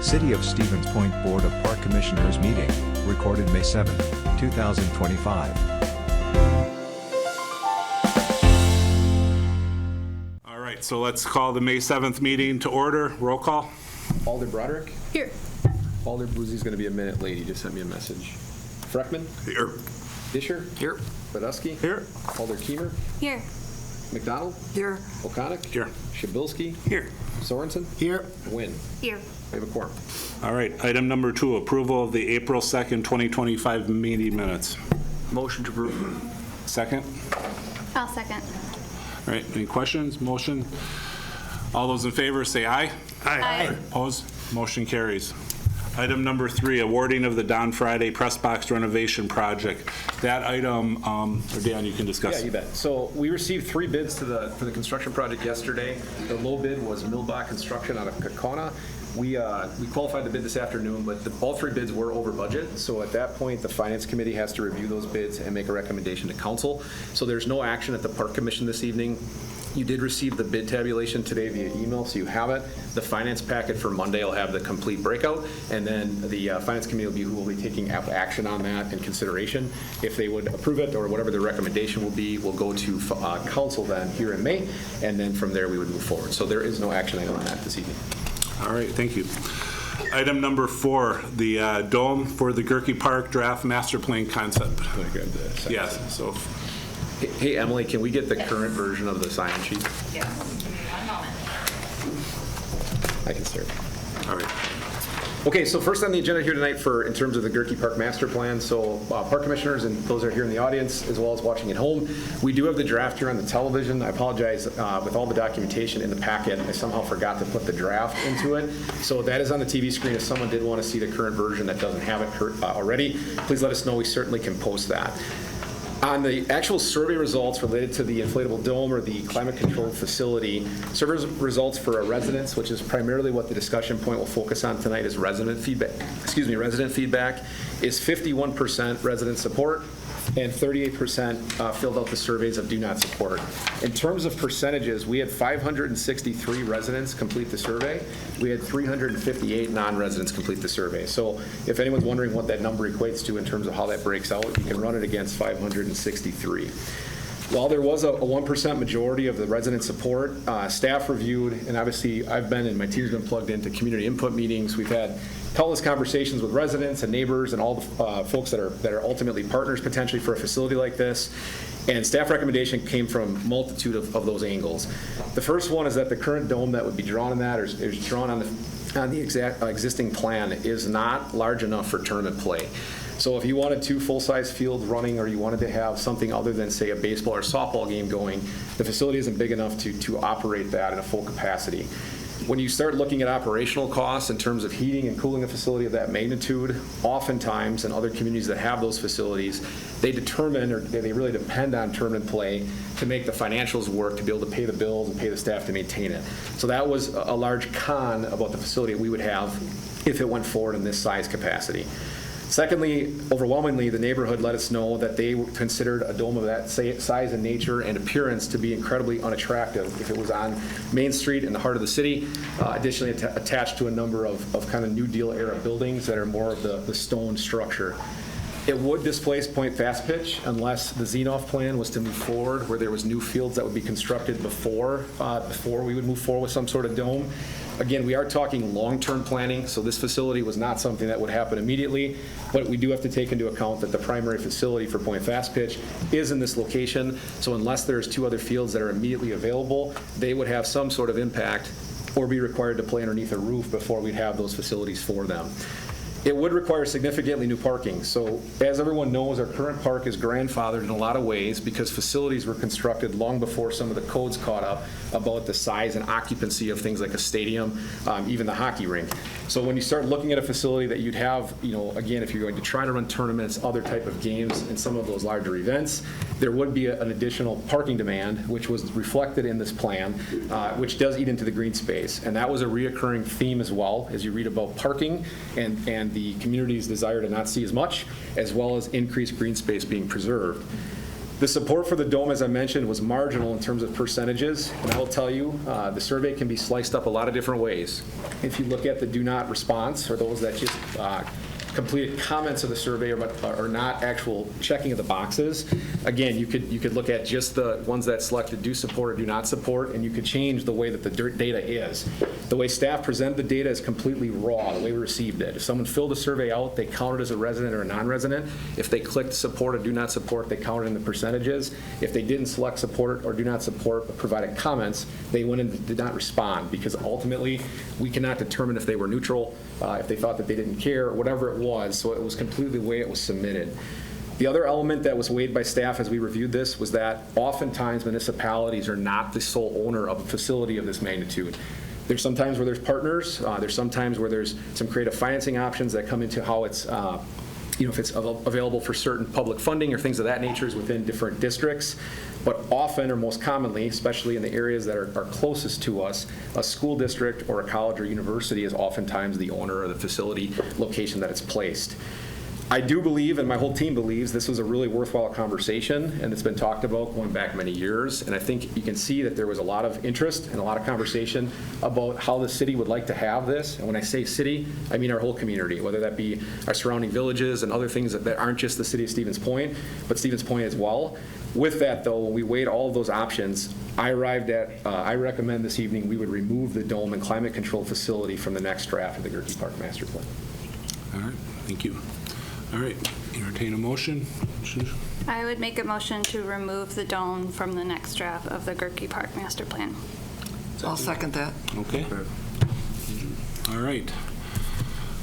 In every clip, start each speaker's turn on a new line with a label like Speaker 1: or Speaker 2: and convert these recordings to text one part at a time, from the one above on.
Speaker 1: City of Stevens Point Board of Park Commissioners meeting, recorded May 7, 2025.
Speaker 2: All right, so let's call the May 7th meeting to order. Roll call.
Speaker 3: Alder Broderick.
Speaker 4: Here.
Speaker 3: Alder Boozy's going to be a minute late. He just sent me a message. Freckman.
Speaker 2: Here.
Speaker 3: Disher.
Speaker 2: Here.
Speaker 3: Badusky.
Speaker 2: Here.
Speaker 3: Alder Keemer.
Speaker 4: Here.
Speaker 3: McDonald.
Speaker 4: Here.
Speaker 3: O'Connor.
Speaker 2: Here.
Speaker 3: Shabilsky.
Speaker 2: Here.
Speaker 3: Sorensen.
Speaker 2: Here.
Speaker 3: Wynn.
Speaker 4: Here.
Speaker 3: We have a quorum.
Speaker 2: All right, item number 2, approval of the April 2nd, 2025 meeting minutes.
Speaker 5: Motion to approve.
Speaker 2: Second?
Speaker 4: I'll second.
Speaker 2: All right, any questions? Motion? All those in favor say aye.
Speaker 4: Aye.
Speaker 2: Opposed? Motion carries. Item number 3, awarding of the Don Friday Press Box Renovation Project. That item, or Dan, you can discuss.
Speaker 3: Yeah, you bet. So we received 3 bids for the construction project yesterday. The low bid was Millbach Construction out of Kaukauna. We qualified the bid this afternoon, but all 3 bids were over budget. So at that point, the Finance Committee has to review those bids and make a recommendation to Council. So there's no action at the Park Commission this evening. You did receive the bid tabulation today via email, so you have it. The finance packet for Monday will have the complete breakout, and then the Finance Committee will be who will be taking action on that in consideration. If they would approve it or whatever the recommendation will be, we'll go to Council then here in May, and then from there we would move forward. So there is no action item on that this evening.
Speaker 2: All right, thank you. Item number 4, the dome for the Goerke Park draft master plan concept. Yes, so.
Speaker 3: Hey, Emily, can we get the current version of the sign-in sheet?
Speaker 6: Yes. 1 moment.
Speaker 3: I can start.
Speaker 2: All right.
Speaker 3: Okay, so first on the agenda here tonight in terms of the Goerke Park master plan, so Park Commissioners and those that are here in the audience as well as watching at home, we do have the draft here on the television. I apologize, with all the documentation in the packet, I somehow forgot to put the draft into it. So that is on the TV screen. If someone did want to see the current version that doesn't have it already, please let us know. We certainly can post that. On the actual survey results related to the inflatable dome or the climate-controlled facility, survey results for our residents, which is primarily what the discussion point will focus on tonight, is resident feedback. Resident feedback is 51% resident support, and 38% filled out the surveys of do not support. In terms of percentages, we had 563 residents complete the survey. We had 358 non-residents complete the survey. So if anyone's wondering what that number equates to in terms of how that breaks out, you can run it against 563. While there was a 1% majority of the resident support, staff reviewed, and obviously I've been and my team's been plugged into community input meetings. We've had countless conversations with residents and neighbors and all the folks that are ultimately partners potentially for a facility like this. And staff recommendation came from a multitude of those angles. The first one is that the current dome that would be drawn in that, or is drawn on the existing plan, is not large enough for tournament play. So if you wanted 2 full-size fields running, or you wanted to have something other than, say, a baseball or softball game going, the facility isn't big enough to operate that in a full capacity. When you start looking at operational costs in terms of heating and cooling a facility of that magnitude, oftentimes in other communities that have those facilities, they determine, or they really depend on tournament play to make the financials work, to be able to pay the bills and pay the staff to maintain it. So that was a large con about the facility that we would have if it went forward in this size capacity. Secondly, overwhelmingly, the neighborhood let us know that they considered a dome of that size and nature and appearance to be incredibly unattractive if it was on Main Street in the heart of the city, additionally attached to a number of kind of New Deal era buildings that are more of the stone structure. It would displace Point Fast Pitch unless the Zenoff plan was to move forward, where there was new fields that would be constructed before we would move forward with some sort of dome. Again, we are talking long-term planning, so this facility was not something that would happen immediately, but we do have to take into account that the primary facility for Point Fast Pitch is in this location, so unless there's 2 other fields that are immediately available, they would have some sort of impact or be required to play underneath a roof before we'd have those facilities for them. It would require significantly new parking. So as everyone knows, our current park is grandfathered in a lot of ways because facilities were constructed long before some of the codes caught up about the size and occupancy of things like a stadium, even the hockey rink. So when you start looking at a facility that you'd have, again, if you're going to try to run tournaments, other type of games, and some of those larger events, there would be an additional parking demand, which was reflected in this plan, which does eat into the green space. And that was a reoccurring theme as well, as you read about parking and the community's desire to not see as much, as well as increased green space being preserved. The support for the dome, as I mentioned, was marginal in terms of percentages, and I will tell you, the survey can be sliced up a lot of different ways. If you look at the do not response, or those that just completed comments of the survey but are not actual checking of the boxes, again, you could look at just the ones that selected do support or do not support, and you could change the way that the data is. The way staff presented the data is completely raw, the way we received it. If someone filled a survey out, they counted as a resident or a non-resident. If they clicked support or do not support, they counted in the percentages. If they didn't select support or do not support but provided comments, they went and did not respond, because ultimately we cannot determine if they were neutral, if they thought that they didn't care, or whatever it was. So it was completely the way it was submitted. The other element that was weighed by staff as we reviewed this was that oftentimes municipalities are not the sole owner of a facility of this magnitude. There's sometimes where there's partners, there's sometimes where there's some creative financing options that come into how it's, if it's available for certain public funding or things of that nature is within different districts. But often, or most commonly, especially in the areas that are closest to us, a school district or a college or university is oftentimes the owner of the facility location that it's placed. I do believe, and my whole team believes, this was a really worthwhile conversation, and it's been talked about going back many years. And I think you can see that there was a lot of interest and a lot of conversation about how the city would like to have this. And when I say city, I mean our whole community, whether that be our surrounding villages and other things that aren't just the city of Stevens Point, but Stevens Point as well. With that, though, when we weighed all of those options, I arrived at, I recommend this evening we would remove the dome and climate control facility from the next draft of the Goerke Park Master Plan.
Speaker 2: All right, thank you. All right, entertain a motion.
Speaker 4: I would make a motion to remove the dome from the next draft of the Goerke Park Master Plan.
Speaker 5: I'll second that.
Speaker 2: Okay. All right.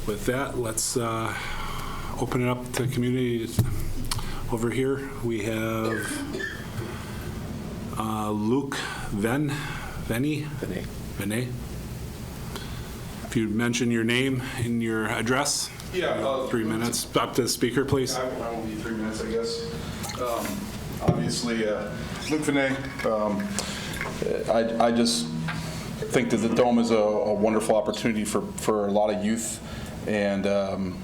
Speaker 2: With that, let's open it up to community. Over here, we have Luke Venny. If you'd mention your name and your address.
Speaker 7: Yeah.
Speaker 2: 3 minutes. Up to the speaker, please.
Speaker 7: I will be 3 minutes, I guess. Obviously, Luke Vinay. I just think that the Dome is a wonderful opportunity for a lot of youth and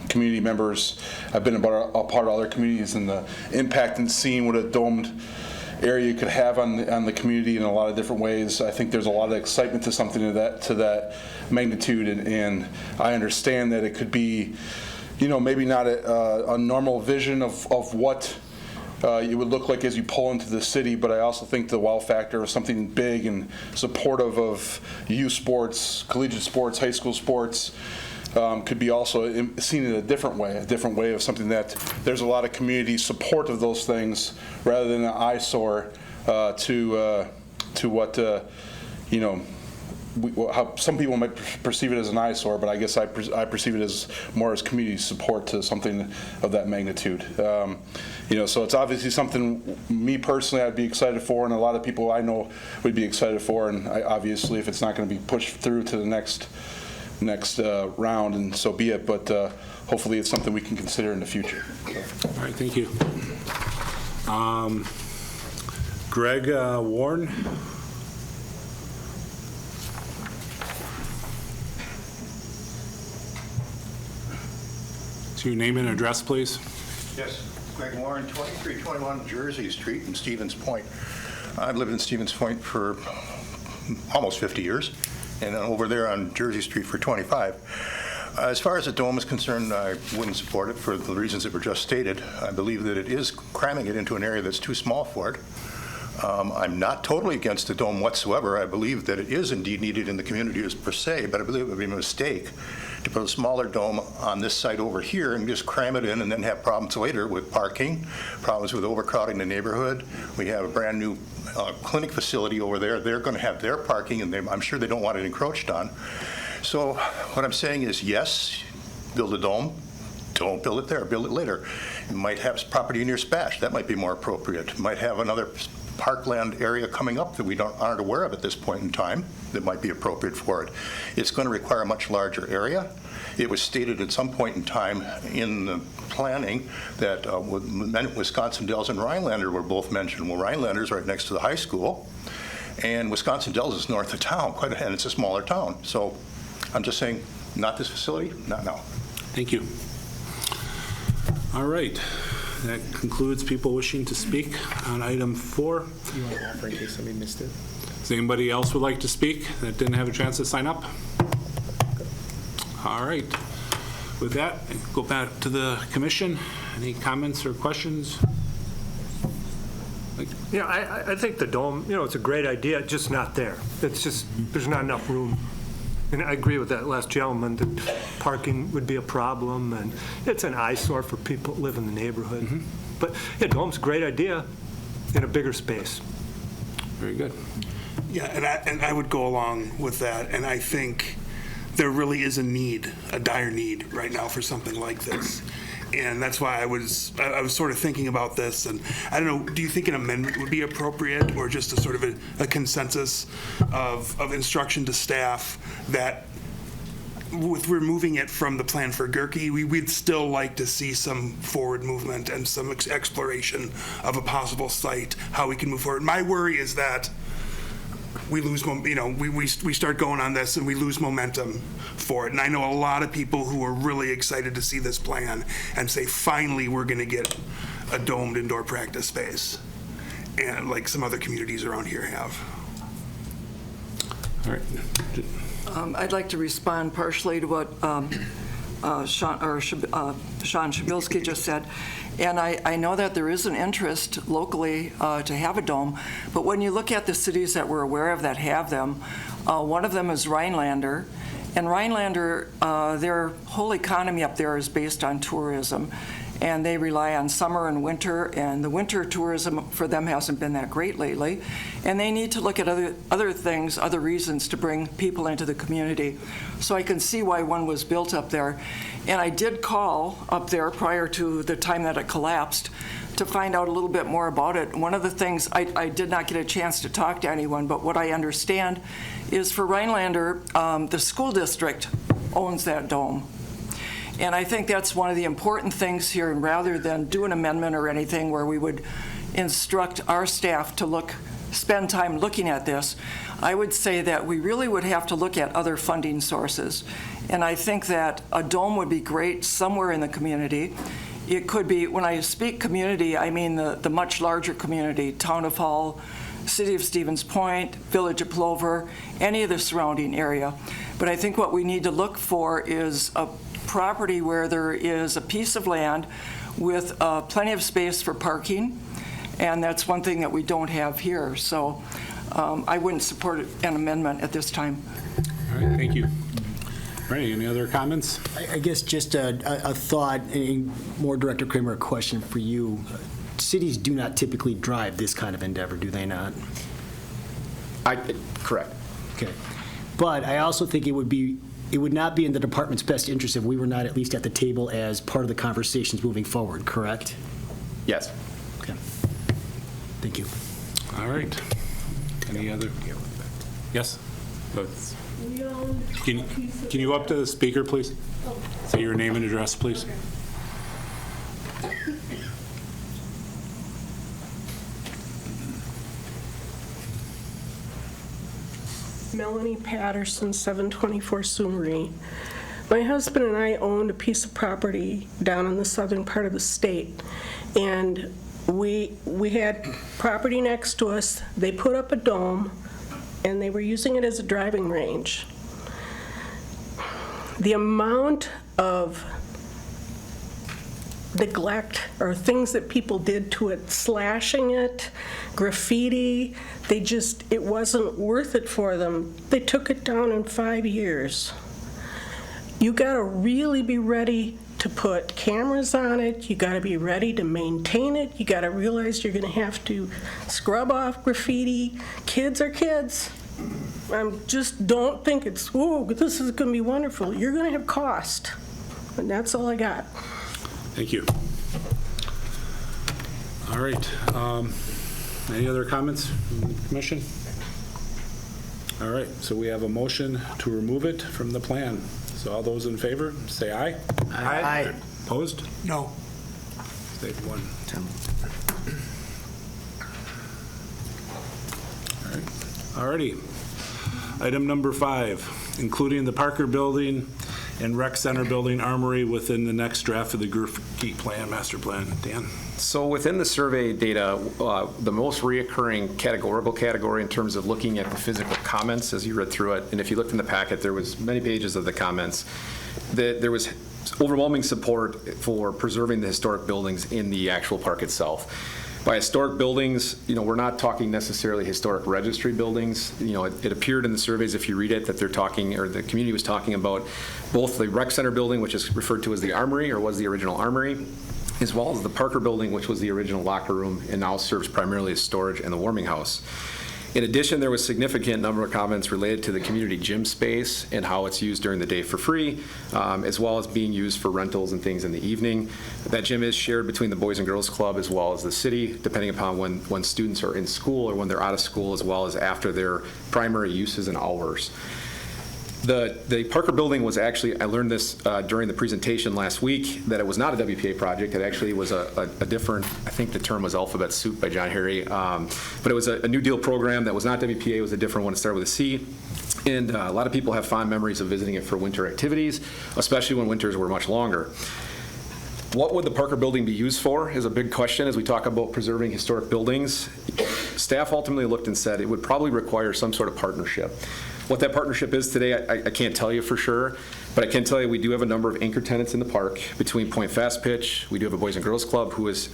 Speaker 7: community members. I've been a part of other communities and the impact and seeing what a domed area could have on the community in a lot of different ways. I think there's a lot of excitement to something to that magnitude, and I understand that it could be, maybe not a normal vision of what it would look like as you pull into the city, but I also think the wow factor of something big and supportive of youth sports, collegiate sports, high school sports, could be also seen in a different way of something that there's a lot of community support of those things rather than an eyesore to what, how some people might perceive it as an eyesore, but I guess I perceive it as more as community support to something of that magnitude. So it's obviously something me personally I'd be excited for, and a lot of people I know would be excited for, and obviously if it's not going to be pushed through to the next round, and so be it, but hopefully it's something we can consider in the future.
Speaker 2: All right, thank you. Greg Warren. So your name and address, please.
Speaker 8: Yes, Greg Warren, 2321 Jersey Street in Stevens Point. I've lived in Stevens Point for almost 50 years. And over there on Jersey Street for 25. As far as the dome is concerned, I wouldn't support it for the reasons that were just stated. I believe that it is cramming it into an area that's too small for it. I'm not totally against the dome whatsoever. I believe that it is indeed needed in the community as per se, but I believe it would be a mistake to put a smaller dome on this site over here and just cram it in and then have problems later with parking, problems with overcrowding the neighborhood. We have a brand new clinic facility over there. They're going to have their parking, and I'm sure they don't want it encroached on. So what I'm saying is, yes, build a dome. Don't build it there. Build it later. You might have property near Spash. That might be more appropriate. You might have another parkland area coming up that we aren't aware of at this point in time that might be appropriate for it. It's going to require a much larger area. It was stated at some point in time in the planning that Wisconsin Dells and Rhinelander were both mentioned. Well, Rhinelander's right next to the high school, and Wisconsin Dells is north of town, and it's a smaller town. So I'm just saying, not this facility, not now.
Speaker 2: Thank you. All right. that concludes people wishing to speak on item 4.
Speaker 3: You want to offer in case somebody missed it?
Speaker 2: Does anybody else would like to speak that didn't have a chance to sign up? All right. With that, go back to the commission. Any comments or questions?
Speaker 9: Yeah, I think the dome, it's a great idea, just not there. It's just, there's not enough room. And I agree with that last gentleman that parking would be a problem, and it's an eyesore for people that live in the neighborhood. But yeah, dome's a great idea in a bigger space.
Speaker 2: Very good.
Speaker 10: Yeah, and I would go along with that, and I think there really is a need, a dire need right now for something like this. And that's why I was sort of thinking about this, and I don't know, do you think an amendment would be appropriate, or just a sort of a consensus of instruction to staff that with removing it from the plan for Goerke, we'd still like to see some forward movement and some exploration of a possible site, how we can move forward. My worry is that we lose, we start going on this and we lose momentum for it. And I know a lot of people who are really excited to see this plan and say, finally, we're going to get a domed indoor practice space, and like some other communities around here have.
Speaker 2: All right.
Speaker 5: I'd like to respond partially to what Sean Shabilsky just said. And I know that there is an interest locally to have a dome, but when you look at the cities that we're aware of that have them, one of them is Rhinelander. And Rhinelander, their whole economy up there is based on tourism, and they rely on summer and winter, and the winter tourism for them hasn't been that great lately. And they need to look at other things, other reasons to bring people into the community. So I can see why one was built up there. And I did call up there prior to the time that it collapsed to find out a little bit more about it. One of the things, I did not get a chance to talk to anyone, but what I understand is for Rhinelander, the school district owns that dome. And I think that's one of the important things here, and rather than do an amendment or anything where we would instruct our staff to spend time looking at this, I would say that we really would have to look at other funding sources. And I think that a dome would be great somewhere in the community. It could be, when I speak community, I mean the much larger community, Town of Hull, City of Stevens Point, Village of Plover, any of the surrounding area. But I think what we need to look for is a property where there is a piece of land with plenty of space for parking, and that's one thing that we don't have here. So I wouldn't support an amendment at this time.
Speaker 2: All right, thank you. All right, any other comments?
Speaker 11: I guess just a thought, more Director Kramer, a question for you. Cities do not typically drive this kind of endeavor, do they not?
Speaker 3: Correct.
Speaker 11: Okay. But I also think it would not be in the department's best interest if we were not at least at the table as part of the conversations moving forward, correct?
Speaker 3: Yes.
Speaker 11: Okay. Thank you.
Speaker 2: All right. Any other? Yes? Can you up to the speaker, please? Say your name and address, please.
Speaker 12: Melanie Patterson, 724 Sumri. My husband and I owned a piece of property down in the southern part of the state, and we had property next to us. They put up a dome, and they were using it as a driving range. The amount of neglect or things that people did to it, slashing it, graffiti, it wasn't worth it for them. They took it down in 5 years. You gotta really be ready to put cameras on it. You gotta be ready to maintain it. You gotta realize you're gonna have to scrub off graffiti. Kids are kids. Just don't think it's, oh, this is gonna be wonderful. You're gonna have cost. And that's all I got.
Speaker 2: Thank you. All right. Any other comments from the commission? All right, so we have a motion to remove it from the plan. So all those in favor, say aye.
Speaker 11: Aye.
Speaker 2: Opposed?
Speaker 10: No.
Speaker 2: State one. All righty. Item number 5, including the Parker Building and Rec Center Building Armory within the next draft of the Goerke Plan, Master Plan. Dan?
Speaker 3: So within the survey data, the most reoccurring categorical category in terms of looking at the physical comments as you read through it, and if you looked in the packet, there was many pages of the comments, there was overwhelming support for preserving the historic buildings in the actual park itself. By historic buildings, we're not talking necessarily historic registry buildings. It appeared in the surveys, if you read it, that they're talking, or the community was talking about both the rec center building, which is referred to as the armory, or was the original armory, as well as the Parker building, which was the original locker room and now serves primarily as storage and the warming house. In addition, there was a significant number of comments related to the community gym space and how it's used during the day for free, as well as being used for rentals and things in the evening. That gym is shared between the Boys and Girls Club as well as the city, depending upon when students are in school or when they're out of school, as well as after their primary uses and hours. The Parker building was actually, I learned this during the presentation last week, that it was not a WPA project. It actually was a different, I think the term was alphabet soup by John Harry, but it was a New Deal program that was not WPA. It was a different one. It started with a C. And a lot of people have fond memories of visiting it for winter activities, especially when winters were much longer. What would the Parker building be used for is a big question as we talk about preserving historic buildings. Staff ultimately looked and said it would probably require some sort of partnership. What that partnership is today, I can't tell you for sure, but I can tell you we do have a number of anchor tenants in the park between Point Fast Pitch. We do have a Boys and Girls Club who is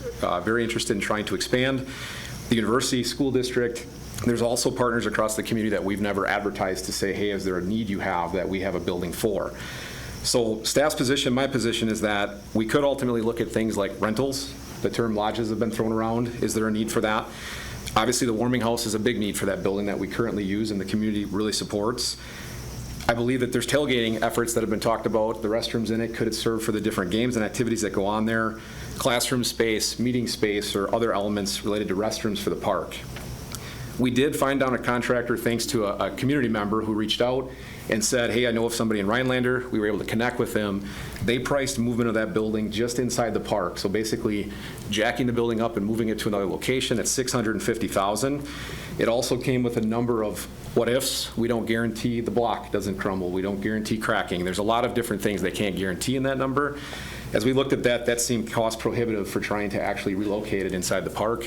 Speaker 3: very interested in trying to expand. The university, school district. There's also partners across the community that we've never advertised to say, hey, is there a need you have that we have a building for? So staff's position, my position is that we could ultimately look at things like rentals. The term lodges have been thrown around. Is there a need for that? Obviously, the warming house is a big need for that building that we currently use and the community really supports. I believe that there's tailgating efforts that have been talked about. The restrooms in it, could it serve for the different games and activities that go on there? Classroom space, meeting space, or other elements related to restrooms for the park. We did find down a contractor thanks to a community member who reached out and said, hey, I know of somebody in Rhinelander. We were able to connect with them. They priced movement of that building just inside the park. So basically jacking the building up and moving it to another location at $650,000. It also came with a number of what ifs. We don't guarantee the block doesn't crumble. We don't guarantee cracking. There's a lot of different things they can't guarantee in that number. As we looked at that, that seemed cost prohibitive for trying to actually relocate it inside the park,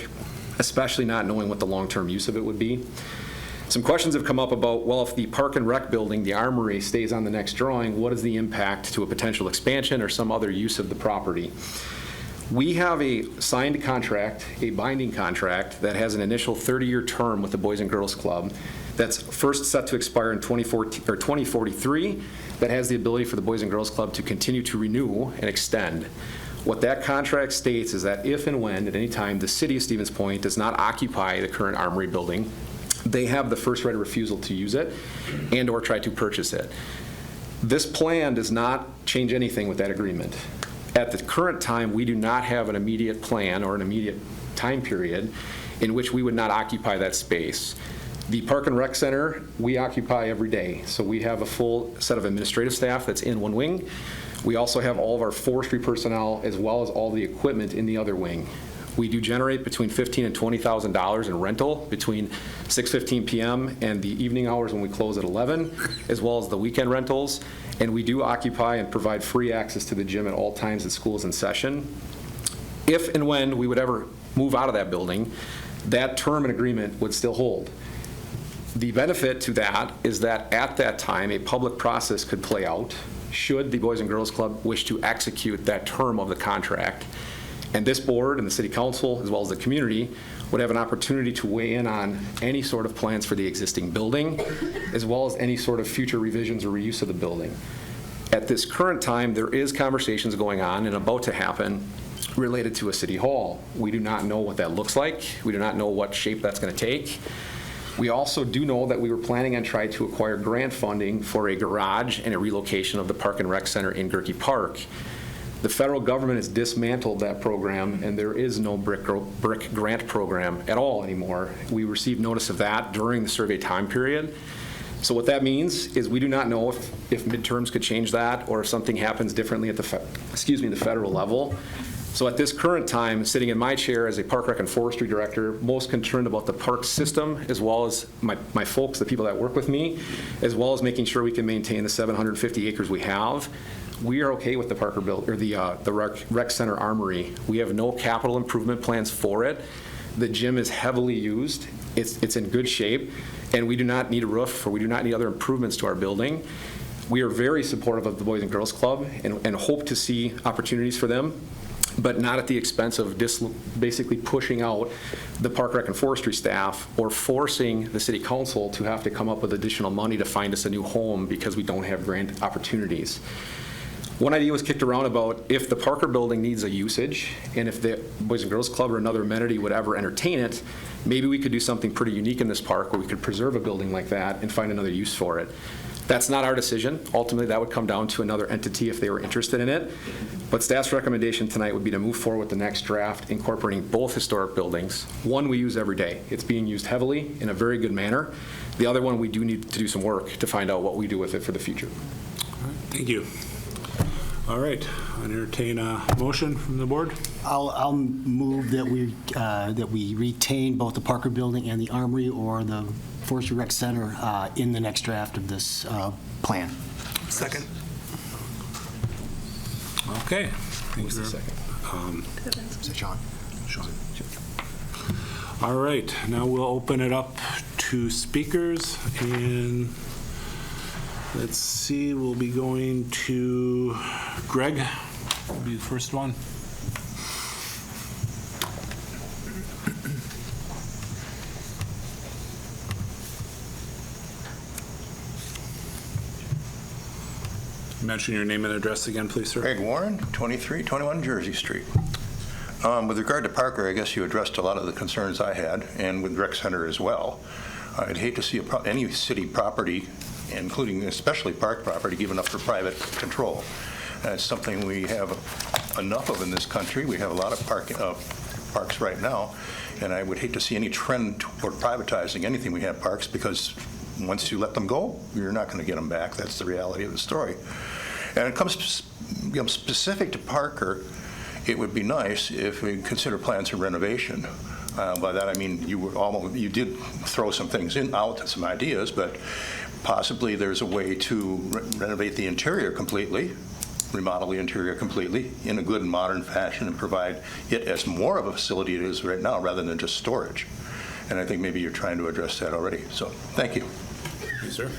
Speaker 3: especially not knowing what the long-term use of it would be. Some questions have come up about, well, if the Park and Rec building, the armory, stays on the next drawing, what is the impact to a potential expansion or some other use of the property? We have a signed contract, a binding contract, that has an initial 30-year term with the Boys and Girls Club that's first set to expire in 2043, that has the ability for the Boys and Girls Club to continue to renew and extend. What that contract states is that if and when, at any time, the city of Stevens Point does not occupy the current armory building, they have the first right of refusal to use it and or try to purchase it. This plan does not change anything with that agreement. At the current time, we do not have an immediate plan or an immediate time period in which we would not occupy that space. The Park and Rec Center, we occupy every day. So we have a full set of administrative staff that's in one wing. We also have all of our forestry personnel as well as all the equipment in the other wing. We do generate between $15,000 and $20,000 in rental between 6:15 p.m. and the evening hours when we close at 11, as well as the weekend rentals. And we do occupy and provide free access to the gym at all times that school is in session. If and when we would ever move out of that building, that term and agreement would still hold. The benefit to that is that at that time, a public process could play out should the Boys and Girls Club wish to execute that term of the contract. And this board and the city council, as well as the community, would have an opportunity to weigh in on any sort of plans for the existing building, as well as any sort of future revisions or reuse of the building. At this current time, there is conversations going on and about to happen related to a city hall. We do not know what that looks like. We do not know what shape that's going to take. We also do know that we were planning on trying to acquire grant funding for a garage and a relocation of the Park and Rec Center in Goerke Park. The federal government has dismantled that program, and there is no brick grant program at all anymore. We received notice of that during the survey time period. So what that means is we do not know if midterms could change that or if something happens differently at the federal level. So at this current time, sitting in my chair as a Park Rec and Forestry Director, most concerned about the park system, as well as my folks, the people that work with me, as well as making sure we can maintain the 750 acres we have. we are okay with the Parker or the rec center armory. We have no capital improvement plans for it. The gym is heavily used. It's in good shape, and we do not need a roof, or we do not need other improvements to our building. We are very supportive of the Boys and Girls Club and hope to see opportunities for them, but not at the expense of basically pushing out the Park Rec and Forestry staff or forcing the city council to have to come up with additional money to find us a new home because we don't have grant opportunities. One idea was kicked around about if the Parker building needs a usage, and if the Boys and Girls Club or another amenity would ever entertain it, maybe we could do something pretty unique in this park where we could preserve a building like that and find another use for it. That's not our decision. Ultimately, that would come down to another entity if they were interested in it. But staff's recommendation tonight would be to move forward with the next draft, incorporating both historic buildings. One we use every day. It's being used heavily in a very good manner. The other one, we do need to do some work to find out what we do with it for the future.
Speaker 2: Thank you. All right, I entertain a motion from the board.
Speaker 11: I'll move that we retain both the Parker Building and the Armory or the Forestry Rec Center in the next draft of this plan.
Speaker 10: Second.
Speaker 2: Okay.
Speaker 3: Who's the second?
Speaker 11: Is it Sean?
Speaker 2: Sean. All right, now we'll open it up to speakers, and let's see, we'll be going to Greg, will be the first one. Mention your name and address again, please, sir.
Speaker 8: Greg Warren, 2321 Jersey Street. With regard to Parker, I guess you addressed a lot of the concerns I had, and with Rec Center as well. I'd hate to see any city property, including especially park property, given up for private control. It's something we have enough of in this country. We have a lot of parks right now, and I would hate to see any trend toward privatizing anything we have parks, because once you let them go, you're not going to get them back. That's the reality of the story. And it comes specific to Parker, it would be nice if we consider plans for renovation. By that I mean you did throw some things out, some ideas, but possibly there's a way to renovate the interior completely, remodel the interior completely in a good and modern fashion, and provide it as more of a facility it is right now rather than just storage. And I think maybe you're trying to address that already. So thank you.
Speaker 2: Thank you, sir.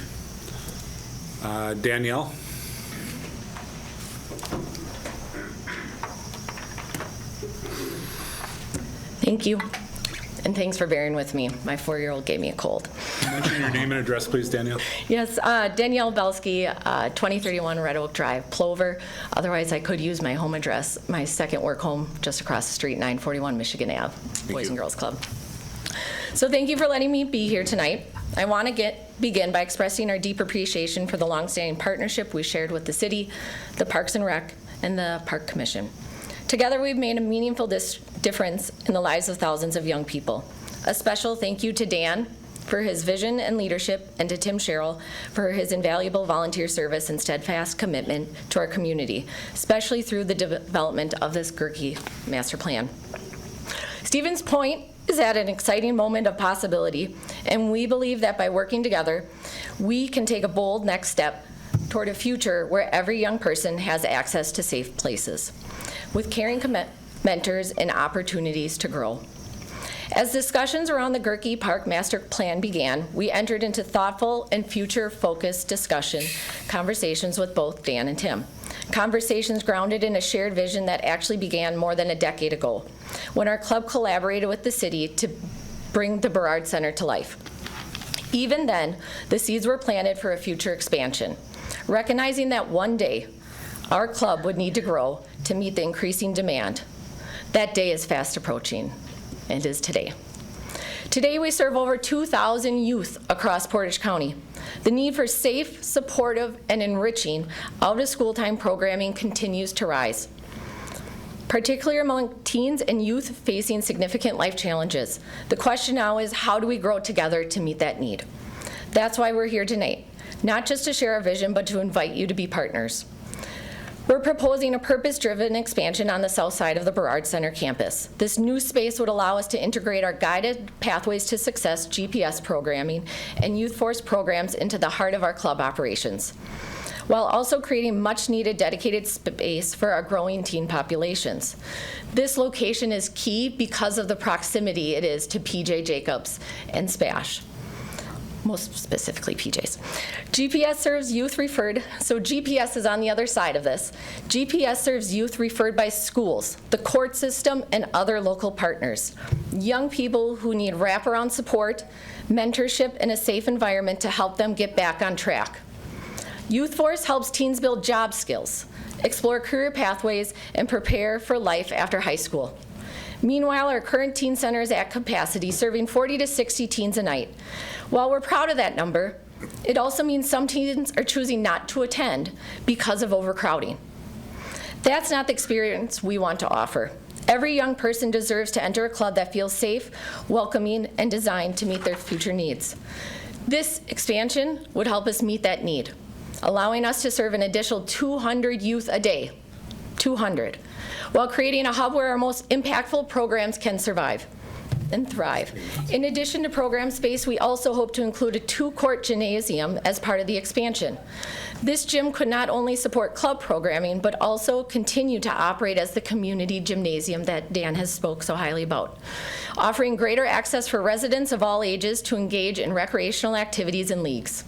Speaker 2: Danielle.
Speaker 6: Thank you, and thanks for bearing with me. My 4-year-old gave me a cold.
Speaker 2: Mention your name and address, please, Danielle.
Speaker 6: Yes, Danielle Belsky, 2031 Red Oak Drive, Plover. Otherwise, I could use my home address, my second work home, just across the street, 941 Michigan Ave, Boys and Girls Club. So thank you for letting me be here tonight. I want to begin by expressing our deep appreciation for the longstanding partnership we shared with the city, the Parks and Rec, and the Park Commission. Together, we've made a meaningful difference in the lives of thousands of young people. A special thank you to Dan for his vision and leadership, and to Tim Sherrill for his invaluable volunteer service and steadfast commitment to our community, especially through the development of this Goerke master plan. Stevens Point is at an exciting moment of possibility, and we believe that by working together, we can take a bold next step toward a future where every young person has access to safe places, with caring mentors and opportunities to grow. As discussions around the Goerke Park Master Plan began, we entered into thoughtful and future-focused conversations with both Dan and Tim. Conversations grounded in a shared vision that actually began more than a decade ago, when our club collaborated with the city to bring the Burrard Center to life. Even then, the seeds were planted for a future expansion, recognizing that one day, our club would need to grow to meet the increasing demand. That day is fast approaching, and is today. Today, we serve over 2,000 youth across Portage County. The need for safe, supportive, and enriching out-of-school time programming continues to rise, particularly among teens and youth facing significant life challenges. The question now is, how do we grow together to meet that need? That's why we're here tonight, not just to share our vision, but to invite you to be partners. We're proposing a purpose-driven expansion on the south side of the Burrard Center campus. This new space would allow us to integrate our guided Pathways to Success GPS programming and Youth Force programs into the heart of our club operations. while also creating much-needed dedicated space for our growing teen populations. This location is key because of the proximity it is to PJ Jacobs and Spash. Most specifically PJs. GPS serves youth referred, so GPS is on the other side of this. GPS serves youth referred by schools, the court system, and other local partners. Young people who need wraparound support, mentorship, and a safe environment to help them get back on track. Youth Force helps teens build job skills, explore career pathways, and prepare for life after high school. Meanwhile, our current teen center is at capacity, serving 40 to 60 teens a night. While we're proud of that number, it also means some teens are choosing not to attend because of overcrowding. That's not the experience we want to offer. Every young person deserves to enter a club that feels safe, welcoming, and designed to meet their future needs. This expansion would help us meet that need, allowing us to serve an additional 200 youth a day, 200, while creating a hub where our most impactful programs can survive and thrive. In addition to program space, we also hope to include a 2-court gymnasium as part of the expansion. This gym could not only support club programming, but also continue to operate as the community gymnasium that Dan has spoke so highly about, offering greater access for residents of all ages to engage in recreational activities and leagues.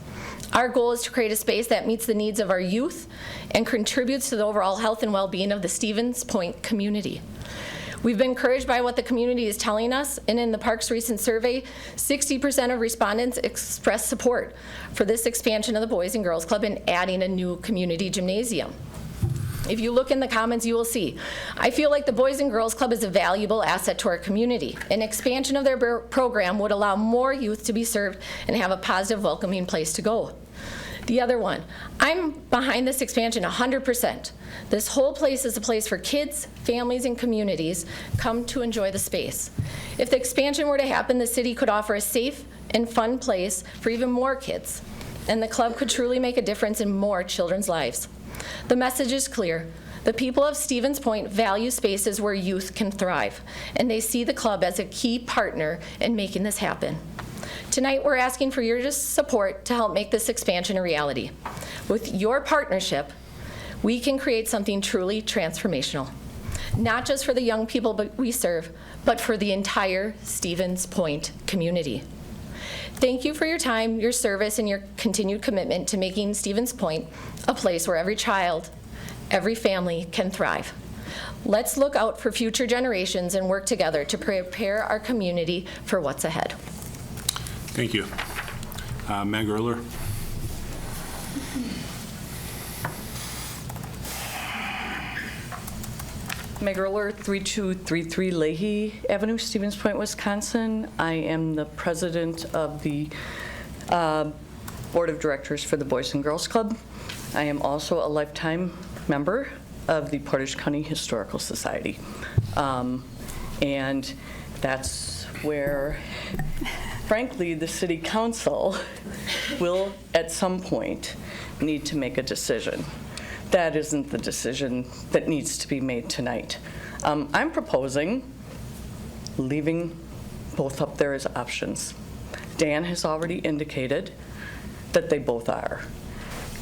Speaker 6: Our goal is to create a space that meets the needs of our youth and contributes to the overall health and well-being of the Stevens Point community. We've been encouraged by what the community is telling us, and in the park's recent survey, 60% of respondents expressed support for this expansion of the Boys and Girls Club and adding a new community gymnasium. If you look in the comments, you will see, I feel like the Boys and Girls Club is a valuable asset to our community. An expansion of their program would allow more youth to be served and have a positive, welcoming place to go. The other one, I'm behind this expansion 100%. This whole place is a place for kids, families, and communities come to enjoy the space. If the expansion were to happen, the city could offer a safe and fun place for even more kids, and the club could truly make a difference in more children's lives. The message is clear. The people of Stevens Point value spaces where youth can thrive, and they see the club as a key partner in making this happen. Tonight, we're asking for your support to help make this expansion a reality. With your partnership, we can create something truly transformational, not just for the young people we serve, but for the entire Stevens Point community. Thank you for your time, your service, and your continued commitment to making Stevens Point a place where every child, every family can thrive. Let's look out for future generations and work together to prepare our community for what's ahead.
Speaker 2: Thank you. Meg Erler.
Speaker 13: Meg Erler, 3233 Leahy Avenue, Stevens Point, Wisconsin. I am the president of the board of directors for the Boys and Girls Club. I am also a lifetime member of the Portage County Historical Society. And that's where, frankly, the city council will at some point need to make a decision. That isn't the decision that needs to be made tonight. I'm proposing leaving both up there as options. Dan has already indicated that they both are.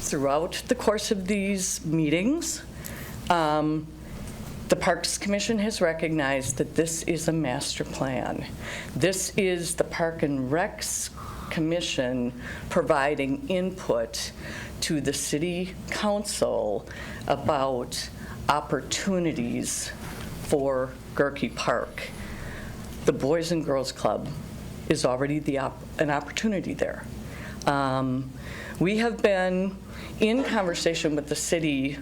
Speaker 13: Throughout the course of these meetings, the Parks Commission has recognized that this is a master plan. This is the Park and Recs Commission providing input to the City Council about opportunities for Goerke Park. The Boys and Girls Club is already an opportunity there. We have been in conversation with the city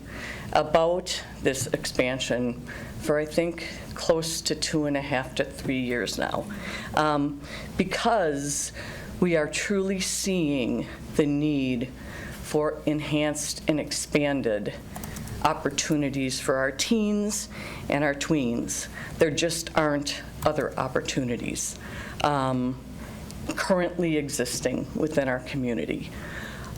Speaker 13: about this expansion for, I think, close to 2.5 to 3 years now, because we are truly seeing the need for enhanced and expanded opportunities for our teens and our tweens. There just aren't other opportunities currently existing within our community.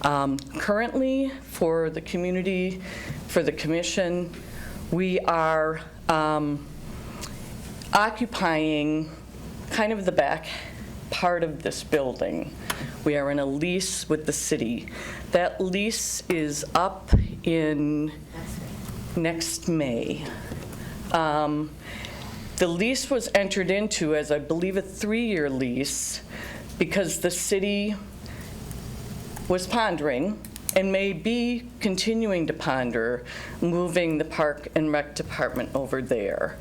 Speaker 13: Currently, for the community, for the commission, we are occupying kind of the back part of this building. We are in a lease with the city That lease is up in next May. The lease was entered into as, I believe, a 3-year lease because the city was pondering and may be continuing to ponder moving the Park and Rec Department over there.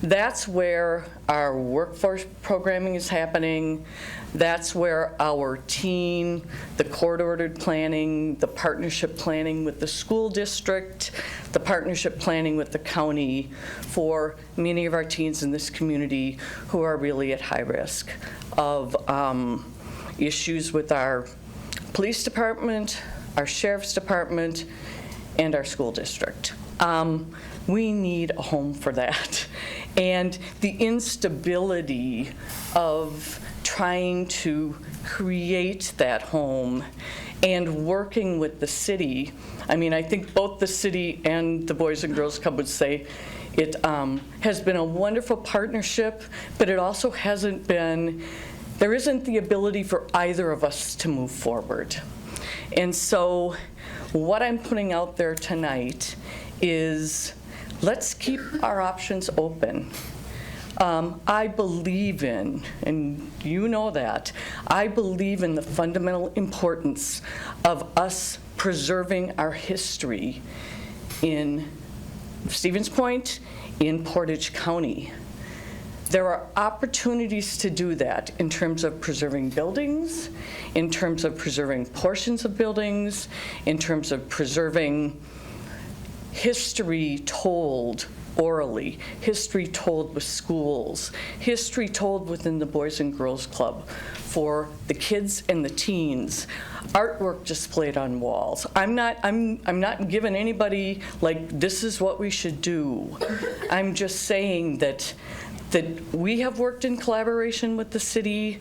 Speaker 13: That's where our workforce programming is happening. That's where our team, the court-ordered planning, the partnership planning with the school district, the partnership planning with the county for many of our teens in this community who are really at high risk of issues with our police department, our sheriff's department, and our school district. We need a home for that. And the instability of trying to create that home and working with the city, I mean, I think both the city and the Boys and Girls Club would say it has been a wonderful partnership, but it also hasn't been, there isn't the ability for either of us to move forward. And so what I'm putting out there tonight is let's keep our options open. I believe in, and you know that, I believe in the fundamental importance of us preserving our history in Stevens Point, in Portage County. There are opportunities to do that in terms of preserving buildings, in terms of preserving portions of buildings, in terms of preserving history told orally, history told with schools, history told within the Boys and Girls Club for the kids and the teens, artwork displayed on walls. I'm not giving anybody like this is what we should do. I'm just saying that we have worked in collaboration with the city.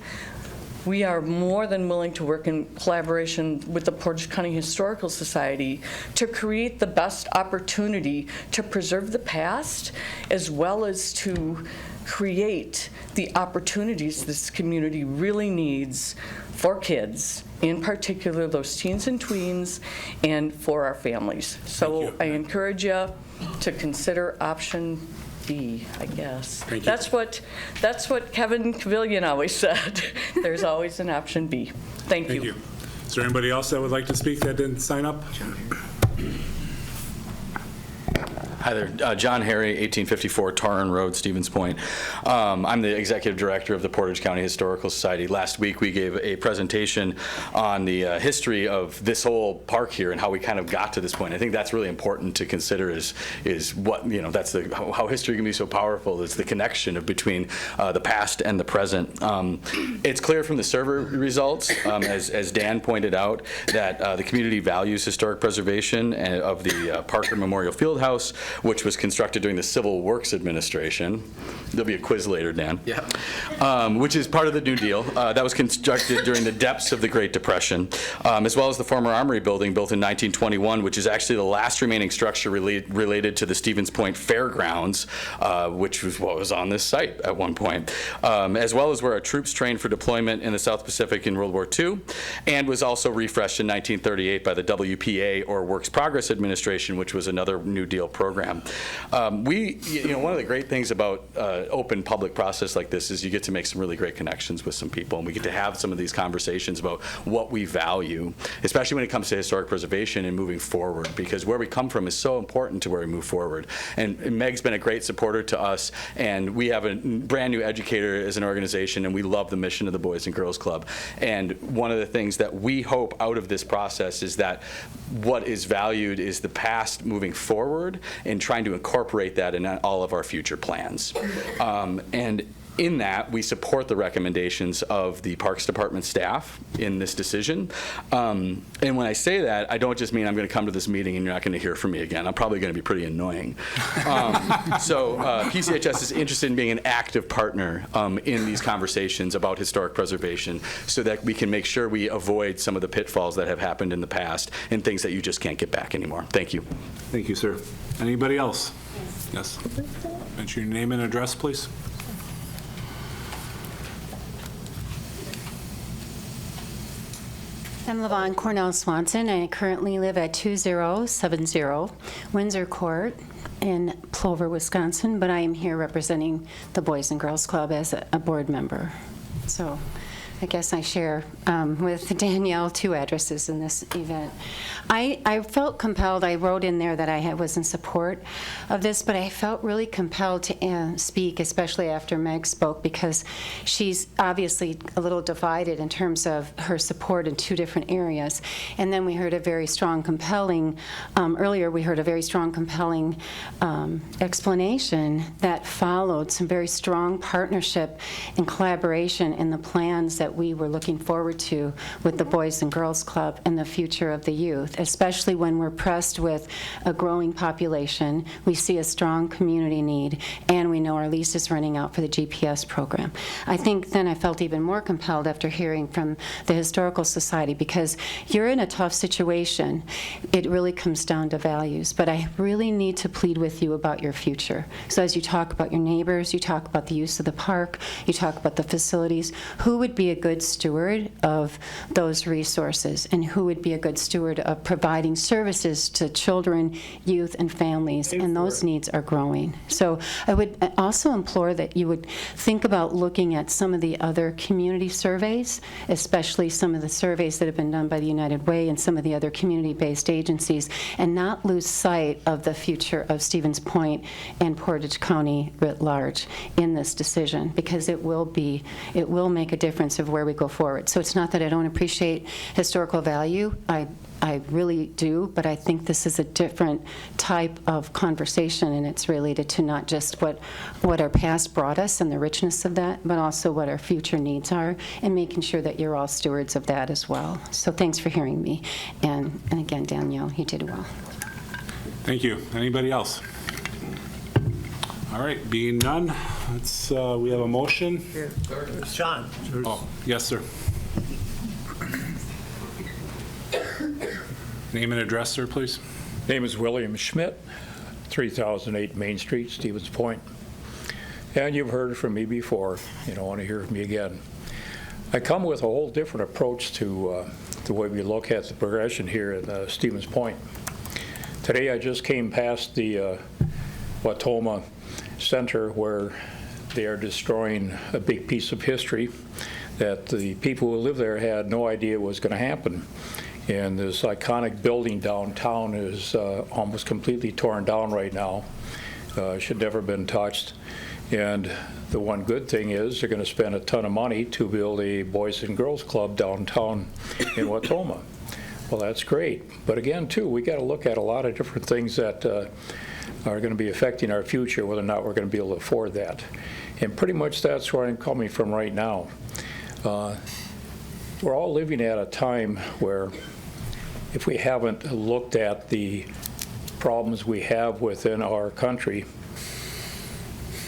Speaker 13: We are more than willing to work in collaboration with the Portage County Historical Society to create the best opportunity to preserve the past as well as to create the opportunities this community really needs for kids, in particular those teens and tweens, and for our families. So I encourage you to consider option B, I guess.
Speaker 2: Thank you.
Speaker 13: That's what Kevin Cavillion always said. There's always an option B. Thank you.
Speaker 2: Thank you. Is there anybody else that would like to speak that didn't sign up?
Speaker 14: Hi there, John Harry, 1854 Tarn Road, Stevens Point. I'm the executive director of the Portage County Historical Society. Last week we gave a presentation on the history of this whole park here and how we kind of got to this point. I think that's really important to consider is what, you know, that's how history can be so powerful, is the connection between the past and the present. It's clear from the survey results, as Dan pointed out, that the community values historic preservation of the Parker Memorial Fieldhouse, which was constructed during the Civil Works Administration. There'll be a quiz later, Dan. Yeah. Which is part of the New Deal. That was constructed during the depths of the Great Depression, as well as the former Armory building built in 1921, which is actually the last remaining structure related to the Stevens Point Fairgrounds, which was what was on this site at one point, as well as where our troops trained for deployment in the South Pacific in World War II, and was also refreshed in 1938 by the WPA, or Works Progress Administration, which was another New Deal program. One of the great things about open public process like this is you get to make some really great connections with some people, and we get to have some of these conversations about what we value, especially when it comes to historic preservation and moving forward, because where we come from is so important to where we move forward. And Meg's been a great supporter to us, and we have a brand new educator as an organization, and we love the mission of the Boys and Girls Club. And one of the things that we hope out of this process is that what is valued is the past moving forward, and trying to incorporate that in all of our future plans. And in that, we support the recommendations of the Parks Department staff in this decision. And when I say that, I don't just mean I'm going to come to this meeting and you're not going to hear from me again. I'm probably going to be pretty annoying. So PCHS is interested in being an active partner in these conversations about historic preservation so that we can make sure we avoid some of the pitfalls that have happened in the past and things that you just can't get back anymore. Thank you.
Speaker 2: Thank you, sir. Anybody else? Yes. Mention your name and address, please.
Speaker 15: I'm Lavon Cornell Swanson. I currently live at 2070 Windsor Court in Plover, Wisconsin, but I am here representing the Boys and Girls Club as a board member. So I guess I share with Danielle 2 addresses in this event. I felt compelled, I wrote in there that I was in support of this, but I felt really compelled to speak, especially after Meg spoke, because she's obviously a little divided in terms of her support in 2 different areas. And then we heard a very strong, compelling, earlier we heard a very strong, compelling explanation that followed some very strong partnership and collaboration in the plans that we were looking forward to with the Boys and Girls Club and the future of the youth, especially when we're pressed with a growing population. We see a strong community need, and we know our lease is running out for the GPS program. I think then I felt even more compelled after hearing from the Historical Society, because you're in a tough situation. It really comes down to values, but I really need to plead with you about your future. So as you talk about your neighbors, you talk about the use of the park, you talk about the facilities, who would be a good steward of those resources, and who would be a good steward of providing services to children, youth, and families, and those needs are growing. So I would also implore that you would think about looking at some of the other community surveys, especially some of the surveys that have been done by the United Way and some of the other community-based agencies, and not lose sight of the future of Stevens Point and Portage County writ large in this decision, because it will make a difference of where we go forward. So it's not that I don't appreciate historical value. I really do, but I think this is a different type of conversation, and it's related to not just what our past brought us and the richness of that, but also what our future needs are, and making sure that you're all stewards of that as well. So thanks for hearing me. And again, Danielle, you did well.
Speaker 2: Thank you. Anybody else? All right, being none, we have a motion.
Speaker 16: John.
Speaker 2: Oh, yes, sir. Name and address, sir, please.
Speaker 16: Name is William Schmidt, 3008 Main Street, Stevens Point. And you've heard from me before. You don't want to hear from me again. I come with a whole different approach to the way we look at the progression here in Stevens Point. Today I just came past the Watoma Center, where they are destroying a big piece of history that the people who live there had no idea was going to happen. And this iconic building downtown is almost completely torn down right now. Should never have been touched. And the one good thing is they're going to spend a ton of money to build a Boys and Girls Club downtown in Watoma. Well, that's great. But again, too, we got to look at a lot of different things that are going to be affecting our future, whether or not we're going to be able to afford that. And pretty much that's where I'm coming from right now. We're all living at a time where, if we haven't looked at the problems we have within our country,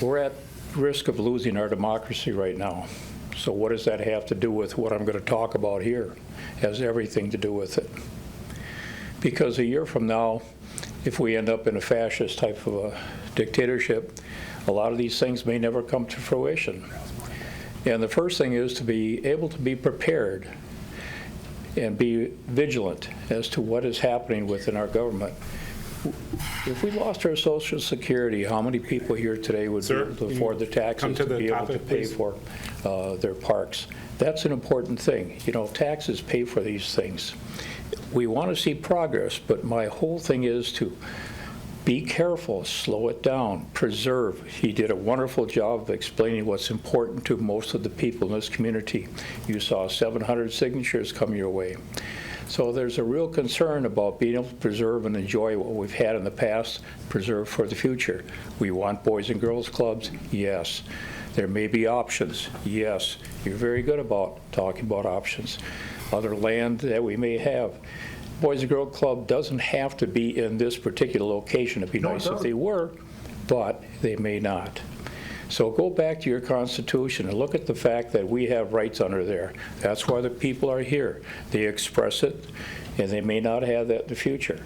Speaker 16: we're at risk of losing our democracy right now. So what does that have to do with what I'm going to talk about here? It has everything to do with it. Because a year from now, if we end up in a fascist type of a dictatorship, a lot of these things may never come to fruition. And the first thing is to be able to be prepared and be vigilant as to what is happening within our government. If we lost our Social Security, how many people here today would be able to afford the taxes to be able to pay for their parks? That's an important thing. You know, taxes pay for these things. We want to see progress, but my whole thing is to be careful, slow it down, preserve. He did a wonderful job of explaining what's important to most of the people in this community. You saw 700 signatures come your way. So there's a real concern about being able to preserve and enjoy what we've had in the past, preserve for the future. We want Boys and Girls Clubs, yes. There may be options, yes. You're very good about talking about options. Other land that we may have. Boys and Girls Club doesn't have to be in this particular location. It'd be nice if they were, but they may not. So go back to your Constitution and look at the fact that we have rights under there. That's why the people are here. They express it, and they may not have that in the future.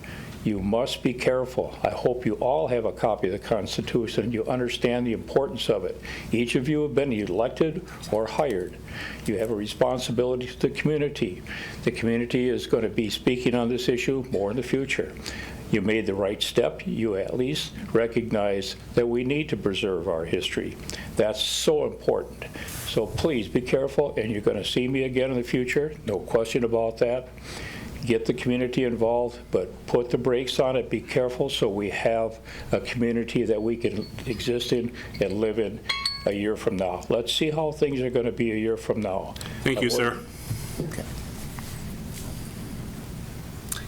Speaker 16: You must be careful. I hope you all have a copy of the Constitution and you understand the importance of it. Each of you have been elected or hired. You have a responsibility to the community. The community is going to be speaking on this issue more in the future. You made the right step. You at least recognize that we need to preserve our history. That's so important. So please be careful, and you're going to see me again in the future. No question about that. Get the community involved, but put the brakes on it. Be careful so we have a community that we can exist in and live in a year from now. Let's see how things are going to be a year from now.
Speaker 2: Thank you, sir.
Speaker 11: Okay.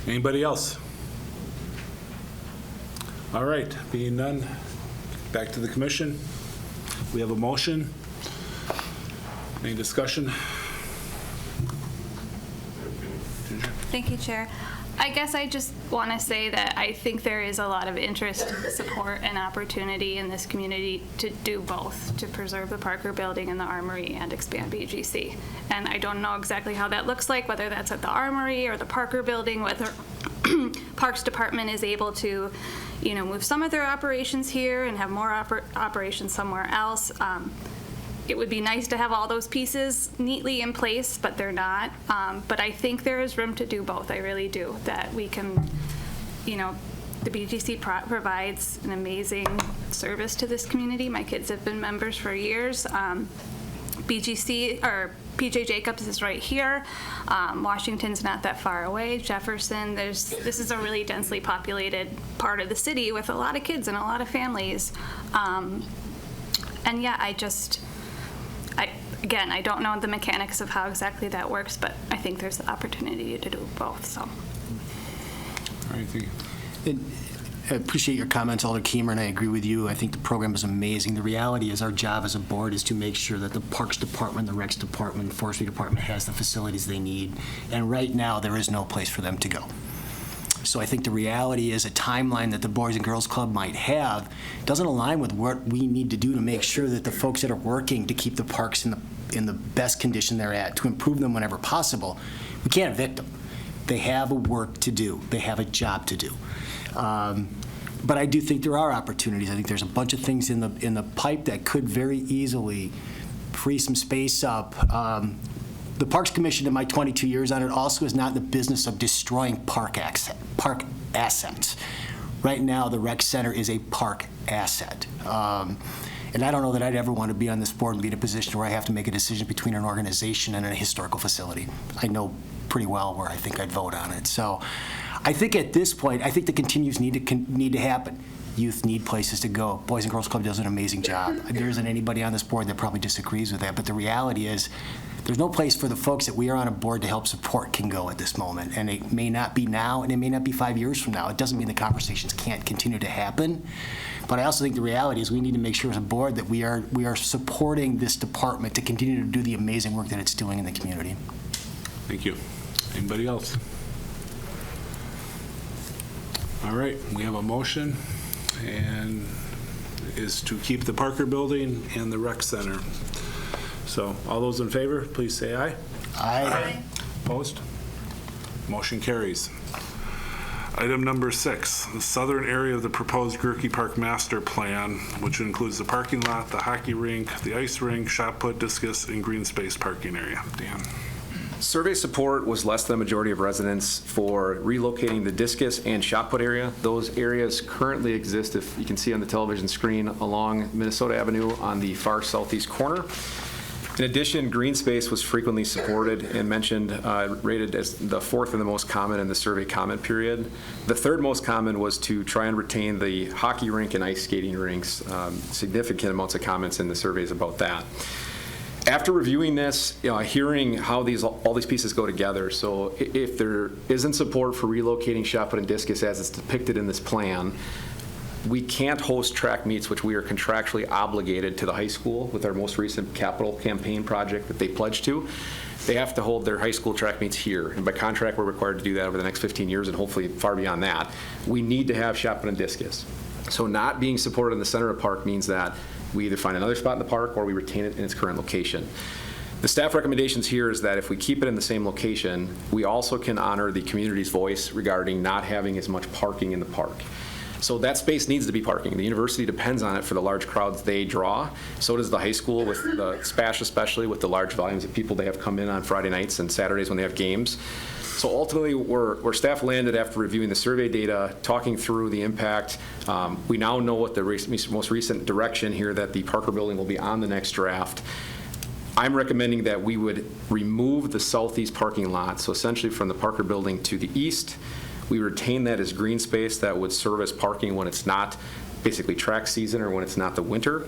Speaker 2: Anybody else? All right, being none, back to the commission. We have a motion. Any discussion?
Speaker 4: Thank you, Chair. I guess I just want to say that I think there is a lot of interest, support, and opportunity in this community to do both, to preserve the Parker Building and the Armory and expand BGC. And I don't know exactly how that looks like, whether that's at the Armory or the Parker Building, whether Parks Department is able to, move some of their operations here and have more operations somewhere else. It would be nice to have all those pieces neatly in place, but they're not. But I think there is room to do both. I really do. That we can, the BGC provides an amazing service to this community. My kids have been members for years. BGC, or PJ Jacobs is right here. Washington's not that far away. Jefferson, this is a really densely populated part of the city with a lot of kids and a lot of families. And yeah, again, I don't know the mechanics of how exactly that works, but I think there's the opportunity to do both, so.
Speaker 2: All right, thank you.
Speaker 11: I appreciate your comments, Alder Keemer, and I agree with you. I think the program is amazing. The reality is our job as a board is to make sure that the Parks Department, the Recs Department, the Forestry Department has the facilities they need, and right now there is no place for them to go. So I think the reality is a timeline that the Boys and Girls Club might have doesn't align with what we need to do to make sure that the folks that are working to keep the parks in the best condition they're at, to improve them whenever possible, we can't evict them. They have a work to do. They have a job to do. But I do think there are opportunities. I think there's a bunch of things in the pipe that could very easily free some space up. The Parks Commission, in my 22 years on it, also is not in the business of destroying park assets. Right now, the rec center is a park asset. And I don't know that I'd ever want to be on this board and be in a position where I have to make a decision between an organization and a historical facility. I know pretty well where I think I'd vote on it. So I think at this point, I think the continues need to happen. Youth need places to go. Boys and Girls Club does an amazing job. There isn't anybody on this board that probably disagrees with that, but the reality is there's no place for the folks that we are on a board to help support can go at this moment. And it may not be now, and it may not be 5 years from now. It doesn't mean the conversations can't continue to happen. But I also think the reality is we need to make sure as a board that we are supporting this department to continue to do the amazing work that it's doing in the community.
Speaker 2: Thank you. Anybody else? All right, we have a motion, and is to keep the Parker Building and the Rec Center. So all those in favor, please say aye.
Speaker 11: Aye.
Speaker 2: Opposed? Motion carries. Item number 6, the southern area of the proposed Goerke Park master plan, which includes the parking lot, the hockey rink, the ice rink, shot put, discus, and green space parking area. Dan.
Speaker 3: Survey support was less than a majority of residents for relocating the discus and shot put area. Those areas currently exist, if you can see on the television screen, along Minnesota Avenue on the far southeast corner. In addition, green space was frequently supported and mentioned, rated as the 4th and the most common in the survey comment period. The 3rd most common was to try and retain the hockey rink and ice skating rinks. Significant amounts of comments in the surveys about that. After reviewing this, hearing how all these pieces go together, so if there isn't support for relocating shot put and discus as it's depicted in this plan, we can't host track meets, which we are contractually obligated to the high school with our most recent capital campaign project that they pledged to. They have to hold their high school track meets here, and by contract we're required to do that over the next 15 years and hopefully far beyond that. We need to have shot put and discus. So not being supported in the center of the park means that we either find another spot in the park or we retain it in its current location. The staff recommendations here is that if we keep it in the same location, we also can honor the community's voice regarding not having as much parking in the park. So that space needs to be parking. The university depends on it for the large crowds they draw. So does the high school with the SPASH, especially with the large volumes of people they have come in on Friday nights and Saturdays when they have games. So ultimately, where staff landed after reviewing the survey data, talking through the impact, we now know what the most recent direction here that the Parker building will be on the next draft. I'm recommending that we would remove the southeast parking lot, so essentially from the Parker building to the east. We retain that as green space that would serve as parking when it's not basically track season or when it's not the winter.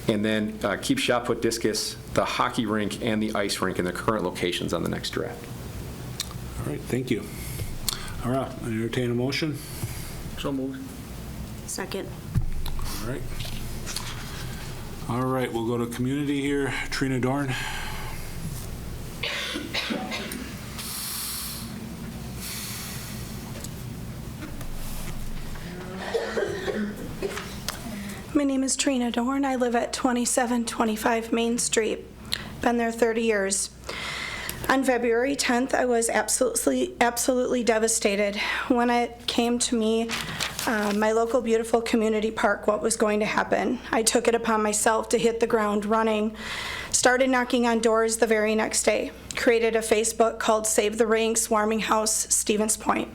Speaker 3: And then keep shotput, discus, the hockey rink, and the ice rink in their current locations on the next draft.
Speaker 2: All right, thank you. All right, I entertain a motion.
Speaker 11: So moved.
Speaker 17: Second.
Speaker 2: All right. All right, we'll go to community here. Trina Dorn.
Speaker 17: My name is Trina Dorn. I live at 2725 Main Street. Been there 30 years. On February 10th, I was absolutely devastated when it came to me, my local beautiful community park, what was going to happen. I took it upon myself to hit the ground running, started knocking on doors the very next day, created a Facebook called Save the Rinks, Warming House, Stevens Point.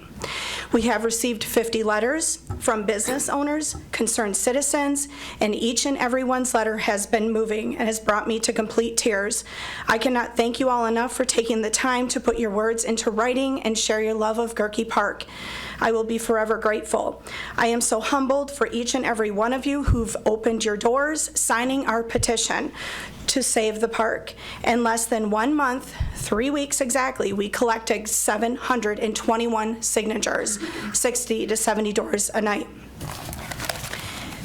Speaker 17: We have received 50 letters from business owners, concerned citizens, and each and every one's letter has been moving and has brought me to complete tears. I cannot thank you all enough for taking the time to put your words into writing and share your love of Goerke Park. I will be forever grateful. I am so humbled for each and every one of you who've opened your doors, signing our petition to save the park. In less than 1 month, 3 weeks exactly, we collected 721 signatures, 60 to 70 doors a night.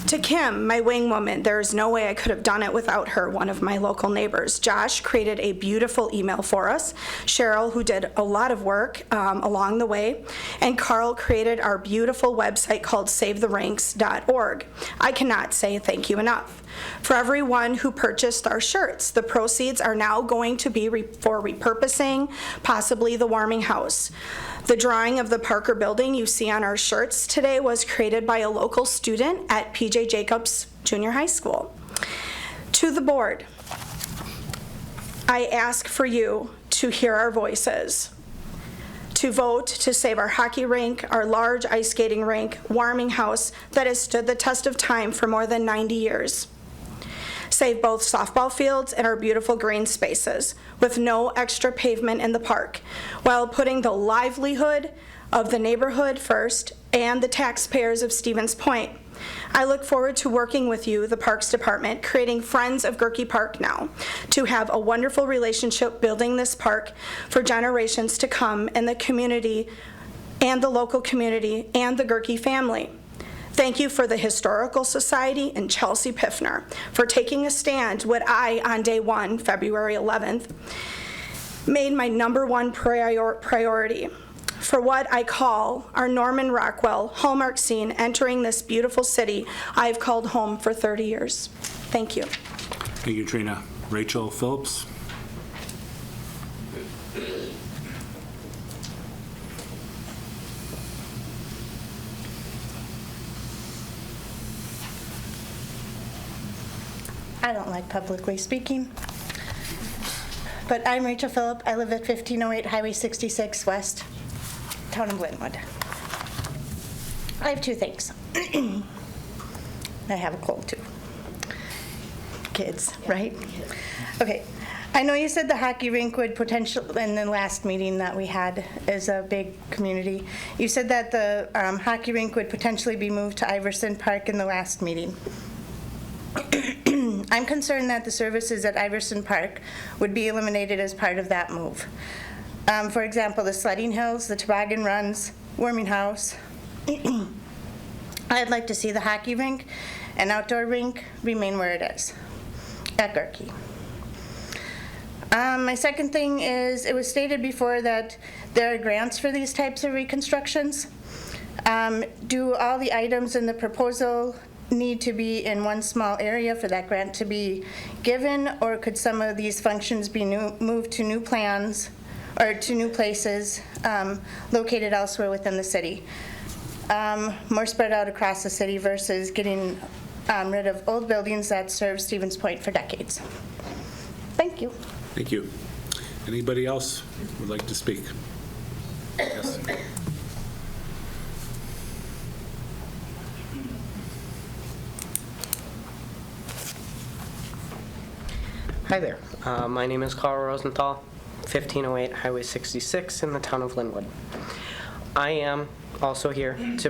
Speaker 17: To Kim, my wing woman, there's no way I could have done it without her, one of my local neighbors. Josh created a beautiful email for us. Cheryl, who did a lot of work along the way. And Carl created our beautiful website called SaveTheRinks.org. I cannot say thank you enough. For everyone who purchased our shirts, the proceeds are now going to be for repurposing, possibly the warming house. The drawing of the Parker building you see on our shirts today was created by a local student at P.J. Jacobs Junior High School. To the board, I ask for you to hear our voices, to vote to save our hockey rink, our large ice skating rink, warming house that has stood the test of time for more than 90 years. Save both softball fields and our beautiful green spaces with no extra pavement in the park, while putting the livelihood of the neighborhood first and the taxpayers of Stevens Point. I look forward to working with you, the Parks Department, creating Friends of Goerke Park now, to have a wonderful relationship building this park for generations to come in the community and the local community and the Goerke family. Thank you for the Historical Society and Chelsea Piffner for taking a stand what I, on day one, February 11th, made my #1 priority for what I call our Norman Rockwell hallmark scene entering this beautiful city I've called home for 30 years. Thank you.
Speaker 2: Thank you, Trina. Rachel Phillips.
Speaker 18: I don't like publicly speaking, but I'm Rachel Phillip. I live at 1508 Highway 66 West, Town of Glenwood. I have 2 things. I have a cold too. Kids, right? Okay. I know you said the hockey rink would potentially, in the last meeting that we had as a big community, you said that the hockey rink would potentially be moved to Iverson Park in the last meeting. I'm concerned that the services at Iverson Park would be eliminated as part of that move. For example, the sledding hills, the toboggan runs, warming house. I'd like to see the hockey rink and outdoor rink remain where it is, at Goerke. My second thing is, it was stated before that there are grants for these types of reconstructions. Do all the items in the proposal need to be in one small area for that grant to be given, or could some of these functions be moved to new plans or to new places located elsewhere within the city? More spread out across the city versus getting rid of old buildings that served Stevens Point for decades. Thank you.
Speaker 2: Thank you. Anybody else would like to speak? Yes.
Speaker 19: Hi there. My name is Carl Rosenthal, 1508 Highway 66 in the town of Linwood. I am also here to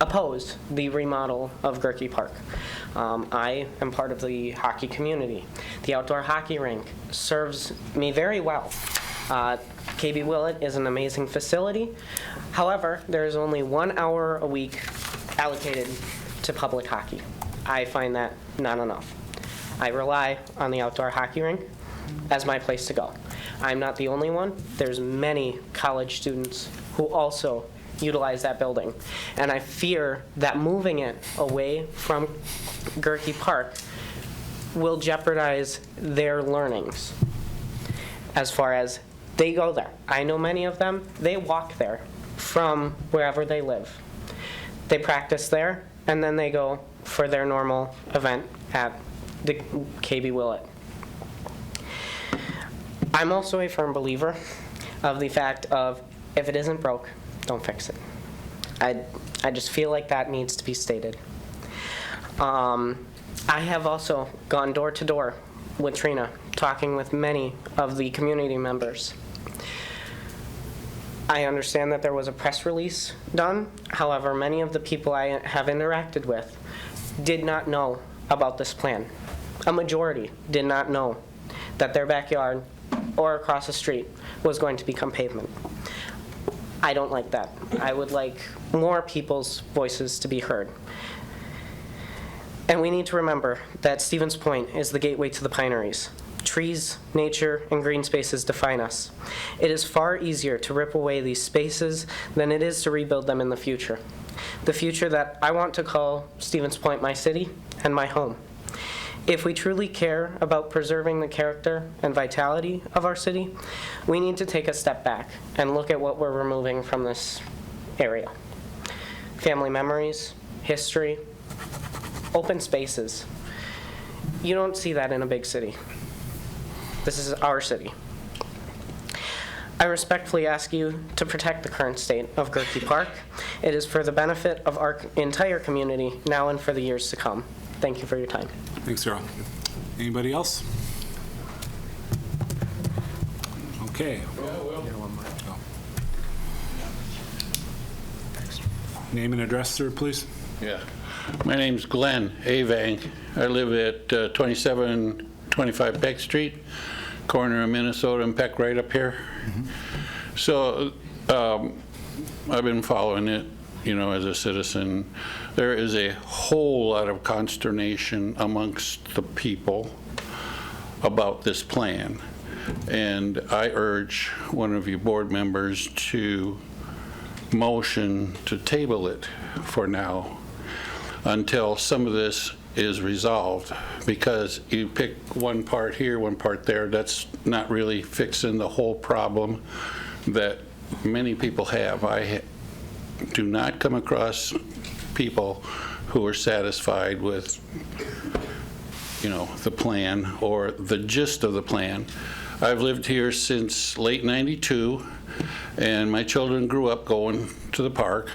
Speaker 19: oppose the remodel of Goerke Park. I am part of the hockey community. The outdoor hockey rink serves me very well. KB Willett is an amazing facility. However, there is only 1 hour a week allocated to public hockey. I find that not enough. I rely on the outdoor hockey rink as my place to go. I'm not the only one. There's many college students who also utilize that building. And I fear that moving it away from Goerke Park will jeopardize their learnings as far as they go there. I know many of them, they walk there from wherever they live. They practice there, and then they go for their normal event at the KB Willett. I'm also a firm believer of the fact of if it isn't broke, don't fix it. I just feel like that needs to be stated. I have also gone door to door with Trina, talking with many of the community members. I understand that there was a press release done. However, many of the people I have interacted with did not know about this plan. A majority did not know that their backyard or across the street was going to become pavement. I don't like that. I would like more people's voices to be heard. And we need to remember that Stevens Point is the gateway to the Pineries. Trees, nature, and green spaces define us. It is far easier to rip away these spaces than it is to rebuild them in the future. The future that I want to call Stevens Point my city and my home. If we truly care about preserving the character and vitality of our city, we need to take a step back and look at what we're removing from this area. Family memories, history, open spaces. You don't see that in a big city. This is our city. I respectfully ask you to protect the current state of Goerke Park. It is for the benefit of our entire community now and for the years to come. Thank you for your time.
Speaker 2: Thanks, Daryl. Anybody else? Okay. Name and address, sir, please.
Speaker 20: Yeah. My name's Glenn Avang. I live at 2725 Peck Street, corner of Minnesota and Peck, right up here. So I've been following it, you know, as a citizen. There is a whole lot of consternation amongst the people about this plan. And I urge one of you board members to motion to table it for now until some of this is resolved, because you pick one part here, one part there, that's not really fixing the whole problem that many people have. I do not come across people who are satisfied with, you know, the plan or the gist of the plan. I've lived here since late '92, and my children grew up going to the park,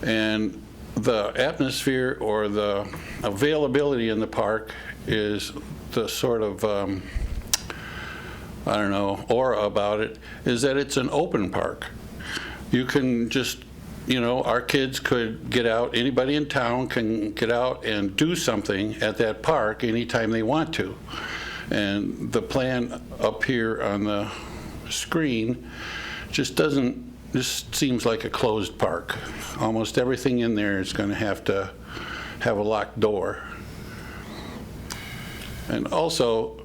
Speaker 20: and the atmosphere or the availability in the park is the sort of, I don't know, aura about it, is that it's an open park. You can just, you know, our kids could get out, anybody in town can get out and do something at that park anytime they want to. And the plan up here on the screen just seems like a closed park. Almost everything in there is going to have a locked door. And also,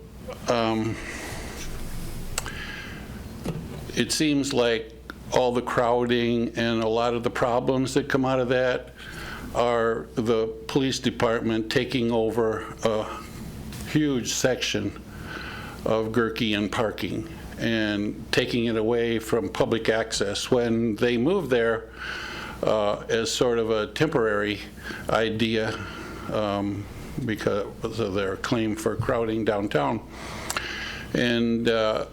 Speaker 20: it seems like all the crowding and a lot of the problems that come out of that are the police department taking over a huge section of Goerke and parking and taking it away from public access. When they moved there as sort of a temporary idea because of their claim for crowding downtown. And that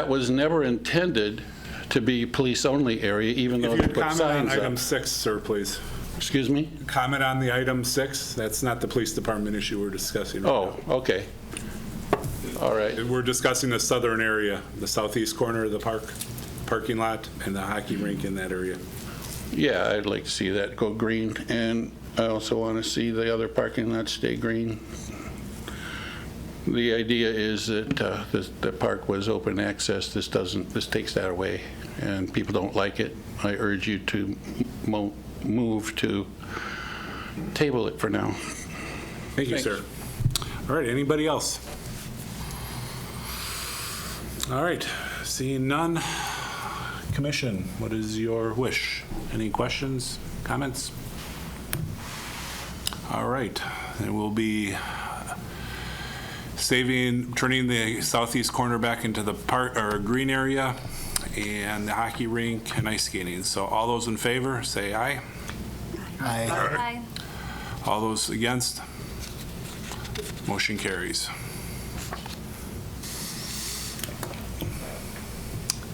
Speaker 20: was never intended to be police-only area, even though they put signs up.
Speaker 2: Comment on item 6, sir, please.
Speaker 20: Excuse me?
Speaker 2: Comment on the item 6. That's not the police department issue we're discussing right now.
Speaker 20: Oh, okay. All right.
Speaker 2: We're discussing the southern area, the southeast corner of the parking lot, and the hockey rink in that area.
Speaker 20: Yeah, I'd like to see that go green, and I also want to see the other parking lot stay green. The idea is that the park was open access. This takes that away, and people don't like it. I urge you to move to table it for now.
Speaker 2: Thank you,
Speaker 20: Thanks.
Speaker 2: sir. All right, anybody else? All right, seeing none. Commission, what is your wish? Any questions, comments? All right, then we'll be turning the southeast corner back into the park or green area and the hockey rink and ice skating. So all those in favor, say aye.
Speaker 11: Aye.
Speaker 4: Aye.
Speaker 2: All those against? Motion carries.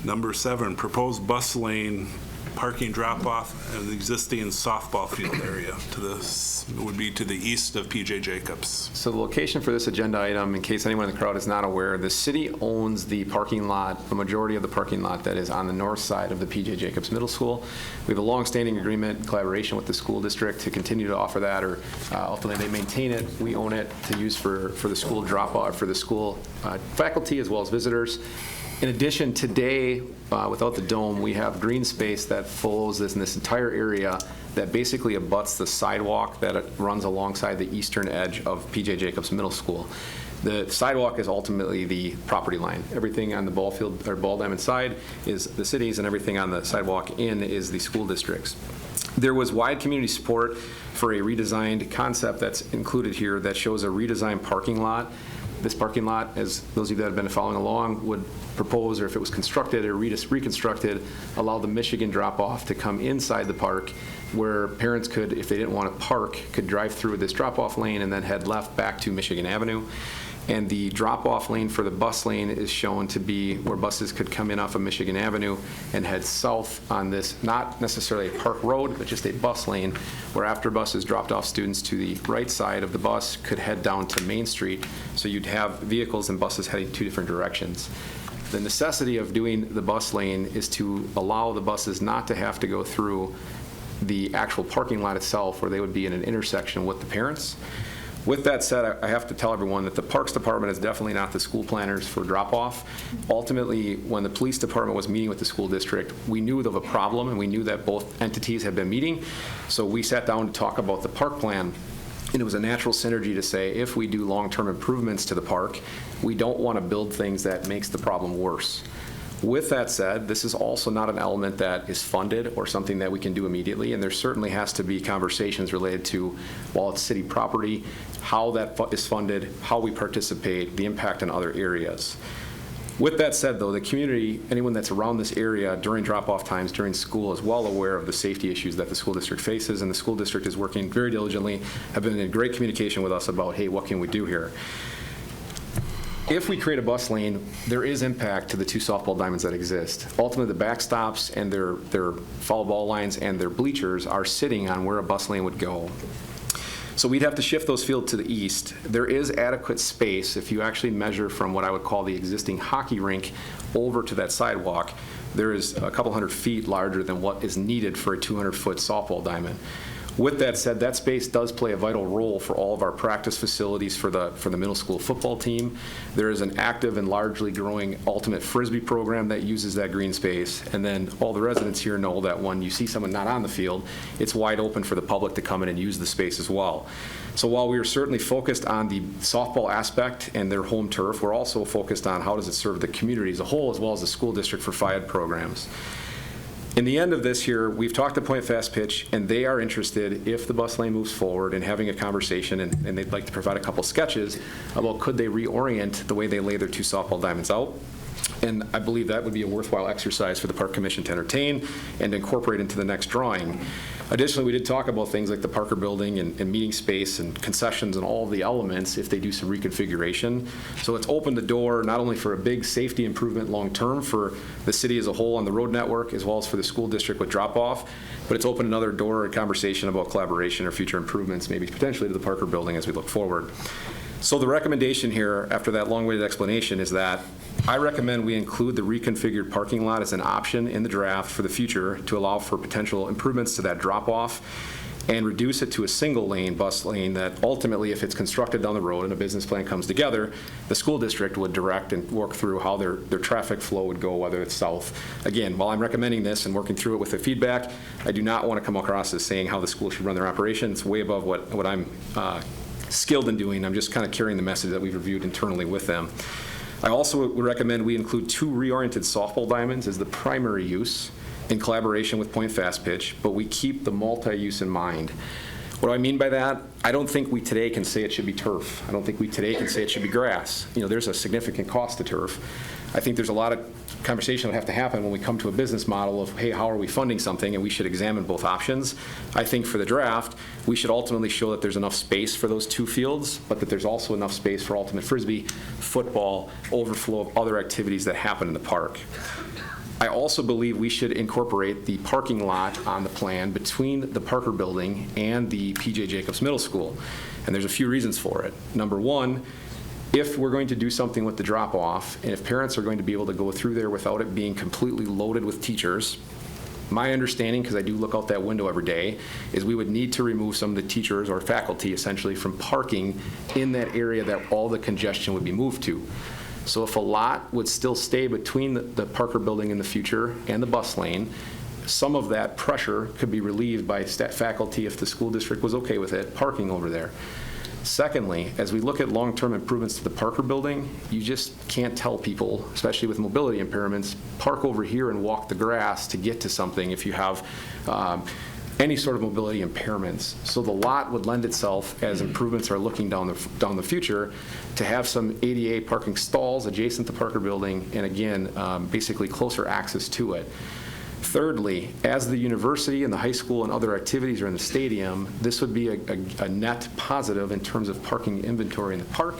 Speaker 2: Number 7, proposed bus lane parking drop-off of the existing softball field area would be to the east of PJ Jacobs.
Speaker 3: So the location for this agenda item, in case anyone in the crowd is not aware, the city owns the parking lot, the majority of the parking lot that is on the north side of the PJ Jacobs Middle School. We have a long-standing agreement, collaboration with the school district to continue to offer that, or ultimately they maintain it. We own it to use for the school drop-off, for the school faculty as well as visitors. In addition, today, without the dome, we have green space that follows in this entire area that basically abuts the sidewalk that runs alongside the eastern edge of PJ Jacobs Middle School. The sidewalk is ultimately the property line. Everything on the ball field or ball diamond side is the city's, and everything on the sidewalk in is the school district's. There was wide community support for a redesigned concept that's included here that shows a redesigned parking lot. This parking lot, as those of you that have been following along, would propose, or if it was constructed or reconstructed, allow the Michigan drop-off to come inside the park, where parents could, if they didn't want to park, could drive through this drop-off lane and then head left back to Michigan Avenue. And the drop-off lane for the bus lane is shown to be where buses could come in off of Michigan Avenue and head south on this, not necessarily a park road, but just a bus lane, where after buses dropped off students to the right side of the bus could head down to Main Street. So you'd have vehicles and buses heading 2 different directions. The necessity of doing the bus lane is to allow the buses not to have to go through the actual parking lot itself, where they would be in an intersection with the parents. With that said, I have to tell everyone that the Parks Department is definitely not the school planners for drop-off. Ultimately, when the police department was meeting with the school district, we knew of a problem, and we knew that both entities had been meeting. So we sat down to talk about the park plan, and it was a natural synergy to say, if we do long-term improvements to the park, we don't want to build things that makes the problem worse. With that said, this is also not an element that is funded or something that we can do immediately, and there certainly has to be conversations related to, while it's city property, how that is funded, how we participate, the impact in other areas. With that said, though, the community, anyone that's around this area during drop-off times during school, is well aware of the safety issues that the school district faces, and the school district is working very diligently, have been in great communication with us about, hey, what can we do here? If we create a bus lane, there is impact to the 2 softball diamonds that exist. Ultimately, the backstops and their foul ball lines and their bleachers are sitting on where a bus lane would go. So we'd have to shift those fields to the east. There is adequate space if you actually measure from what I would call the existing hockey rink over to that sidewalk. There is a couple hundred feet larger than what is needed for a 200-foot softball diamond. With that said, that space does play a vital role for all of our practice facilities for the middle school football team. There is an active and largely growing ultimate frisbee program that uses that green space. And then all the residents here know that when you see someone not on the field, it's wide open for the public to come in and use the space as well. So while we are certainly focused on the softball aspect and their home turf, we're also focused on how does it serve the community as a whole, as well as the school district for FIAD programs. In the end of this here, we've talked to Point Fast Pitch, and they are interested, if the bus lane moves forward, in having a conversation, and they'd like to provide a couple sketches about could they reorient the way they lay their 2 softball diamonds out. And I believe that would be a worthwhile exercise for the Park Commission to entertain and incorporate into the next drawing. Additionally, we did talk about things like the Parker building and meeting space and concessions and all of the elements if they do some reconfiguration. So it's opened the door not only for a big safety improvement long-term for the city as a whole on the road network, as well as for the school district with drop-off, but it's opened another door of conversation about collaboration or future improvements, maybe potentially to the Parker building as we look forward. So the recommendation here, after that long-winded explanation, is that I recommend we include the reconfigured parking lot as an option in the draft for the future to allow for potential improvements to that drop-off and reduce it to a single-lane bus lane that ultimately, if it's constructed down the road and a business plan comes together, the school district would direct and work through how their traffic flow would go, whether it's south. Again, while I'm recommending this and working through it with the feedback, I do not want to come across as saying how the school should run their operation. It's way above what I'm skilled in doing. I'm just kind of carrying the message that we've reviewed internally with them. I also would recommend we include 2 reoriented softball diamonds as the primary use in collaboration with Point Fast Pitch, but we keep the multi-use in mind. What do I mean by that? I don't think we today can say it should be turf. I don't think we today can say it should be grass. You know, there's a significant cost to turf. I think there's a lot of conversation that would have to happen when we come to a business model of, hey, how are we funding something? And we should examine both options. I think for the draft, we should ultimately show that there's enough space for those 2 fields, but that there's also enough space for ultimate Frisbee, football, overflow of other activities that happen in the park. I also believe we should incorporate the parking lot on the plan between the Parker building and the P.J. Jacobs Middle School. And there's a few reasons for it. Number one, if we're going to do something with the drop-off, and if parents are going to be able to go through there without it being completely loaded with teachers, my understanding, because I do look out that window every day, is we would need to remove some of the teachers or faculty essentially from parking in that area that all the congestion would be moved to. So if a lot would still stay between the Parker building in the future and the bus lane, some of that pressure could be relieved by faculty, if the school district was okay with it, parking over there. Secondly, as we look at long-term improvements to the Parker building, you just can't tell people, especially with mobility impairments, park over here and walk the grass to get to something if you have any sort of mobility impairments. So the lot would lend itself, as improvements are looking down the future, to have some ADA parking stalls adjacent to the Parker building, and again, basically closer access to it. Thirdly, as the university and the high school and other activities are in the stadium, this would be a net positive in terms of parking inventory in the park,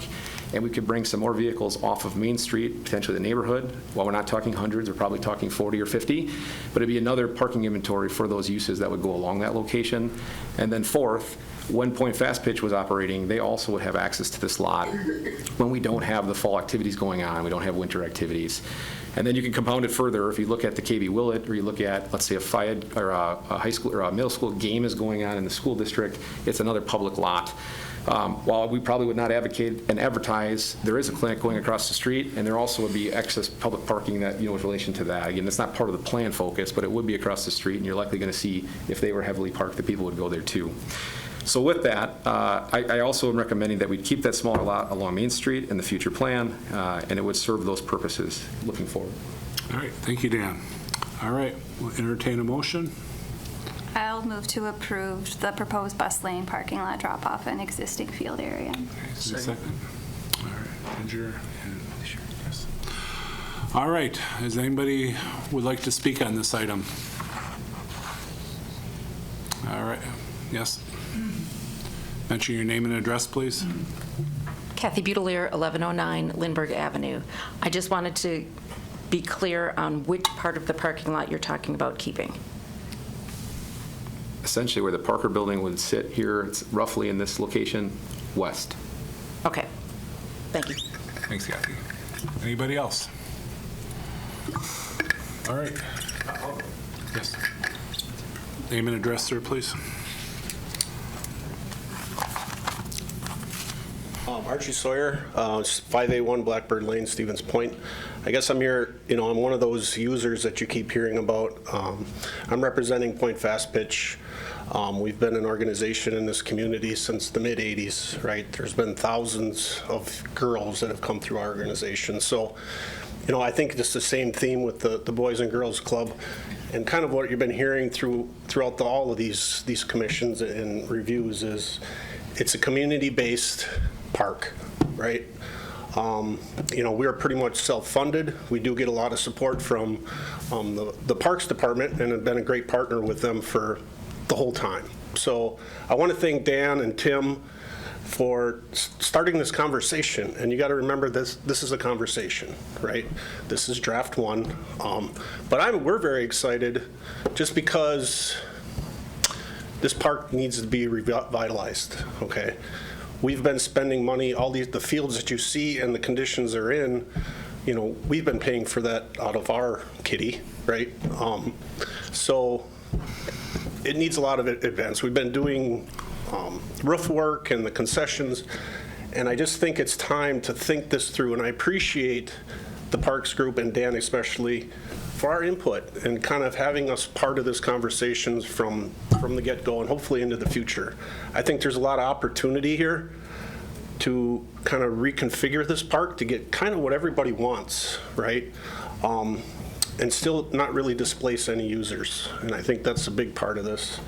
Speaker 3: and we could bring some more vehicles off of Main Street, potentially the neighborhood. While we're not talking hundreds, we're probably talking 40 or 50, but it'd be another parking inventory for those uses that would go along that location. And then fourth, when Point Fast Pitch was operating, they also would have access to this lot when we don't have the fall activities going on, we don't have winter activities. And then you can compound it further if you look at the KB Willett, or you look at, let's say, a FIAD or a high school or a middle school game is going on in the school district, it's another public lot. While we probably would not advocate and advertise, there is a clinic going across the street, and there also would be excess public parking that, with relation to that. Again, that's not part of the plan focus, but it would be across the street, and you're likely going to see, if they were heavily parked, that people would go there too. So with that, I also am recommending that we keep that smaller lot along Main Street in the future plan, and it would serve those purposes looking forward.
Speaker 2: All right, thank you, Dan. All right, we'll entertain a motion.
Speaker 4: I'll move to approve the proposed bus lane parking lot drop-off and existing field area.
Speaker 2: Second. All right, Ginger and yes. All right, does anybody would like to speak on this item? All right, yes. Mention your name and address, please.
Speaker 21: Kathy Butelier, 1109 Lindbergh Avenue. I just wanted to be clear on which part of the parking lot you're talking about keeping.
Speaker 3: Essentially where the Parker building would sit here, it's roughly in this location, west.
Speaker 21: Okay, thank you.
Speaker 2: Thanks, Kathy. Anybody else? All right. Yes. Name and address, sir, please.
Speaker 22: Archie Sawyer, 5A1 Blackbird Lane, Stevens Point.
Speaker 1: I guess I'm here, I'm one of those users that you keep hearing about. I'm representing Point Fast Pitch. We've been an organization in this community since the mid-'80s, right? There's been thousands of girls that have come through our organization. So, I think it's the same theme with the Boys and Girls Club, and kind of what you've been hearing throughout all of these commissions and reviews is it's a community-based park, right? We are pretty much self-funded. We do get a lot of support from the Parks Department and have been a great partner with them for the whole time. So I want to thank Dan and Tim for starting this conversation. And you got to remember this is a conversation, right? This is draft one. But we're very excited just because this park needs to be revitalized, okay? We've been spending money, all the fields that you see and the conditions they're in, we've been paying for that out of our kitty, right? So it needs a lot of advance. We've been doing roof work and the concessions, and I just think it's time to think this through, and I appreciate the Parks Group and Dan especially for our input and kind of having us part of this conversations from the get-go and hopefully into the future. I think there's a lot of opportunity here to kind of reconfigure this park to get kind of what everybody wants, right? And still not really displace any users. And I think that's a big part of this.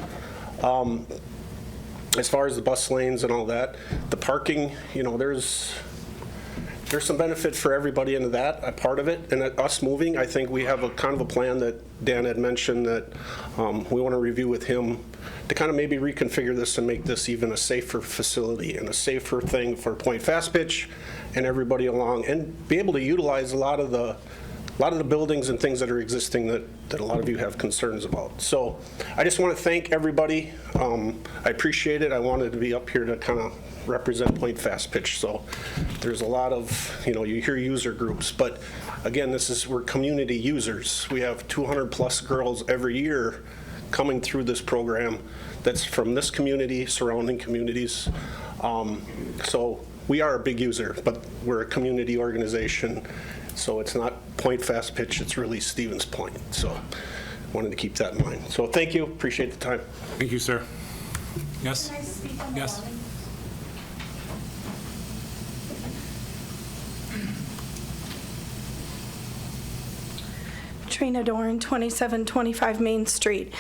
Speaker 1: As far as the bus lanes and all that, the parking, there's some benefit for everybody into that, a part of it. And us moving, I think we have a kind of a plan that Dan had mentioned that we want to review with him to kind of maybe reconfigure this and make this even a safer facility and a safer thing for Point Fast Pitch and everybody along, and be able to utilize a lot of the buildings and things that are existing that a lot of you have concerns about. So I just want to thank everybody. I appreciate it. I wanted to be up here to kind of represent Point Fast Pitch. So there's a lot of, you hear user groups, but again, we're community users. We have 200 plus girls every year coming through this program that's from this community, surrounding communities. So we are a big user, but we're a community organization. So it's not Point Fast Pitch, it's really Stevens Point. So wanted to keep that in mind. So thank you, appreciate the time.
Speaker 2: Thank you, sir. Yes?
Speaker 17: Can I speak on the
Speaker 2: Yes.
Speaker 17: warming? Trina Dorn, 2725 Main Street.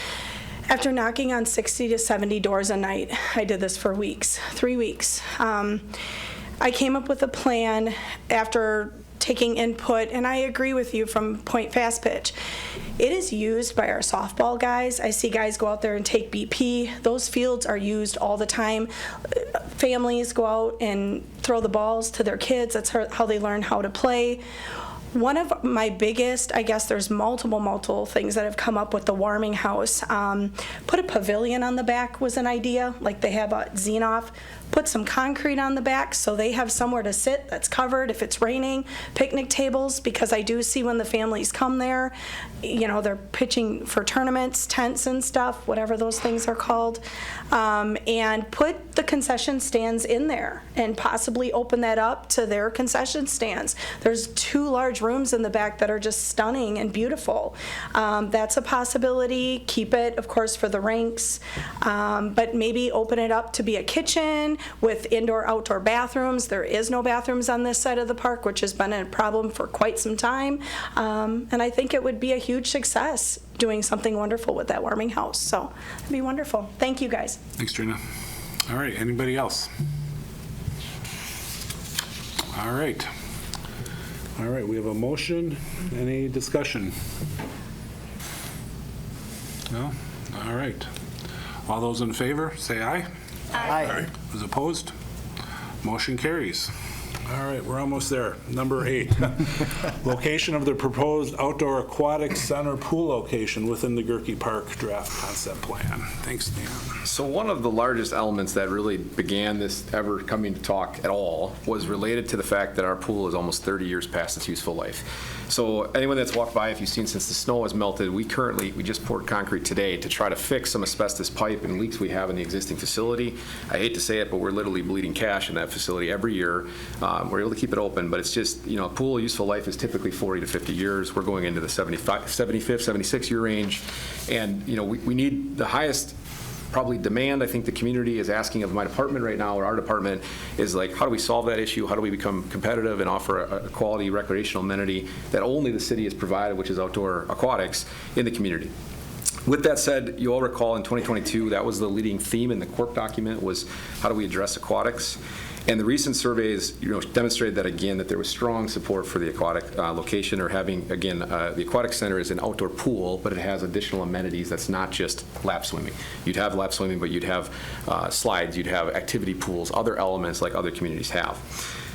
Speaker 17: After knocking on 60 to 70 doors a night, I did this for weeks, 3 weeks. I came up with a plan after taking input, and I agree with you from Point Fast Pitch. It is used by our softball guys. I see guys go out there and take BP. Those fields are used all the time. Families go out and throw the balls to their kids. That's how they learn how to play. One of my biggest, I guess there's multiple things that have come up with the warming house. Put a pavilion on the back was an idea, like they have at Zenoff. Put some concrete on the back so they have somewhere to sit that's covered if it's raining. Picnic tables, because I do see when the families come there, they're pitching for tournaments, tents and stuff, whatever those things are called. And put the concession stands in there and possibly open that up to their concession stands. There's 2 large rooms in the back that are just stunning and beautiful. That's a possibility. Keep it, of course, for the rinks, but maybe open it up to be a kitchen with indoor-outdoor bathrooms. There is no bathrooms on this side of the park, which has been a problem for quite some time. And I think it would be a huge success doing something wonderful with that warming house. So it'd be wonderful. Thank you, guys.
Speaker 2: Thanks, Trina. All right, anybody else? All right. All right, we have a motion. Any discussion? No? All right. All those in favor, say aye.
Speaker 11: Aye.
Speaker 2: Those opposed? Motion carries. All right, we're almost there. Number 8, location of the proposed outdoor aquatic center pool location within the Goerke Park draft concept plan. Thanks, Dan.
Speaker 3: So one of the largest elements that really began this ever coming to talk at all was related to the fact that our pool is almost 30 years past its useful life. So anyone that's walked by, if you've seen since the snow has melted, we just poured concrete today to try to fix some asbestos pipe and leaks we have in the existing facility. I hate to say it, but we're literally bleeding cash in that facility every year. We're able to keep it open, but it's just, a pool useful life is typically 40 to 50 years. We're going into the 75, 75th, 76-year range. And, we need the highest probably demand I think the community is asking of my department right now, or our department, is like, how do we solve that issue? How do we become competitive and offer a quality recreational amenity that only the city has provided, which is outdoor aquatics, in the community? With that said, you all recall in 2022, that was the leading theme in the Corp document, was how do we address aquatics? And the recent surveys, demonstrated that again, that there was strong support for the aquatic location, or having, again, the aquatic center is an outdoor pool, but it has additional amenities that's not just lap swimming. You'd have lap swimming, but you'd have slides, you'd have activity pools, other elements like other communities have.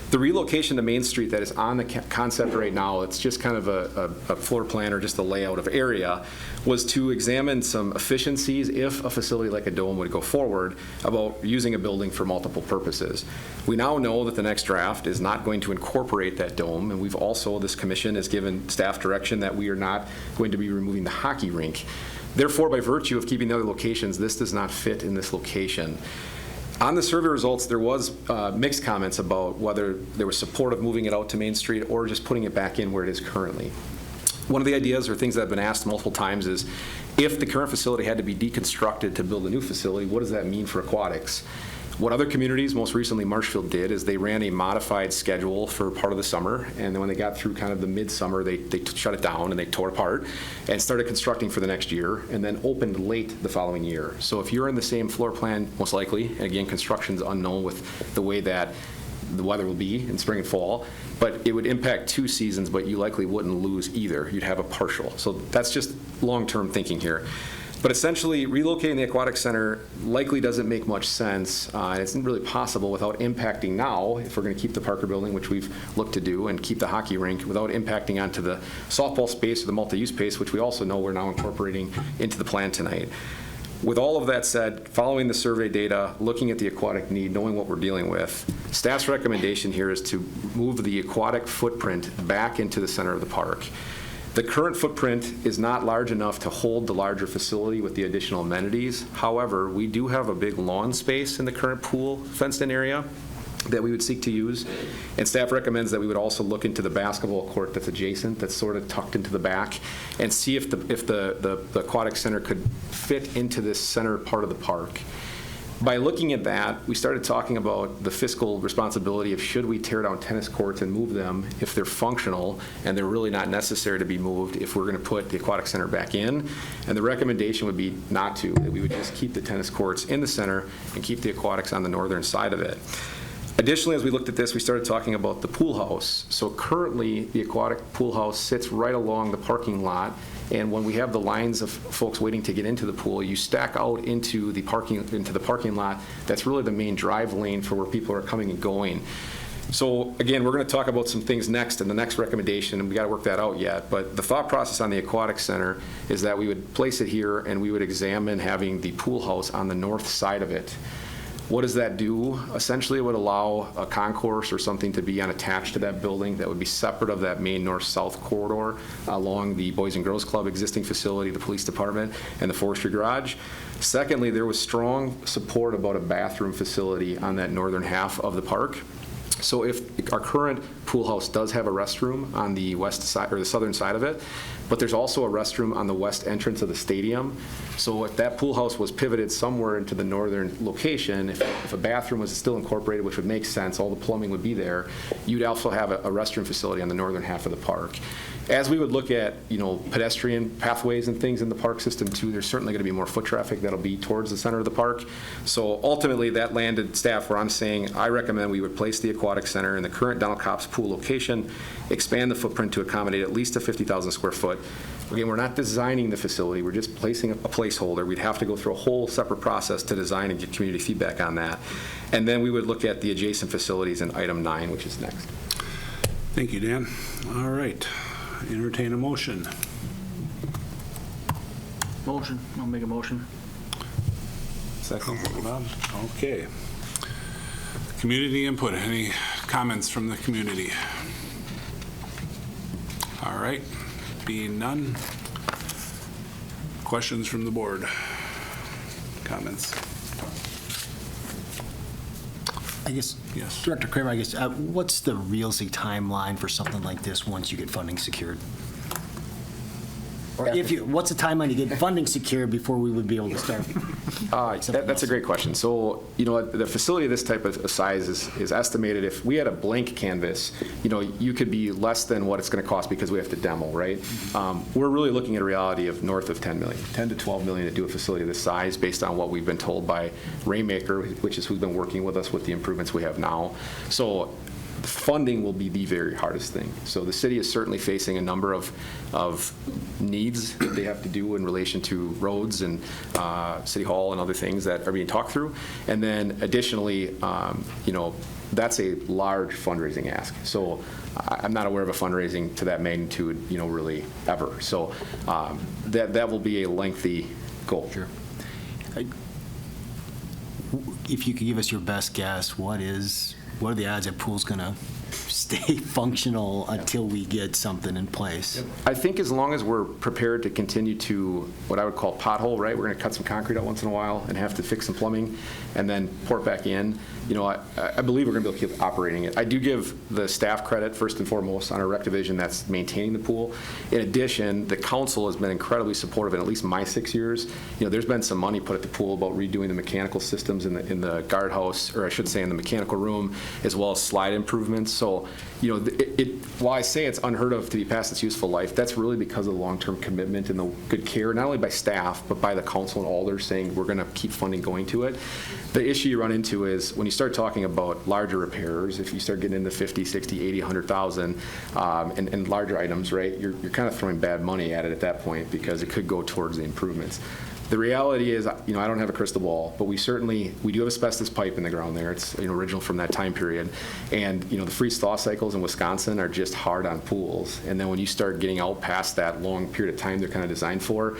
Speaker 3: The relocation to Main Street that is on the concept right now, it's just kind of a floor plan or just a layout of area, was to examine some efficiencies if a facility like a dome would go forward about using a building for multiple purposes. We now know that the next draft is not going to incorporate that dome, and we've also, this commission has given staff direction that we are not going to be removing the hockey rink. Therefore, by virtue of keeping the other locations, this does not fit in this location. On the survey results, there was mixed comments about whether there was support of moving it out to Main Street or just putting it back in where it is currently. One of the ideas or things that have been asked multiple times is, if the current facility had to be deconstructed to build a new facility, what does that mean for aquatics? What other communities, most recently Marshfield, did is they ran a modified schedule for part of the summer, and then when they got through kind of the midsummer, they shut it down and they tore it apart and started constructing for the next year, and then opened late the following year. So if you're in the same floor plan, most likely, and again, construction's unknown with the way that the weather will be in spring and fall, but it would impact 2 seasons, but you likely wouldn't lose either. You'd have a partial. So that's just long-term thinking here. But essentially, relocating the aquatic center likely doesn't make much sense. And it's really possible without impacting now, if we're going to keep the Parker building, which we've looked to do, and keep the hockey rink, without impacting onto the softball space or the multi-use space, which we also know we're now incorporating into the plan tonight. With all of that said, following the survey data, looking at the aquatic need, knowing what we're dealing with, staff's recommendation here is to move the aquatic footprint back into the center of the park. The current footprint is not large enough to hold the larger facility with the additional amenities. However, we do have a big lawn space in the current pool fenced-in area that we would seek to use. And staff recommends that we would also look into the basketball court that's adjacent, that's sort of tucked into the back, and see if the aquatic center could fit into this center part of the park. By looking at that, we started talking about the fiscal responsibility of should we tear down tennis courts and move them if they're functional and they're really not necessary to be moved if we're going to put the aquatic center back in. And the recommendation would be not to, that we would just keep the tennis courts in the center and keep the aquatics on the northern side of it. Additionally, as we looked at this, we started talking about the pool house. So currently, the aquatic pool house sits right along the parking lot, and when we have the lines of folks waiting to get into the pool, you stack out into the parking lot. That's really the main drive lane for where people are coming and going. So again, we're going to talk about some things next in the next recommendation, and we got to work that out yet. But the thought process on the aquatic center is that we would place it here, and we would examine having the pool house on the north side of it. What does that do? Essentially, it would allow a concourse or something to be unattached to that building that would be separate of that main north-south corridor along the Boys and Girls Club existing facility, the police department, and the forestry garage. Secondly, there was strong support about a bathroom facility on that northern half of the park. So if our current pool house does have a restroom on the west side or the southern side of it, but there's also a restroom on the west entrance of the stadium. So if that pool house was pivoted somewhere into the northern location, if a bathroom was still incorporated, which would make sense, all the plumbing would be there, you'd also have a restroom facility on the northern half of the park. As we would look at, pedestrian pathways and things in the park system too, there's certainly going to be more foot traffic that'll be towards the center of the park. So ultimately, that landed staff where I'm saying I recommend we would place the aquatic center in the current Donald Cops pool location, expand the footprint to accommodate at least a 50,000 square foot. Again, we're not designing the facility, we're just placing a placeholder. We'd have to go through a whole separate process to design and get community feedback on that. And then we would look at the adjacent facilities in item 9, which is next.
Speaker 2: Thank you, Dan. All right. Entertain a motion.
Speaker 11: Motion. I'll make a motion.
Speaker 2: Second. Bob. Okay. Community input. Any comments from the community? All right. Being none. Questions from the board? Comments?
Speaker 11: I guess,
Speaker 2: Yes.
Speaker 11: Director Kramer, I guess, what's the realistic timeline for something like this once you get funding secured? Or what's the timeline to get funding secured before we would be able to start?
Speaker 3: That's a great question. So, the facility of this type of size is estimated, if we had a blank canvas, you could be less than what it's going to cost because we have to demo, right? We're really looking at a reality of north of 10 million, 10 to 12 million to do a facility of this size based on what we've been told by Rainmaker, which is who's been working with us with the improvements we have now. So funding will be the very hardest thing. So the city is certainly facing a number of needs that they have to do in relation to roads and City Hall and other things that are being talked through. And then additionally, that's a large fundraising ask. So I'm not aware of a fundraising to that magnitude, really ever. So that will be a lengthy goal.
Speaker 11: Sure. If you could give us your best guess, what are the odds that pool's going to stay functional until we get something in place?
Speaker 3: I think as long as we're prepared to continue to what I would call pothole, right? We're going to cut some concrete out once in a while and have to fix some plumbing and then pour it back in. I believe we're going to be able to keep operating it. I do give the staff credit first and foremost on our rec division that's maintaining the pool. In addition, the council has been incredibly supportive in at least my 6 years. There's been some money put at the pool about redoing the mechanical systems in the guardhouse, or I should say in the mechanical room, as well as slide improvements. So, while I say it's unheard of to be past its useful life, that's really because of the long-term commitment and the good care, not only by staff, but by the council and Alder saying we're going to keep funding going to it. The issue you run into is when you start talking about larger repairs, if you start getting into 50, 60, 80, 100,000 and larger items, right, you're kind of throwing bad money at it at that point because it could go towards the improvements. The reality is, I don't have a crystal ball, but we do have asbestos pipe in the ground there. It's original from that time period. And, the freeze-thaw cycles in Wisconsin are just hard on pools. And then when you start getting out past that long period of time they're kind of designed for,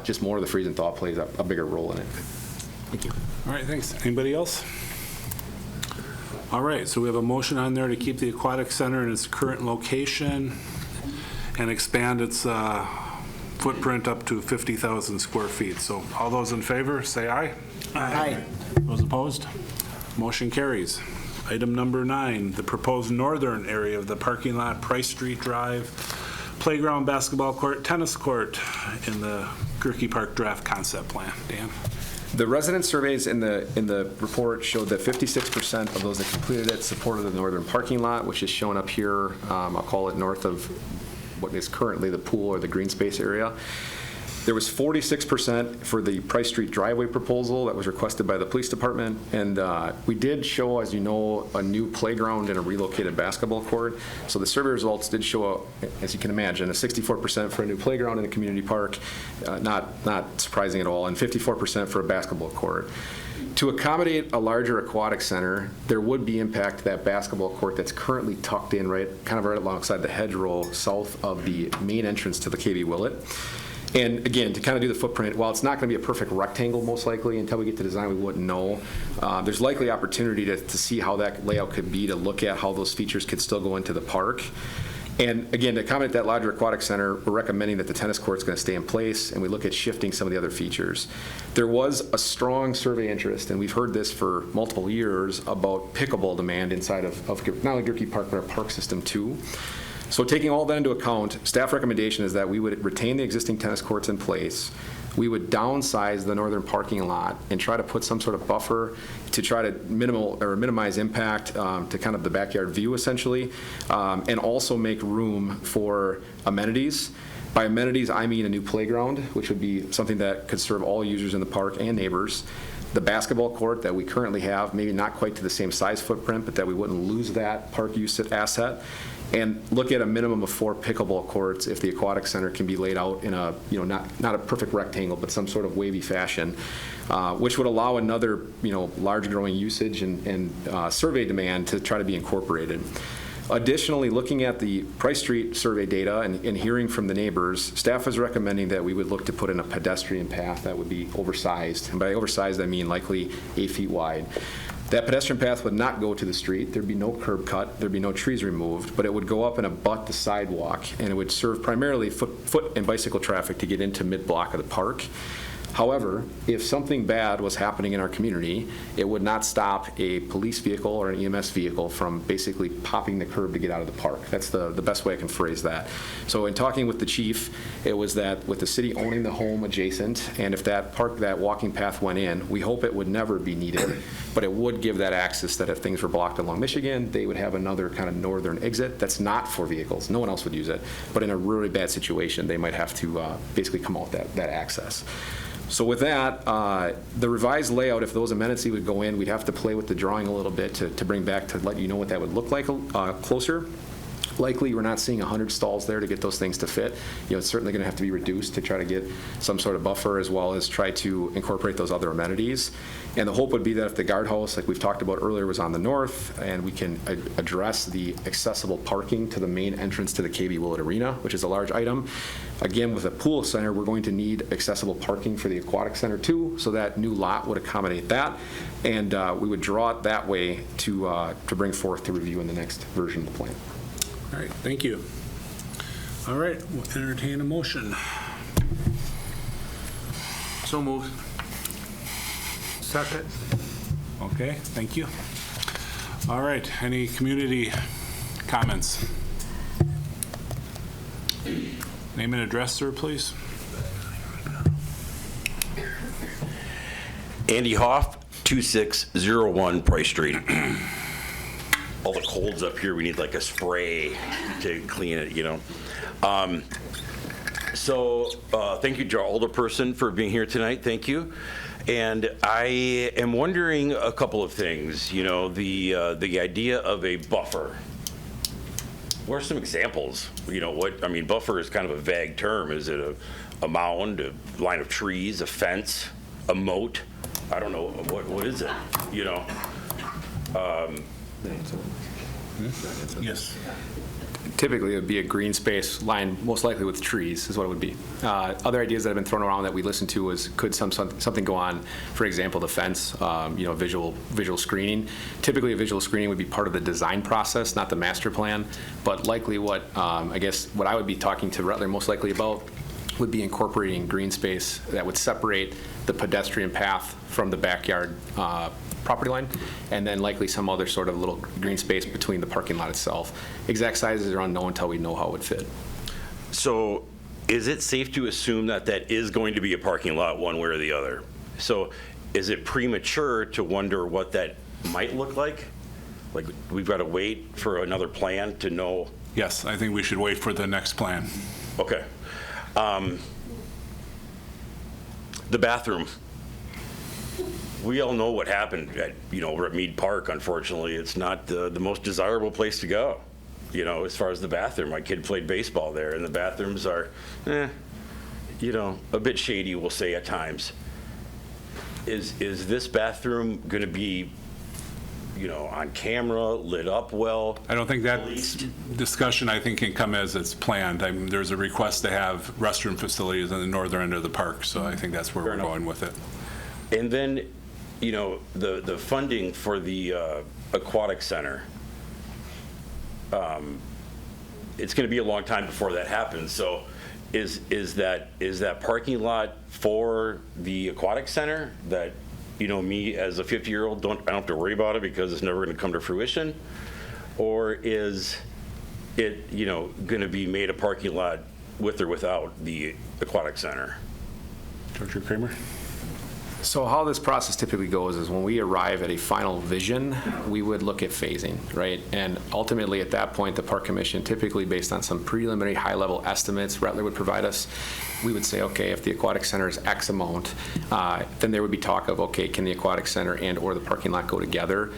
Speaker 3: just more of the freeze and thaw plays a bigger role in it.
Speaker 11: Thank you.
Speaker 2: All right, thanks. Anybody else? All right, so we have a motion on there to keep the aquatic center in its current location and expand its footprint up to 50,000 square feet. So all those in favor, say aye.
Speaker 11: Aye.
Speaker 2: Those opposed? Motion carries. Item number 9, the proposed northern area of the parking lot, Price Street Drive, playground, basketball court, tennis court in the Goerke Park draft concept plan. Dan?
Speaker 3: The resident surveys in the report showed that 56% of those that completed it supported the northern parking lot, which is shown up here. I'll call it north of what is currently the pool or the green space area. There was 46% for the Price Street driveway proposal that was requested by the police department. And we did show, as you know, a new playground and a relocated basketball court. So the survey results did show, as you can imagine, a 64% for a new playground in the community park, not surprising at all, and 54% for a basketball court. To accommodate a larger aquatic center, there would be impact to that basketball court that's currently tucked in right alongside the hedgerow south of the main entrance to the KB Willett. And again, to kind of do the footprint, while it's not going to be a perfect rectangle most likely, until we get to design we wouldn't know, there's likely opportunity to see how that layout could be, to look at how those features could still go into the park. And again, to accommodate that larger aquatic center, we're recommending that the tennis court's going to stay in place, and we look at shifting some of the other features. There was a strong survey interest, and we've heard this for multiple years, about pickleball demand inside of not only Goerke Park, but our park system too. So taking all that into account, staff recommendation is that we would retain the existing tennis courts in place. We would downsize the northern parking lot and try to put some sort of buffer to try to minimize impact to kind of the backyard view essentially, and also make room for amenities. By amenities, I mean a new playground, which would be something that could serve all users in the park and neighbors. The basketball court that we currently have, maybe not quite to the same size footprint, but that we wouldn't lose that park use asset. And look at a minimum of 4 pickleball courts if the aquatic center can be laid out in a, not a perfect rectangle, but some sort of wavy fashion, which would allow another, large growing usage and survey demand to try to be incorporated. Additionally, looking at the Price Street survey data and hearing from the neighbors, staff is recommending that we would look to put in a pedestrian path that would be oversized. And by oversized, I mean likely 8 feet wide. That pedestrian path would not go to the street. There'd be no curb cut. There'd be no trees removed, but it would go up and abut the sidewalk, and it would serve primarily foot and bicycle traffic to get into mid-block of the park. However, if something bad was happening in our community, it would not stop a police vehicle or an EMS vehicle from basically popping the curb to get out of the park. That's the best way I can phrase that. So in talking with the chief, it was that with the city owning the home adjacent, and if that walking path went in, we hope it would never be needed, but it would give that access that if things were blocked along Michigan, they would have another kind of northern exit that's not for vehicles. No one else would use it. But in a really bad situation, they might have to basically come out that access. So with that, the revised layout, if those amenities would go in, we'd have to play with the drawing a little bit to bring back to let you know what that would look like closer. Likely, we're not seeing 100 stalls there to get those things to fit. It's certainly going to have to be reduced to try to get some sort of buffer, as well as try to incorporate those other amenities. And the hope would be that if the guardhouse, like we've talked about earlier, was on the north, and we can address the accessible parking to the main entrance to the KB Willett Arena, which is a large item. Again, with a pool center, we're going to need accessible parking for the aquatic center too, so that new lot would accommodate that. And we would draw it that way to bring forth to review in the next version of the plan.
Speaker 2: All right, thank you. All right, we'll entertain a motion. So moved.
Speaker 9: Second.
Speaker 2: Okay, thank you. All right, any community comments? Name and address, sir, please.
Speaker 7: Andy Hoff, 2601 Price Street. All the colds up here, we need like a spray to clean it, Thank you, Joe Alderperson, for being here tonight. Thank you. And I am wondering a couple of things. The idea of a buffer. What are some examples? Buffer is kind of a vague term. Is it a mound, a line of trees, a fence, a moat? I don't know. What is it?
Speaker 2: Yes.
Speaker 3: Typically, it would be a green space lined most likely with trees is what it would be. Other ideas that have been thrown around that we listened to is could something go on, for example, the fence, visual screening. Typically, a visual screening would be part of the design process, not the master plan, but likely what I would be talking to Rutler most likely about would be incorporating green space that would separate the pedestrian path from the backyard property line, and then likely some other sort of little green space between the parking lot itself. Exact sizes are unknown until we know how it would fit.
Speaker 7: So is it safe to assume that is going to be a parking lot one way or the other? So is it premature to wonder what that might look like? Like we've got to wait for another plan to know?
Speaker 2: Yes, I think we should wait for the next plan.
Speaker 7: Okay. The bathroom. We all know what happened over at Mead Park. Unfortunately, it's not the most desirable place to go, as far as the bathroom. My kid played baseball there, and the bathrooms are, a bit shady, we'll say at times. Is this bathroom going to be, on camera, lit up well?
Speaker 2: I don't think that discussion, can come as it's planned. There's a request to have restroom facilities in the northern end of the park, so I think that's where we're going with it.
Speaker 7: And then, the funding for the aquatic center, it's going to be a long time before that happens. So is that parking lot for the aquatic center that, me as a 50-year-old, I don't have to worry about it because it's never going to come to fruition? Or is it, going to be made a parking lot with or without the aquatic center?
Speaker 2: Dr. Kramer?
Speaker 3: So how this process typically goes is when we arrive at a final vision, we would look at phasing, right? And ultimately at that point, the Park Commission, typically based on some preliminary high-level estimates Rattler would provide us, we would say, okay, if the aquatic center is X amount, then there would be talk of, okay, can the aquatic center and or the parking lot go together?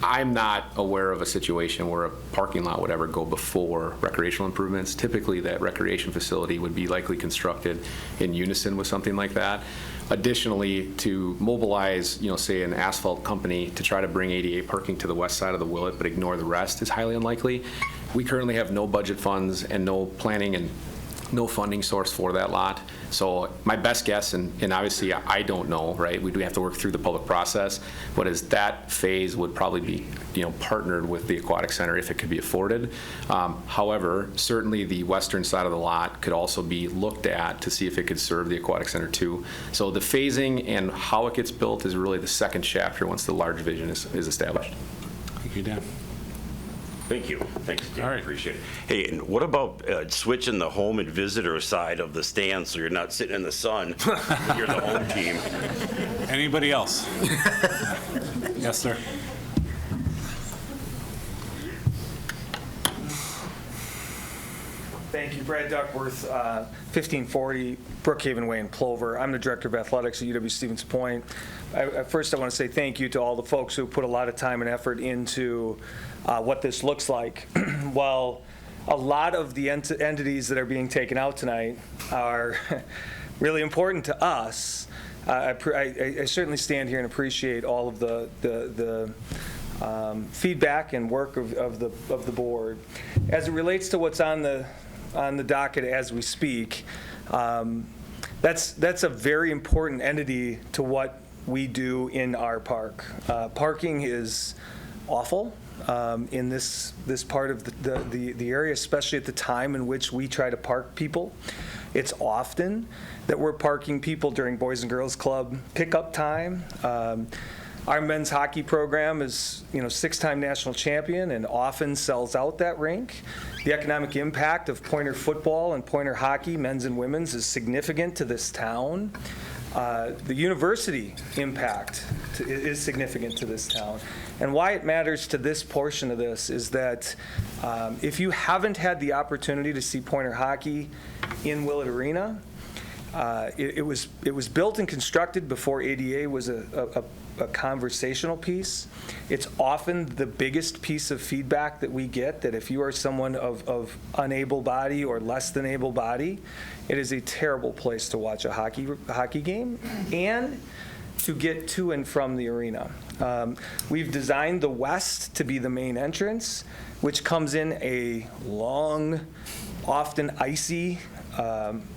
Speaker 3: I'm not aware of a situation where a parking lot would ever go before recreational improvements. Typically, that recreation facility would be likely constructed in unison with something like that. Additionally, to mobilize, say an asphalt company to try to bring ADA parking to the west side of the Willett but ignore the rest is highly unlikely. We currently have no budget funds and no planning and no funding source for that lot. So my best guess, and obviously I don't know, right? We do have to work through the public process, but is that phase would probably be, partnered with the aquatic center if it could be afforded. However, certainly the western side of the lot could also be looked at to see if it could serve the aquatic center too. So the phasing and how it gets built is really the second chapter once the large vision is established.
Speaker 2: Thank you, Dan.
Speaker 7: Thank you. Thanks, Dan. All right. Appreciate it. Hey, and what about switching the home and visitor side of the stand so you're not sitting in the sun when you're the home team?
Speaker 2: Anybody else? Yes, sir.
Speaker 5: Thank you. Brad Duckworth, 1540 Brookhaven Way in Plover. I'm the Director of Athletics at UW-Stevens Point. First, I want to say thank you to all the folks who put a lot of time and effort into what this looks like. While a lot of the entities that are being taken out tonight are really important to us, I certainly stand here and appreciate all of the feedback and work of the board. As it relates to what's on the docket as we speak, that's a very important entity to what we do in our park. Parking is awful in this part of the area, especially at the time in which we try to park people. It's often that we're parking people during Boys and Girls Club pickup time. Our men's hockey program is, 6-time national champion and often sells out that rink. The economic impact of Pointer football and Pointer hockey, men's and women's, is significant to this town. The university impact is significant to this town. And why it matters to this portion of this is that if you haven't had the opportunity to see Pointer hockey in Willett Arena, it was built and constructed before ADA was a conversational piece. It's often the biggest piece of feedback that we get, that if you are someone of unable body or less than able body, it is a terrible place to watch a hockey game and to get to and from the arena. We've designed the west to be the main entrance, which comes in a long, often icy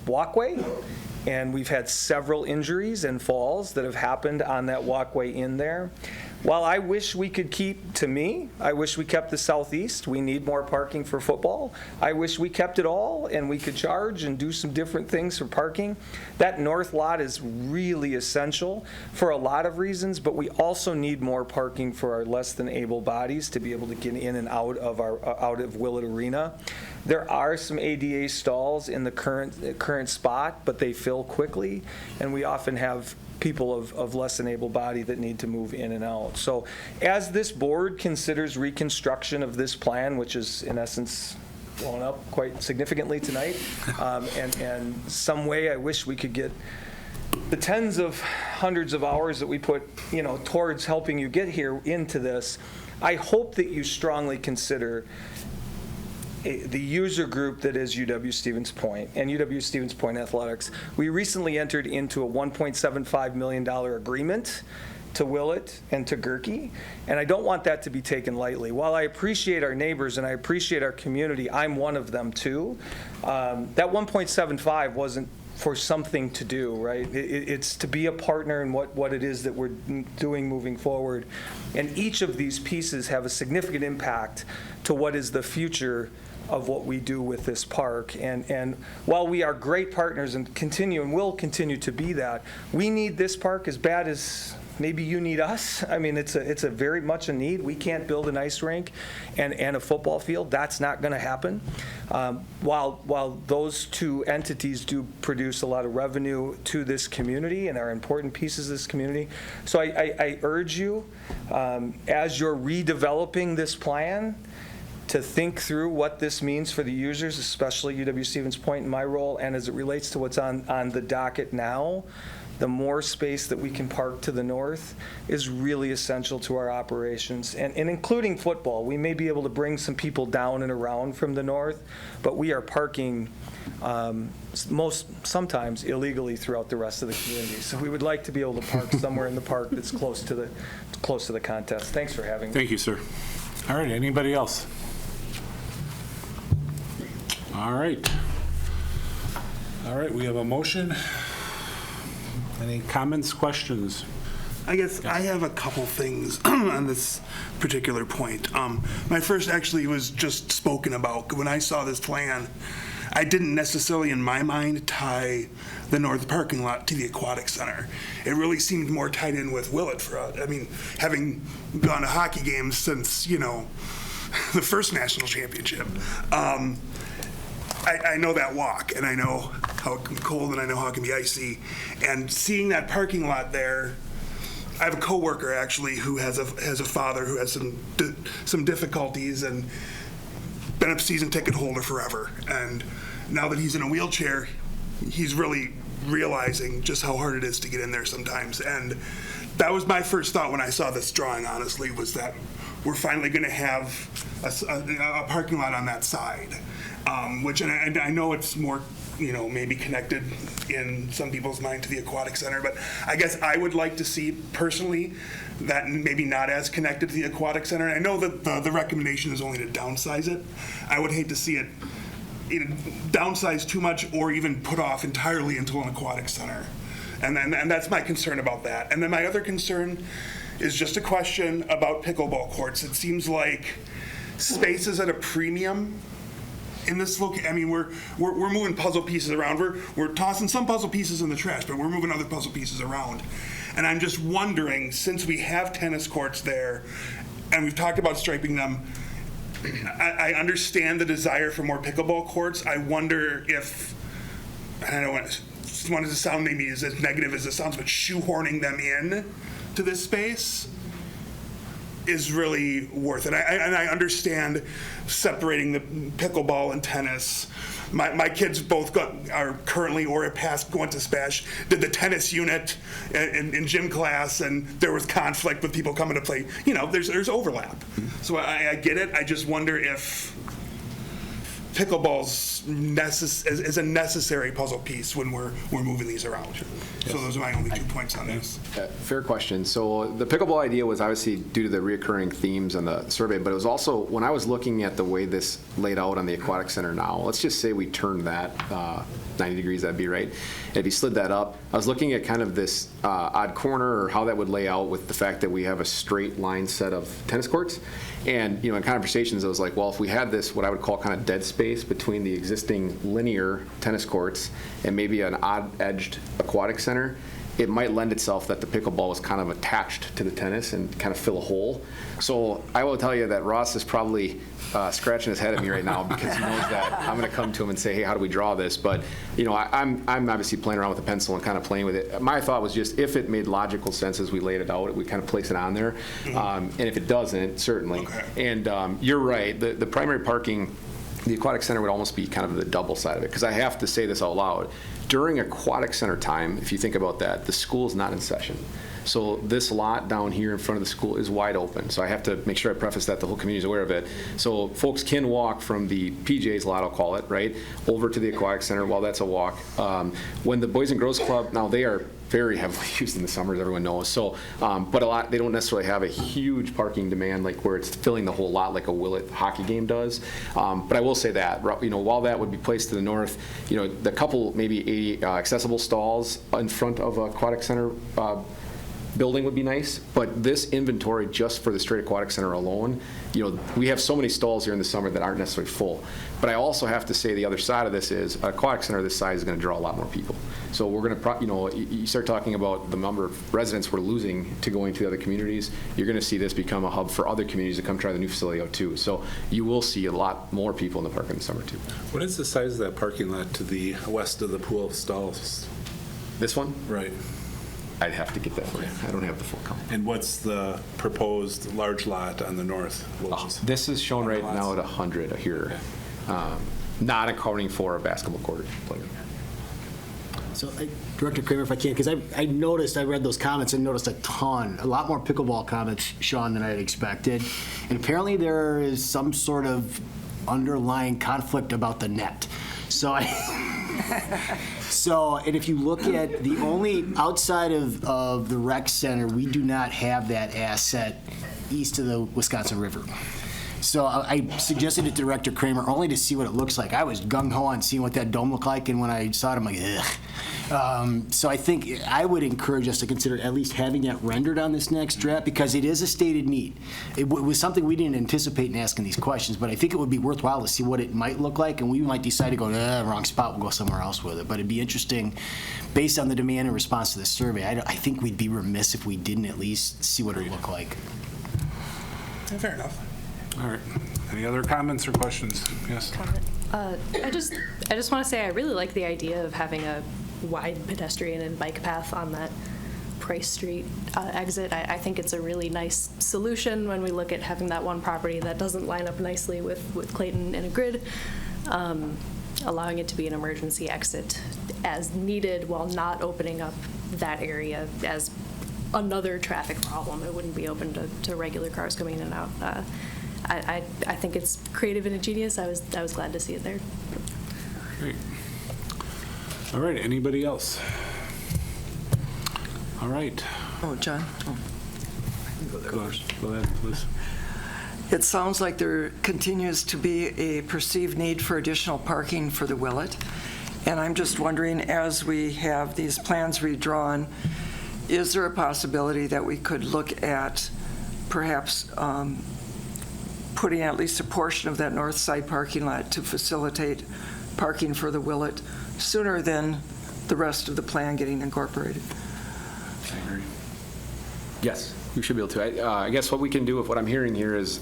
Speaker 5: walkway. And we've had several injuries and falls that have happened on that walkway in there. While I wish we could I wish we kept the southeast. We need more parking for football. I wish we kept it all and we could charge and do some different things for parking. That north lot is really essential for a lot of reasons, but we also need more parking for our less than able bodies to be able to get in and out of Willett Arena. There are some ADA stalls in the current spot, but they fill quickly, and we often have people of less than able body that need to move in and out. So as this board considers reconstruction of this plan, which is in essence blown up quite significantly tonight, and some way I wish we could get the tens of hundreds of hours that we put towards helping you get here into this, I hope that you strongly consider the user group that is UW-Stevens Point and UW-Stevens Point Athletics. We recently entered into a $1.75 million agreement to Willett and to Goerke, and I don't want that to be taken lightly. While I appreciate our neighbors and I appreciate our community, I'm one of them too. That 1.75 wasn't for something to do, right? It's to be a partner in what it is that we're doing moving forward. And each of these pieces have a significant impact to what is the future of what we do with this park. And while we are great partners and will continue to be that, we need this park as bad as maybe you need us. I mean, it's a very much a need. We can't build an ice rink and a football field. That's not going to happen. While those two entities do produce a lot of revenue to this community and are important pieces of this community. So I urge you, as you're redeveloping this plan, to think through what this means for the users, especially UW-Stevens Point in my role, and as it relates to what's on the docket now. The more space that we can park to the north is really essential to our operations, and including football. We may be able to bring some people down and around from the north, but we are parking sometimes illegally throughout the rest of the community. So we would like to be able to park somewhere in the park that's close to the contest. Thanks for having me.
Speaker 2: Thank you, sir. All right, anybody else? All right. All right, we have a motion. Any comments, questions?
Speaker 10: I guess I have a couple things on this particular point. My first actually was just spoken about. When I saw this plan, I didn't necessarily, in my mind, tie the north parking lot to the aquatic center. It really seemed more tied in with Willett for us. I mean, having gone to hockey games since, you know, the first national championship, I know that walk, and I know how it can be cold, and I know how it can be icy. And seeing that parking lot there, I have a coworker actually who has a father who has some difficulties and been a season ticket holder forever. And now that he's in a wheelchair, he's really realizing just how hard it is to get in there sometimes. And that was my first thought when I saw this drawing, honestly, was that we're finally going to have a parking lot on that side, which, and I know it's more, you know, maybe connected in some people's mind to the aquatic center, but I guess I would like to see personally that maybe not as connected to the aquatic center. And I know that the recommendation is only to downsize it. I would hate to see it either downsize too much or even put off entirely into an aquatic center. And that's my concern about that. And then my other concern is just a question about pickleball courts. It seems like space is at a premium in this location. I mean, we're moving puzzle pieces around. We're tossing some puzzle pieces in the trash, but we're moving other puzzle pieces around. And I'm just wondering, since we have tennis courts there, and we've talked about striping them, I understand the desire for more pickleball courts. I wonder if, I don't want it to sound maybe as negative as it sounds, but shoehorning them in to this space is really worth it. And I understand separating the pickleball and tennis. My kids both are currently or have passed going to SPASH, did the tennis unit in gym class, and there was conflict with people coming to play. You know, there's overlap. So I get it. I just wonder if pickleball's is a necessary puzzle piece when we're moving these around. So those are my only 2 points on this.
Speaker 3: Fair question. So the pickleball idea was obviously due to the reoccurring themes on the survey, but it was also when I was looking at the way this laid out on the aquatic center now, let's just say we turned that 90 degrees, that'd be right. If you slid that up, I was looking at kind of this odd corner or how that would lay out with the fact that we have a straight line set of tennis courts. And, you know, in conversations, I was like, well, if we had this, what I would call kind of dead space between the existing linear tennis courts and maybe an odd-edged aquatic center, it might lend itself that the pickleball was kind of attached to the tennis and kind of fill a hole. So I will tell you that Ross is probably scratching his head at me right now because he knows that I'm going to come to him and say, hey, how do we draw this? But, you know, I'm obviously playing around with the pencil and kind of playing with it. My thought was just if it made logical sense as we laid it out, we kind of place it on there. And if it doesn't, certainly. Okay. And you're right. The primary parking, the aquatic center would almost be kind of the double side of it, because I have to say this out loud. During aquatic center time, if you think about that, the school is not in session. So this lot down here in front of the school is wide open. So I have to make sure I preface that the whole community is aware of it. So folks can walk from the PJ's lot, I'll call it, right, over to the aquatic center. Well, that's a walk. When the Boys and Girls Club, now they are very heavily used in the summers, everyone knows. So, but they don't necessarily have a huge parking demand like where it's filling the whole lot like a Willett hockey game does. But I will say that, you know, while that would be placed to the north, you know, the couple maybe 80 accessible stalls in front of aquatic center building would be nice, but this inventory just for the straight aquatic center alone, you know, we have so many stalls here in the summer that aren't necessarily full. But I also have to say the other side of this is an aquatic center this size is going to draw a lot more people. So we're going to, you know, you start talking about the number of residents we're losing to going to the other communities, you're going to see this become a hub for other communities to come try the new facility out too. So you will see a lot more people in the park in the summer too.
Speaker 2: What is the size of that parking lot to the west of the pool of stalls?
Speaker 3: This one?
Speaker 2: Right.
Speaker 3: I'd have to get that. Okay. I don't have the full count.
Speaker 2: And what's the proposed large lot on the north?
Speaker 3: This is shown right now at 100 here, not accounting for a basketball court player.
Speaker 11: So, Director Kramer, if I can, because I noticed, I read those comments and noticed a lot more pickleball comments, Sean, than I had expected. And apparently there is some sort of underlying conflict about the net. So and if you look at the only outside of the rec center, we do not have that asset east of the Wisconsin River. So I suggested it to Director Kramer only to see what it looks like. I was gung-ho on seeing what that dome looked like, and when I saw it, I'm like, ugh. So I think I would encourage us to consider at least having that rendered on this next draft, because it is a stated need. It was something we didn't anticipate in asking these questions, but I think it would be worthwhile to see what it might look like, and we might decide to go, wrong spot, we'll go somewhere else with it. But it'd be interesting, based on the demand and response to the survey, I think we'd be remiss if we didn't at least see what it would look like.
Speaker 10: Fair enough.
Speaker 2: All right. Any other comments or questions? Yes?
Speaker 12: I just want to say I really like the idea of having a wide pedestrian and bike path on that Price Street exit. I think it's a really nice solution when we look at having that one property that doesn't line up nicely with Clayton in a grid, allowing it to be an emergency exit as needed while not opening up that area as another traffic problem. It wouldn't be open to regular cars coming in and out. I think it's creative and ingenious. I was glad to see it there.
Speaker 2: Great. All right, anybody else? All right.
Speaker 22: Oh, John. Oh.
Speaker 2: Go ahead, please.
Speaker 22: It sounds like there continues to be a perceived need for additional parking for the Willett. And I'm just wondering, as we have these plans redrawn, is there a possibility that we could look at perhaps putting at least a portion of that north side parking lot to facilitate parking for the Willett sooner than the rest of the plan getting incorporated?
Speaker 3: I agree. Yes, we should be able to. I guess what we can do, if what I'm hearing here is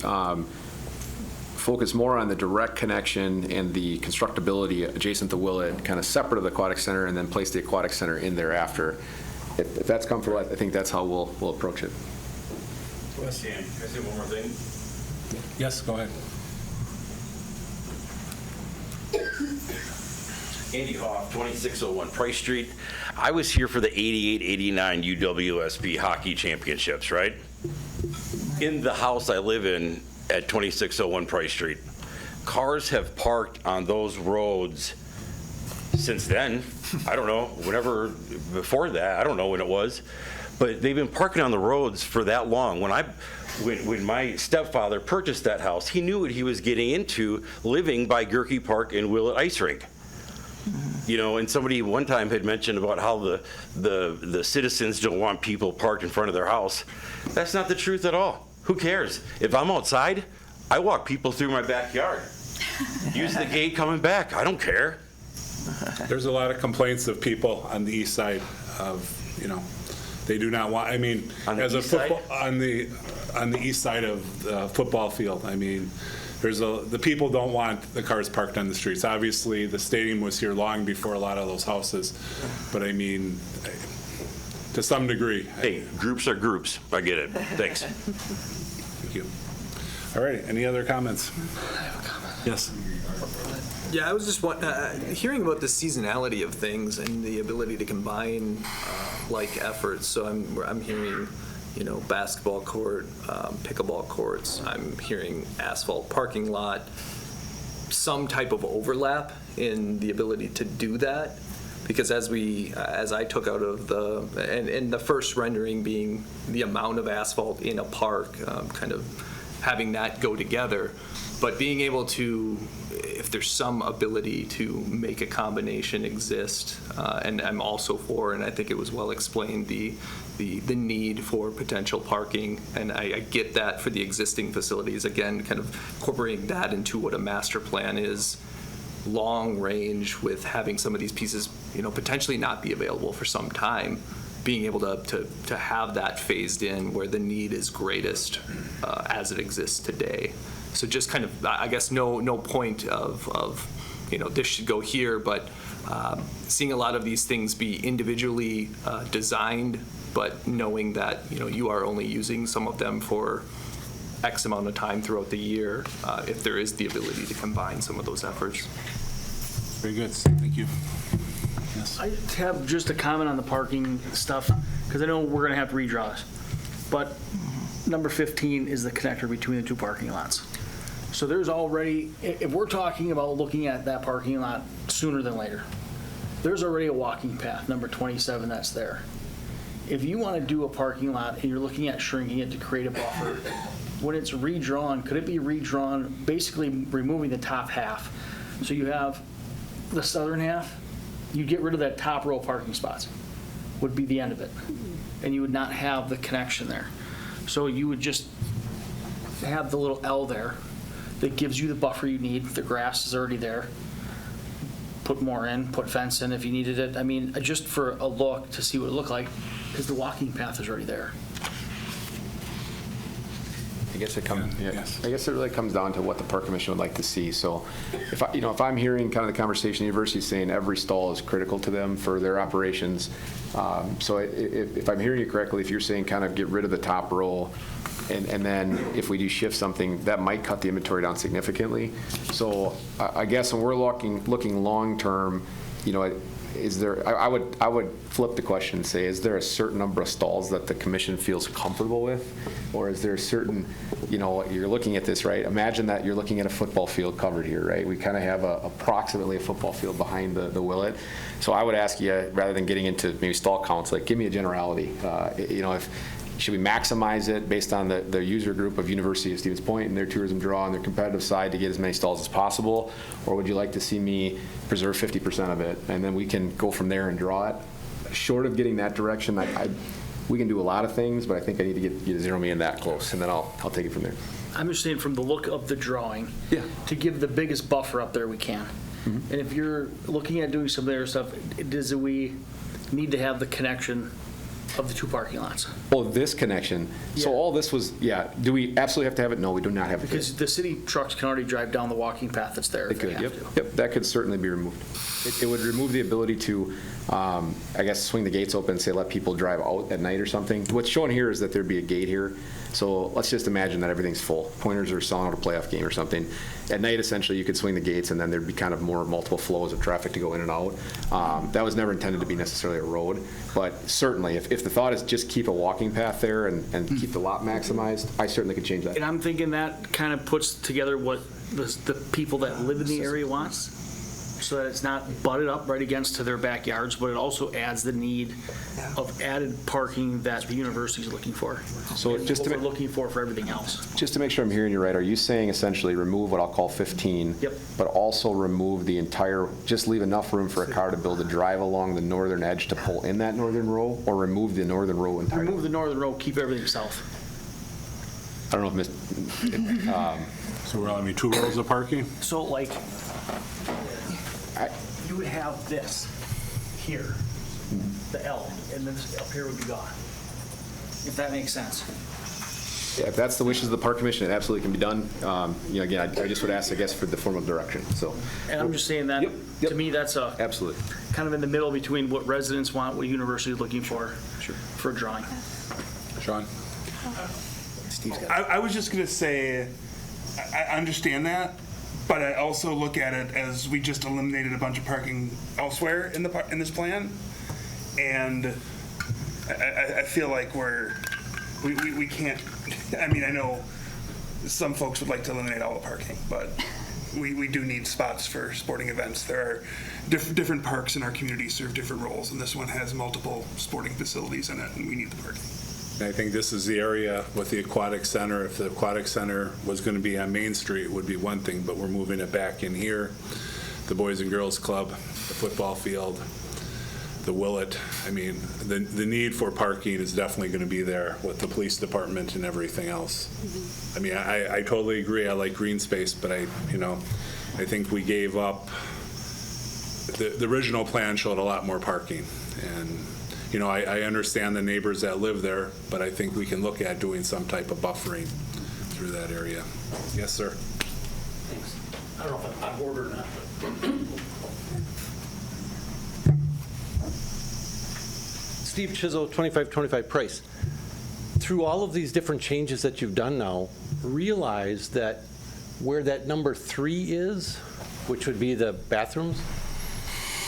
Speaker 3: focus more on the direct connection and the constructability adjacent to Willett, kind of separate of the aquatic center, and then place the aquatic center in there after. If that's comfortable, I think that's how we'll approach it.
Speaker 7: Yes. Can I say one more thing?
Speaker 2: Yes, go ahead.
Speaker 7: Andy Hoff, 2601 Price Street. I was here for the 88-89 UWSP hockey championships, right? In the house I live in at 2601 Price Street. Cars have parked on those roads since then. I don't know, whenever, before that, I don't know when it was, but they've been parking on the roads for that long. When my stepfather purchased that house, he knew what he was getting into living by Goerke Park and Willett Ice Rink. You know, and somebody one time had mentioned about how the citizens don't want people parked in front of their house. That's not the truth at all. Who cares? If I'm outside, I walk people through my backyard. Use the gate coming back. I don't care.
Speaker 2: There's a lot of complaints of people on the east side of, they do not want, as a football, on the east side of the football field, the people don't want the cars parked on the streets. Obviously, the stadium was here long before a lot of those houses, but to some degree.
Speaker 7: Hey, groups are groups. I get it. Thanks.
Speaker 2: Thank you. All right, any other comments?
Speaker 23: I have a comment.
Speaker 2: Yes.
Speaker 23: Yeah, I was just hearing about the seasonality of things and the ability to combine like efforts. So I'm hearing, basketball court, pickleball courts. I'm hearing asphalt parking lot. Some type of overlap in the ability to do that, because as I took out of the first rendering being the amount of asphalt in a park, kind of having that go together, but being able to, if there's some ability to make a combination exist, and I'm also for, and I think it was well explained, the need for potential parking, and I get that for the existing facilities. Again, kind of incorporating that into what a master plan is, long range, with having some of these pieces, potentially not be available for some time, being able to have that phased in where the need is greatest as it exists today. So just kind of, I guess, no point of this should go here, but seeing a lot of these things be individually designed, but knowing that you are only using some of them for X amount of time throughout the year, if there is the ability to combine some of those efforts.
Speaker 2: Very good. Thank you. Yes.
Speaker 24: I have just a comment on the parking stuff, because I know we're going to have to redraw this. But number 15 is the connector between the two parking lots. So there's already, if we're talking about looking at that parking lot sooner than later, there's already a walking path, number 27, that's there. If you want to do a parking lot and you're looking at shrinking it to create a buffer, when it's redrawn, could it be redrawn, basically removing the top half? So you have the southern half, you get rid of that top row of parking spots, would be the end of it. And you would not have the connection there. So you would just have the little L there that gives you the buffer you need. The grass is already there. Put more in, put fence in if you needed it. I mean, just for a look to see what it looked like, because the walking path is already there.
Speaker 3: I guess it really comes down to what the Park Commission would like to see. So if I'm hearing kind of the conversation, the university is saying every stall is critical to them for their operations. So if I'm hearing you correctly, if you're saying kind of get rid of the top row, and then if we do shift something, that might cut the inventory down significantly. So I guess when we're looking long-term, is there, I would flip the question and say, is there a certain number of stalls that the commission feels comfortable with? Or is there a certain, you're looking at this, right? Imagine that you're looking at a football field covered here, right? We kind of have approximately a football field behind the Willet. So I would ask you, rather than getting into maybe stall counts, like give me a generality. Should we maximize it based on the user group of University of Stevens Point and their tourism draw and their competitive side to get as many stalls as possible? Or would you like to see me preserve 50% of it? And then we can go from there and draw it. Short of getting that direction, we can do a lot of things, but I think I need to get you to zero me in that close, and then I'll take it from there.
Speaker 24: I'm just saying from the look of the drawing, to give the biggest buffer up there we can. And if you're looking at doing some other stuff, we need to have the connection of the two parking lots?
Speaker 3: Oh, this connection. Yeah. So all this was, do we absolutely have to have it? No, we do not have it.
Speaker 24: Because the city trucks can already drive down the walking path that's there.
Speaker 3: They could, yep, that could certainly be removed. It would remove the ability to, I guess, swing the gates open and say let people drive out at night or something. What's shown here is that there'd be a gate here. So let's just imagine that everything's full. Pointers are selling out a playoff game or something. At night, essentially, you could swing the gates and then there'd be kind of more multiple flows of traffic to go in and out. That was never intended to be necessarily a road, but certainly if the thought is just keep a walking path there and keep the lot maximized, I certainly could change that.
Speaker 24: And I'm thinking that kind of puts together what the people that live in the area wants, so that it's not butted up right against to their backyards, but it also adds the need of added parking that the university is looking for.
Speaker 3: So just
Speaker 24: what we're looking for everything else.
Speaker 3: Just to make sure I'm hearing you right, are you saying essentially remove what I'll call 15, but also remove the entire, just leave enough room for a car to be able to drive along the northern edge to pull in that northern row, or remove the northern row entirely?
Speaker 24: Remove the northern row, keep everything south.
Speaker 3: I don't know if
Speaker 2: so we're allowing me 2 rows of parking?
Speaker 24: So like, you would have this here, the L, and then this up here would be gone, if that makes sense.
Speaker 3: Yeah, if that's the wishes of the Park Commission, it absolutely can be done. Again, I just would ask, I guess, for the formal direction. So,
Speaker 24: and I'm just saying that to me, that's
Speaker 3: absolutely
Speaker 24: kind of in the middle between what residents want, what university is looking for, for a drawing.
Speaker 2: Sean,
Speaker 10: I was just going to say, I understand that, but I also look at it as we just eliminated a bunch of parking elsewhere in this plan, and I feel like we can't. I mean, I know some folks would like to eliminate all the parking, but we do need spots for sporting events. There are different parks in our community serve different roles, and this one has multiple sporting facilities in it, and we need the parking.
Speaker 2: I think this is the area with the aquatic center. If the aquatic center was going to be on Main Street, it would be one thing, but we're moving it back in here. The Boys and Girls Club, the football field, the Willet. I mean, the need for parking is definitely going to be there with the police department and everything else. I mean, I totally agree. I like green space, but I think we gave up. The original plan showed a lot more parking, and I understand the neighbors that live there, but I think we can look at doing some type of buffering through that area. Yes, sir.
Speaker 24: Thanks. I don't know if I'm on board or not.
Speaker 6: Steve Chisholm, 2525 Prais. Through all of these different changes that you've done now, realize that where that number 3 is, which would be the bathrooms,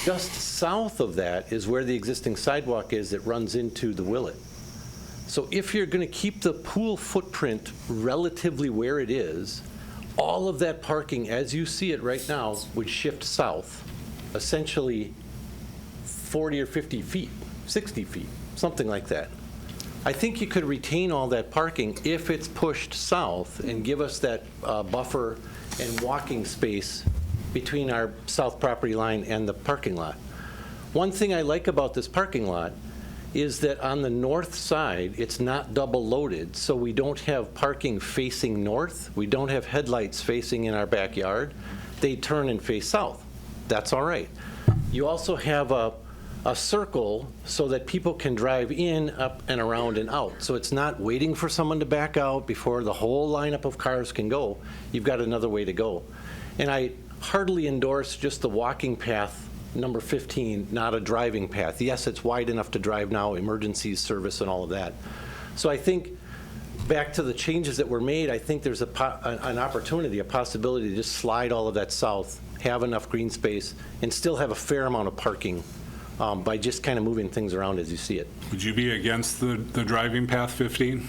Speaker 6: just south of that is where the existing sidewalk is that runs into the Willet. So if you're going to keep the pool footprint relatively where it is, all of that parking, as you see it right now, would shift south, essentially 40 or 50 feet, 60 feet, something like that. I think you could retain all that parking if it's pushed south and give us that buffer and walking space between our south property line and the parking lot. One thing I like about this parking lot is that on the north side, it's not double loaded, so we don't have parking facing north. We don't have headlights facing in our backyard. They turn and face south. That's all right. You also have a circle so that people can drive in, up, and around and out. So it's not waiting for someone to back out before the whole lineup of cars can go. You've got another way to go. And I heartily endorse just the walking path, number 15, not a driving path. Yes, it's wide enough to drive now, emergency service and all of that. So I think back to the changes that were made, I think there's an opportunity, a possibility to just slide all of that south, have enough green space, and still have a fair amount of parking by just kind of moving things around as you see it.
Speaker 2: Would you be against the driving path 15?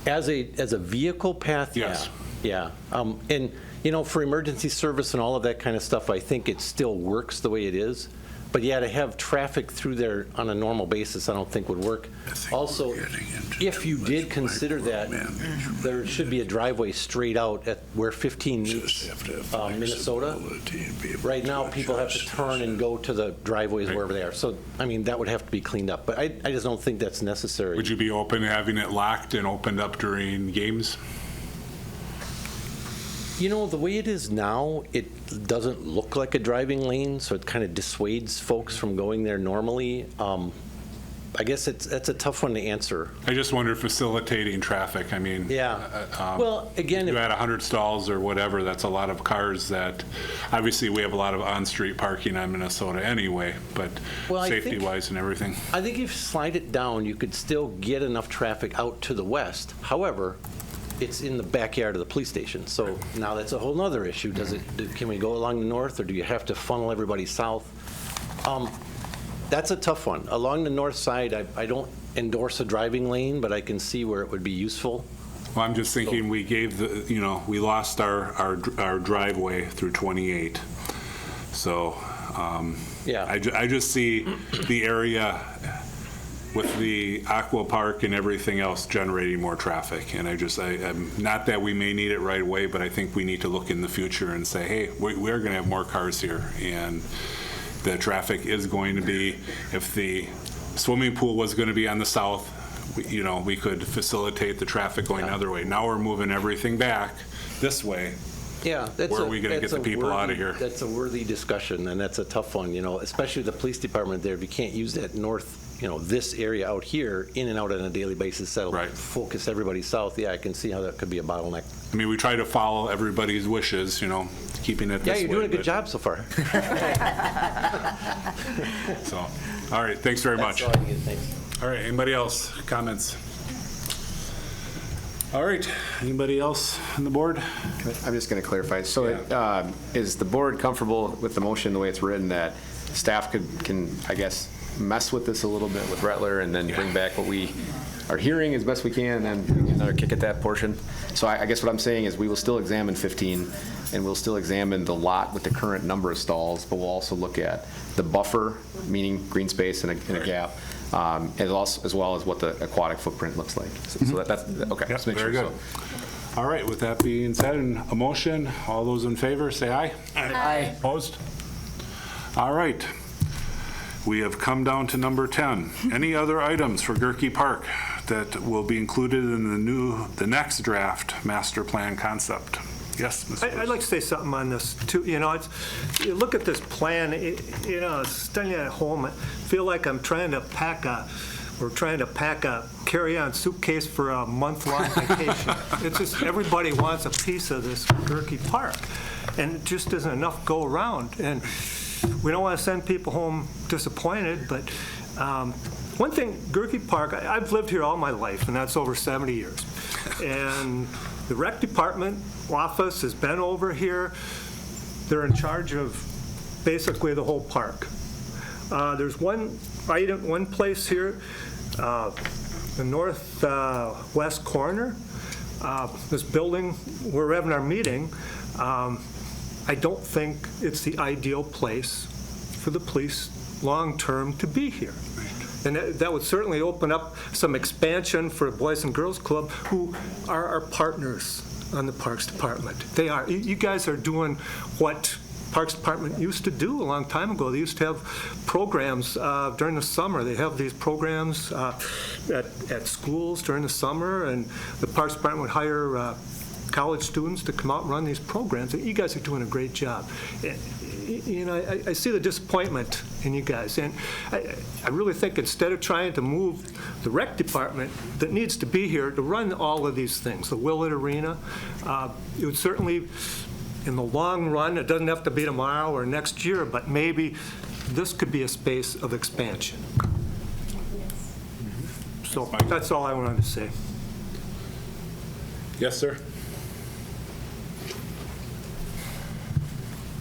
Speaker 6: As a vehicle path,
Speaker 2: yes.
Speaker 6: Yeah. And you know, for emergency service and all of that kind of stuff, I think it still works the way it is. But yeah, to have traffic through there on a normal basis, I don't think would work. Also, if you did consider that, there should be a driveway straight out at where 15 meets Minnesota. Right now, people have to turn and go to the driveways wherever they are. So, I mean, that would have to be cleaned up. But I just don't think that's necessary.
Speaker 2: Would you be open to having it locked and opened up during games?
Speaker 6: You know, the way it is now, it doesn't look like a driving lane, so it kind of dissuades folks from going there normally. I guess that's a tough one to answer.
Speaker 2: I just wonder facilitating traffic. I mean,
Speaker 6: well, again,
Speaker 2: if you had 100 stalls or whatever, that's a lot of cars that, obviously we have a lot of on-street parking on Minnesota anyway, but safety-wise and everything.
Speaker 6: I think if you slide it down, you could still get enough traffic out to the west. However, it's in the backyard of the police station. So now that's a whole nother issue. Can we go along the north, or do you have to funnel everybody south? That's a tough one. Along the north side, I don't endorse a driving lane, but I can see where it would be useful.
Speaker 2: Well, I'm just thinking we gave we lost our driveway through 28. So I just see the area with the aqua park and everything else generating more traffic. And I'm not that we may need it right away, but I think we need to look in the future and say, hey, we're going to have more cars here. And the traffic is going to be, if the swimming pool was going to be on the south, we could facilitate the traffic going the other way. Now we're moving everything back this way.
Speaker 6: Yeah,
Speaker 2: where are we going to get the people out of here?
Speaker 6: That's a worthy discussion, and that's a tough one, especially the police department there. If you can't use that north, this area out here in and out on a daily basis, that'll focus everybody south. Yeah, I can see how that could be a bottleneck.
Speaker 2: I mean, we try to follow everybody's wishes, keeping it this way.
Speaker 6: Yeah, you're doing a good job so far.
Speaker 2: So, all right, thanks very much.
Speaker 6: That's all I need, thanks.
Speaker 2: All right, anybody else? Comments? All right, anybody else on the board?
Speaker 3: I'm just going to clarify. So is the board comfortable with the motion the way it's written, that staff can, I guess, mess with this a little bit with Rettler and then bring back what we are hearing as best we can, and then another kick at that portion? So I guess what I'm saying is we will still examine 15, and we'll still examine the lot with the current number of stalls, but we'll also look at the buffer, meaning green space and a gap, as well as what the aquatic footprint looks like. So that's okay.
Speaker 2: Yep, very good. All right, with that being said, and a motion, all those in favor, say aye.
Speaker 18: Aye.
Speaker 2: Opposed? All right. We have come down to number 10. Any other items for Goerke Park that will be included in the next draft master plan concept? Yes, Mr.
Speaker 9: I'd like to say something on this too. You look at this plan. Standing at home, I feel like I'm trying to pack a carry-on suitcase for a month-long vacation. It's just everybody wants a piece of this Goerke Park, and it just isn't enough go around. And we don't want to send people home disappointed, but one thing, Goerke Park, I've lived here all my life, and that's over 70 years. And the rec department office has been over here. They're in charge of basically the whole park. There's one place here, the northwest corner, this building where we're having our meeting. I don't think it's the ideal place for the police long-term to be here. And that would certainly open up some expansion for Boys and Girls Club, who are our partners on the Parks Department. They are. You guys are doing what Parks Department used to do a long time ago. They used to have programs during the summer. They have these programs at schools during the summer, and the Parks Department would hire college students to come out and run these programs. And you guys are doing a great job. I see the disappointment in you guys, and I really think instead of trying to move the rec department that needs to be here to run all of these things, the Willett Arena, it would certainly, in the long run, it doesn't have to be tomorrow or next year, but maybe this could be a space of expansion. So that's all I wanted to say.
Speaker 2: Yes, sir.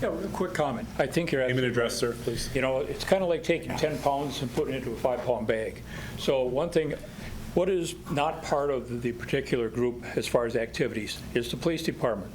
Speaker 16: Yeah, a quick comment. I think you're
Speaker 2: Name and address, sir, please.
Speaker 16: You know, it's kind of like taking 10 pounds and putting it into a 5-pound bag. So one thing, what is not part of the particular group as far as activities is the police department.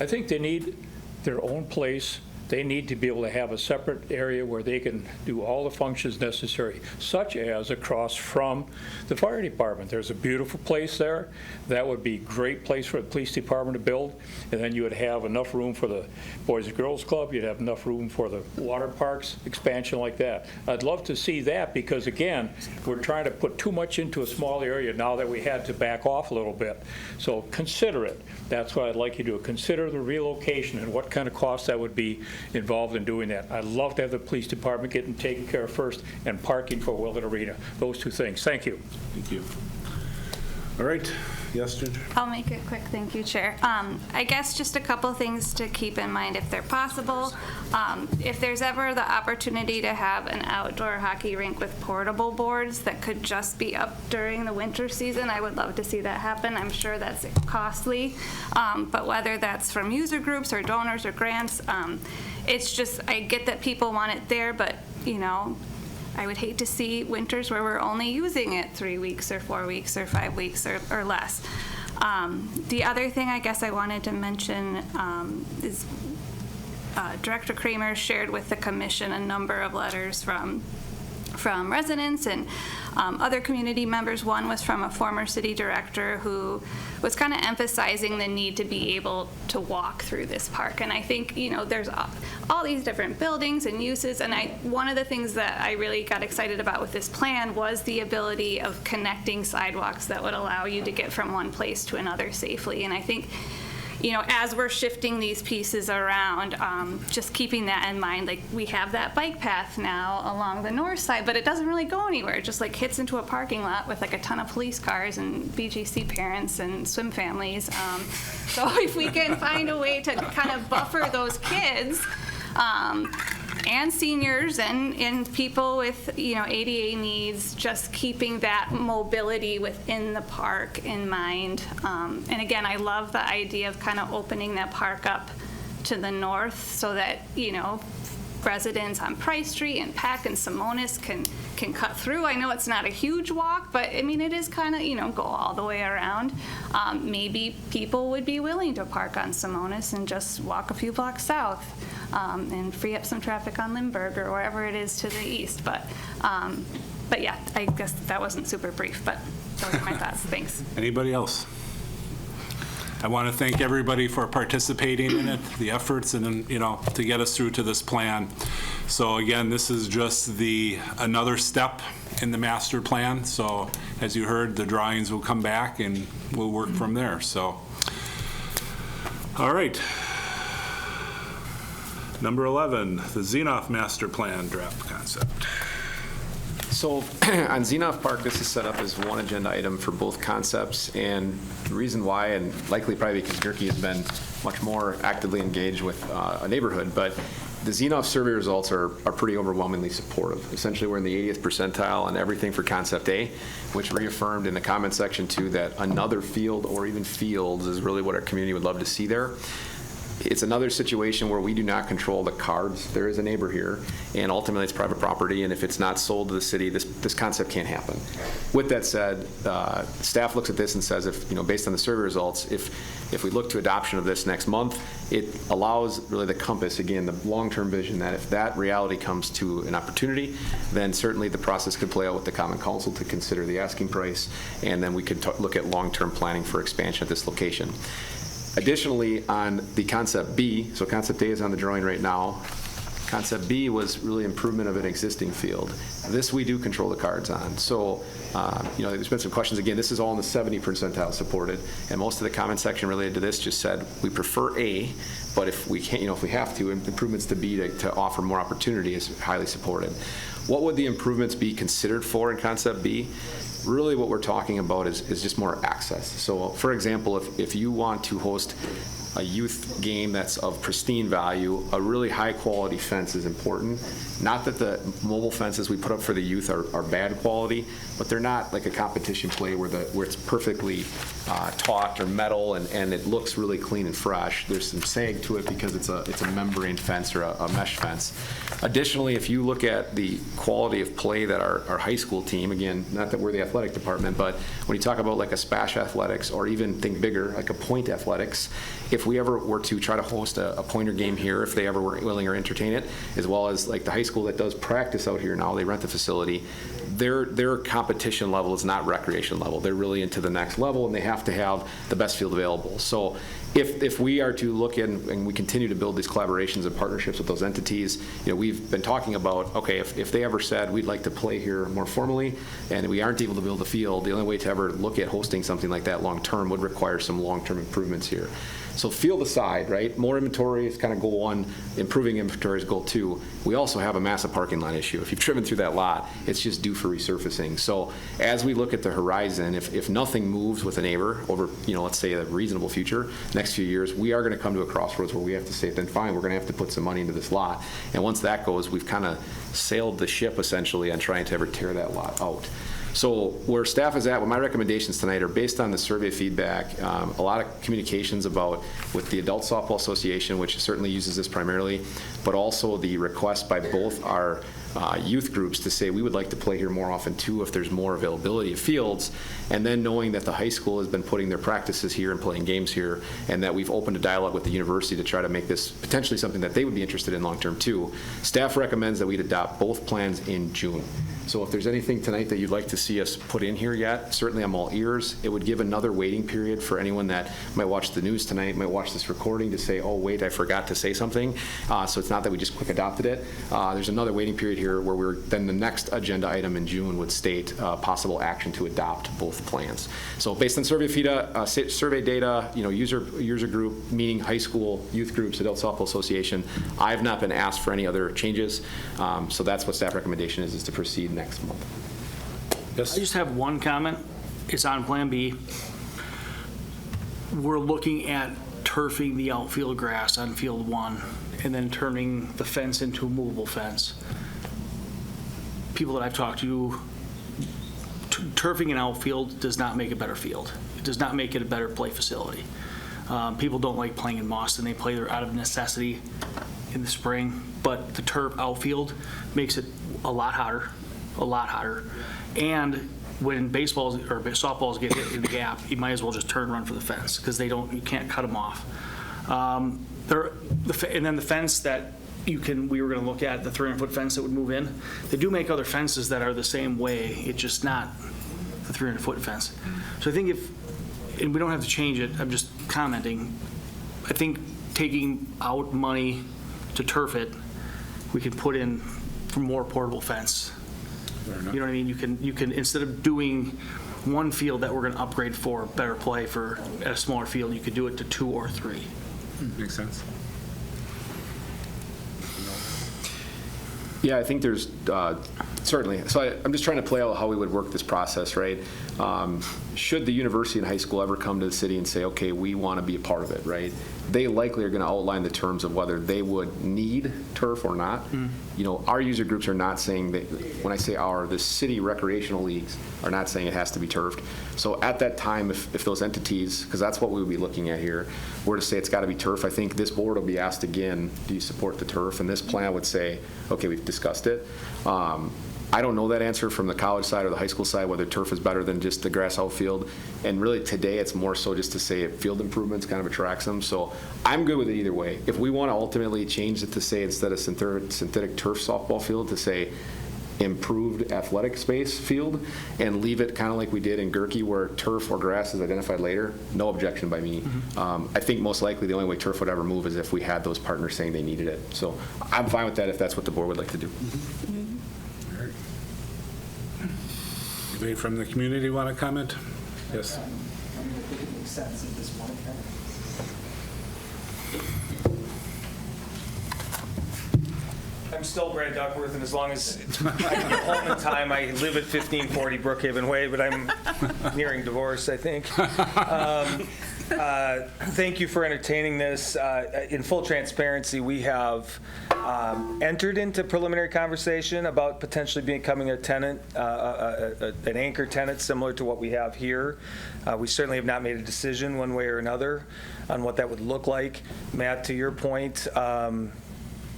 Speaker 16: I think they need their own place. They need to be able to have a separate area where they can do all the functions necessary, such as across from the fire department. There's a beautiful place there. That would be a great place for the police department to build. And then you would have enough room for the Boys and Girls Club. You'd have enough room for the water parks, expansion like that. I'd love to see that because, again, we're trying to put too much into a small area now that we had to back off a little bit. So consider it. That's what I'd like you to do. Consider the relocation and what kind of cost that would be involved in doing that. I'd love to have the police department getting taken care of first and parking for Willett Arena. Those two things. Thank you.
Speaker 2: Thank you. All right. Yes, Ginger?
Speaker 4: I'll make it quick. Thank you, Chair. I guess just a couple things to keep in mind if they're possible. If there's ever the opportunity to have an outdoor hockey rink with portable boards that could just be up during the winter season, I would love to see that happen. I'm sure that's costly, but whether that's from user groups or donors or grants, it's just, I get that people want it there, but, you know, I would hate to see winters where we're only using it 3 weeks or 4 weeks or 5 weeks or less. The other thing I guess I wanted to mention is Director Kramer shared with the commission a number of letters from residents and other community members. One was from a former city director who was kind of emphasizing the need to be able to walk through this park. And I think, you know, there's all these different buildings and uses, and one of the things that I really got excited about with this plan was the ability of connecting sidewalks that would allow you to get from one place to another safely. And I think, you know, as we're shifting these pieces around, just keeping that in mind, like we have that bike path now along the north side, but it doesn't really go anywhere. It just like hits into a parking lot with like a ton of police cars and BGC parents and swim families. So if we can find a way to kind of buffer those kids, and seniors and people with, you know, ADA needs, just keeping that mobility within the park in mind. And again, I love the idea of kind of opening that park up to the north so that, you know, residents on Prais Street and Peck and Simonis can cut through. I know it's not a huge walk, but I mean, it is kind of, you know, go all the way around. Maybe people would be willing to park on Simonis and just walk a few blocks south and free up some traffic on Lindbergh or wherever it is to the east. But yeah, I guess that wasn't super brief, but those are my thoughts. Thanks.
Speaker 2: Anybody else? I want to thank everybody for participating in it, the efforts, and, you know, to get us through to this plan. So again, this is just another step in the master plan. So as you heard, the drawings will come back and we'll work from there. So, all right. Number 11, the Zenoff master plan draft concept.
Speaker 3: So on Zenoff Park, this is set up as one agenda item for both concepts, and the reason why, and likely probably because Goerke has been much more actively engaged with a neighborhood, but the Zenoff survey results are pretty overwhelmingly supportive. Essentially, we're in the 80th percentile on everything for Concept A, which reaffirmed in the comment section too that another field or even fields is really what our community would love to see there. It's another situation where we do not control the cards. There is a neighbor here, and ultimately it's private property, and if it's not sold to the city, this concept can't happen. With that said, staff looks at this and says, if, based on the survey results, if we look to adoption of this next month, it allows really the compass, again, the long-term vision that if that reality comes to an opportunity, then certainly the process could play out with the Common Council to consider the asking price, and then we could look at long-term planning for expansion at this location. Additionally, on the concept B, so concept A is on the drawing right now. Concept B was really improvement of an existing field. This we do control the cards on. So, there's been some questions. Again, this is all in the 70 percentile supported, and most of the comment section related to this just said we prefer A, but if we can't, if we have to, improvements to B to offer more opportunity is highly supported. What would the improvements be considered for in concept B? Really what we're talking about is just more access. So for example, if you want to host a youth game that's of pristine value, a really high quality fence is important. Not that the mobile fences we put up for the youth are bad quality, but they're not like a competition play where it's perfectly taut or metal and it looks really clean and fresh. There's some sag to it because it's a membrane fence or a mesh fence. Additionally, if you look at the quality of play that our high school team, again, not that we're the athletic department, but when you talk about like a Spash Athletics or even think bigger, like a Point Athletics, if we ever were to try to host a pointer game here, if they ever were willing or entertain it, as well as like the high school that does practice out here now, they rent the facility, their competition level is not recreation level. They're really into the next level, and they have to have the best field available. So if we are to look in and we continue to build these collaborations and partnerships with those entities, we've been talking about, okay, if they ever said we'd like to play here more formally and we aren't able to build a field, the only way to ever look at hosting something like that long term would require some long-term improvements here. So field aside, right, more inventory is kind of goal one, improving inventory is goal two. We also have a massive parking lot issue. If you've driven through that lot, it's just due for resurfacing. So as we look at the horizon, if nothing moves with a neighbor over, let's say a reasonable future, next few years, we are going to come to a crossroads where we have to say, then fine, we're going to have to put some money into this lot. And once that goes, we've kind of sailed the ship essentially on trying to ever tear that lot out. So where staff is at, well, my recommendations tonight are based on the survey feedback, a lot of communications with the Adult Softball Association, which certainly uses this primarily, but also the request by both our youth groups to say we would like to play here more often too if there's more availability of fields, and then knowing that the high school has been putting their practices here and playing games here, and that we've opened a dialogue with the university to try to make this potentially something that they would be interested in long term too. Staff recommends that we'd adopt both plans in June. So if there's anything tonight that you'd like to see us put in here yet, certainly I'm all ears. It would give another waiting period for anyone that might watch the news tonight, might watch this recording to say, oh wait, I forgot to say something. So it's not that we just quick adopted it. There's another waiting period here where then the next agenda item in June would state possible action to adopt both plans. So based on survey data, user group, meaning high school, youth groups, Adult Softball Association, I've not been asked for any other changes. So that's what staff recommendation is to proceed next month.
Speaker 24: Yes. I just have one comment. It's on Plan B. We're looking at turfing the outfield grass on field 1 and then turning the fence into a movable fence. People that I've talked to, turfing an outfield does not make a better field. It does not make it a better play facility. People don't like playing in moss, and they play there out of necessity in the spring, but the turf outfield makes it a lot hotter. And when baseballs or softballs get hit in the gap, you might as well just turn and run for the fence because you can't cut them off. And then the fence that we were going to look at, the 300-foot fence that would move in, they do make other fences that are the same way. It's just not the 300-foot fence. So I think and we don't have to change it, I'm just commenting, I think taking out money to turf it, we can put in for more portable fence. You know what I mean? You can instead of doing one field that we're going to upgrade for better play at a smaller field, you could do it to 2 or 3.
Speaker 3: Makes sense. Yeah, I think there's certainly. So I'm just trying to play out how we would work this process, right? Should the university and high school ever come to the city and say, okay, we want to be a part of it, right? they likely are going to outline the terms of whether they would need turf or not. You know, our user groups are not saying that, when I say our, the city recreational leagues are not saying it has to be turfed. So at that time, if those entities, because that's what we would be looking at here, were to say it's got to be turf, I think this board will be asked again, do you support the turf? And this plan would say, okay, we've discussed it. I don't know that answer from the college side or the high school side, whether turf is better than just the grass outfield. And really today, it's more so just to say field improvements kind of attracts them. So I'm good with it either way. If we want to ultimately change it to say, instead of synthetic turf softball field, to say improved athletic space field, and leave it kind of like we did in Goerke, where turf or grass is identified later, no objection by me. I think most likely the only way turf would ever move is if we had those partners saying they needed it. So I'm fine with that if that's what the board would like to do.
Speaker 2: Anybody from the community want to comment? Yes.
Speaker 5: Makes sense at this point. I'm still Brad Duckworth, and as long as I can get home in time, I live at 1540 Brookhaven Way, but I'm nearing divorce, I think. Thank you for entertaining this. In full transparency, we have entered into preliminary conversation about potentially becoming a tenant, an anchor tenant similar to what we have here. We certainly have not made a decision one way or another on what that would look like. Matt, to your point,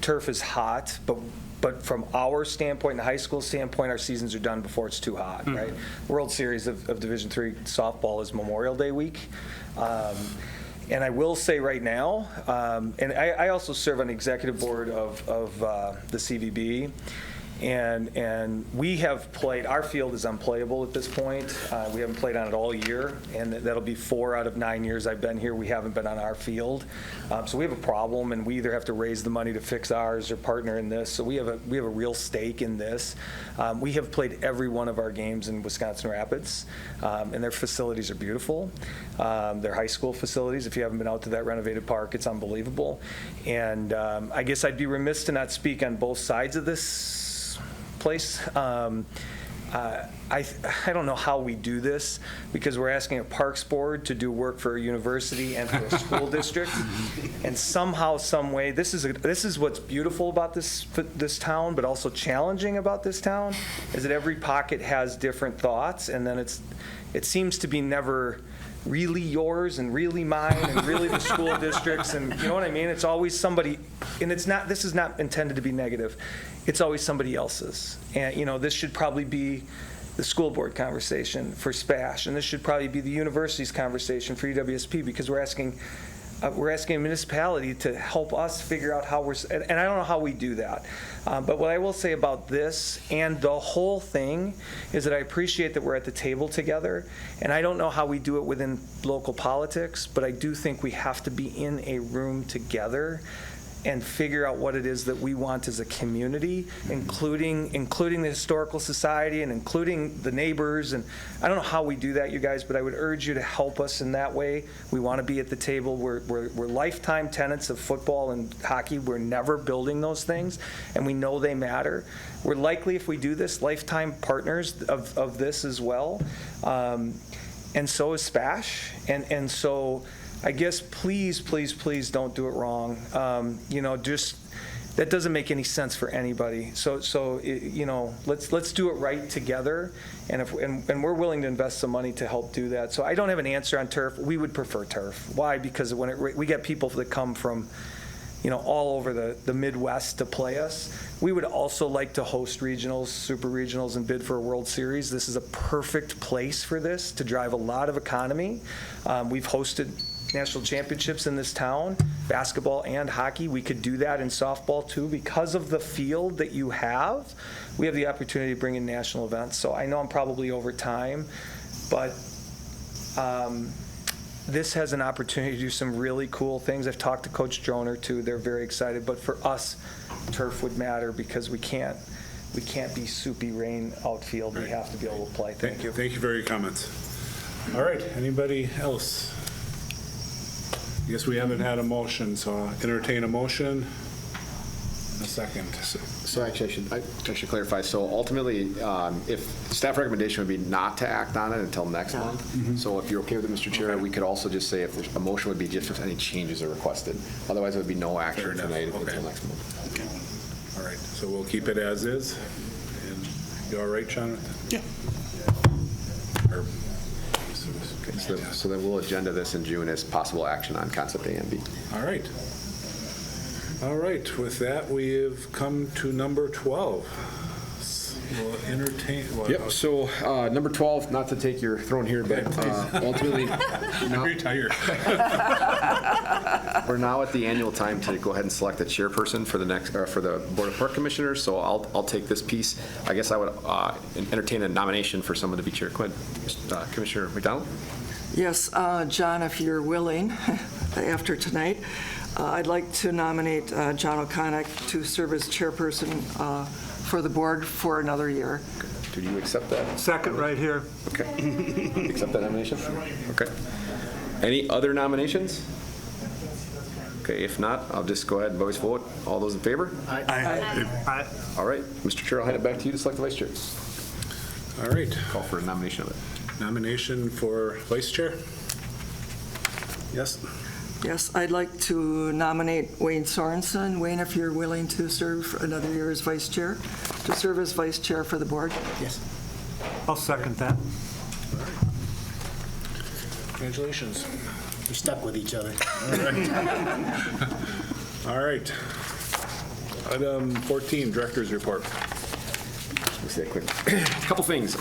Speaker 5: turf is hot, but from our standpoint, the high school standpoint, our seasons are done before it's too hot, right? World Series of Division III softball is Memorial Day week. And I will say right now, and I also serve on the executive board of the CVB, and we have played, our field is unplayable at this point. We haven't played on it all year, and that'll be 4 out of 9 years I've been here. We haven't been on our field. So we have a problem, and we either have to raise the money to fix ours or partner in this. So we have a real stake in this. We have played every one of our games in Wisconsin Rapids, and their facilities are beautiful. Their high school facilities, if you haven't been out to that renovated park, it's unbelievable. And I guess I'd be remiss to not speak on both sides of this place. I don't know how we do this, because we're asking a parks board to do work for a university and for a school district, and somehow, some way, this is what's beautiful about this town, but also challenging about this town, is that every pocket has different thoughts, and then it seems to be never really yours and really mine and really the school districts, and you know what I mean? It's always somebody, and it's not, this is not intended to be negative, it's always somebody else's. And you know, this should probably be the school board conversation for SPASH, and this should probably be the university's conversation for UWSP, because we're asking a municipality to help us figure out how and I don't know how we do that. But what I will say about this and the whole thing is that I appreciate that we're at the table together, and I don't know how we do it within local politics, but I do think we have to be in a room together and figure out what it is that we want as a community, including the Historical Society and including the neighbors. And I don't know how we do that, you guys, but I would urge you to help us in that way. We want to be at the table. We're lifetime tenants of football and hockey. We're never building those things, and we know they matter. We're likely, if we do this, lifetime partners of this as well. And so is SPASH. And so I guess please don't do it wrong. You know, just that doesn't make any sense for anybody. So you know, let's do it right together, and we're willing to invest some money to help do that. So I don't have an answer on turf. We would prefer turf. Why? Because when we get people that come from, you know, all over the Midwest to play us. We would also like to host regionals, super regionals, and bid for a World Series. This is a perfect place for this to drive a lot of economy. We've hosted national championships in this town, basketball and hockey. We could do that in softball too. Because of the field that you have, we have the opportunity to bring in national events. So I know I'm probably over time, but this has an opportunity to do some really cool things. I've talked to Coach Droner too. They're very excited. But for us, turf would matter, because we can't be soupy rain outfield. We have to be able to play. Thank you.
Speaker 2: Thank you for your comments. All right, anybody else? I guess we haven't had a motion, so I'll entertain a motion. A second.
Speaker 3: So actually, I should clarify. So ultimately, if staff recommendation would be not to act on it until next month. So if you're okay with it, Mr. Chair, we could also just say if there's a motion would be just if any changes are requested. Otherwise, it would be no action tonight until next month.
Speaker 2: Okay. All right, so we'll keep it as is. And you all right, Jonathan?
Speaker 10: Yeah.
Speaker 3: Okay, so then we'll agenda this in June as possible action on concept A and B.
Speaker 2: All right. All right, with that, we have come to number 12. We'll entertain.
Speaker 3: Yep, so number 12, not to take your throne here, but ultimately,
Speaker 2: very tired.
Speaker 3: We're now at the annual time to go ahead and select a chairperson for the next, for the Board of Park Commissioners, so I'll take this piece. I guess I would entertain a nomination for someone to be chair. Go ahead, Commissioner McDonald.
Speaker 22: Yes, John, if you're willing, after tonight, I'd like to nominate John O'Connick to serve as chairperson for the board for another year.
Speaker 3: Do you accept that?
Speaker 9: Second right here.
Speaker 3: Okay. Accept that nomination? Okay. Any other nominations? Okay, if not, I'll just go ahead and voice vote. All those in favor?
Speaker 9: Aye.
Speaker 3: All right, Mr. Chair, I'll hand it back to you to select the vice chair.
Speaker 2: All right.
Speaker 3: Call for a nomination of it.
Speaker 2: Nomination for vice chair? Yes?
Speaker 22: Yes, I'd like to nominate Wayne Sorensen. Wayne, if you're willing to serve for another year as vice chair, to serve as vice chair for the board.
Speaker 9: Yes. I'll second that.
Speaker 2: Congratulations.
Speaker 11: We're stuck with each other.
Speaker 2: All right. Item 14, Director's Report.
Speaker 3: Let me say a quick couple things.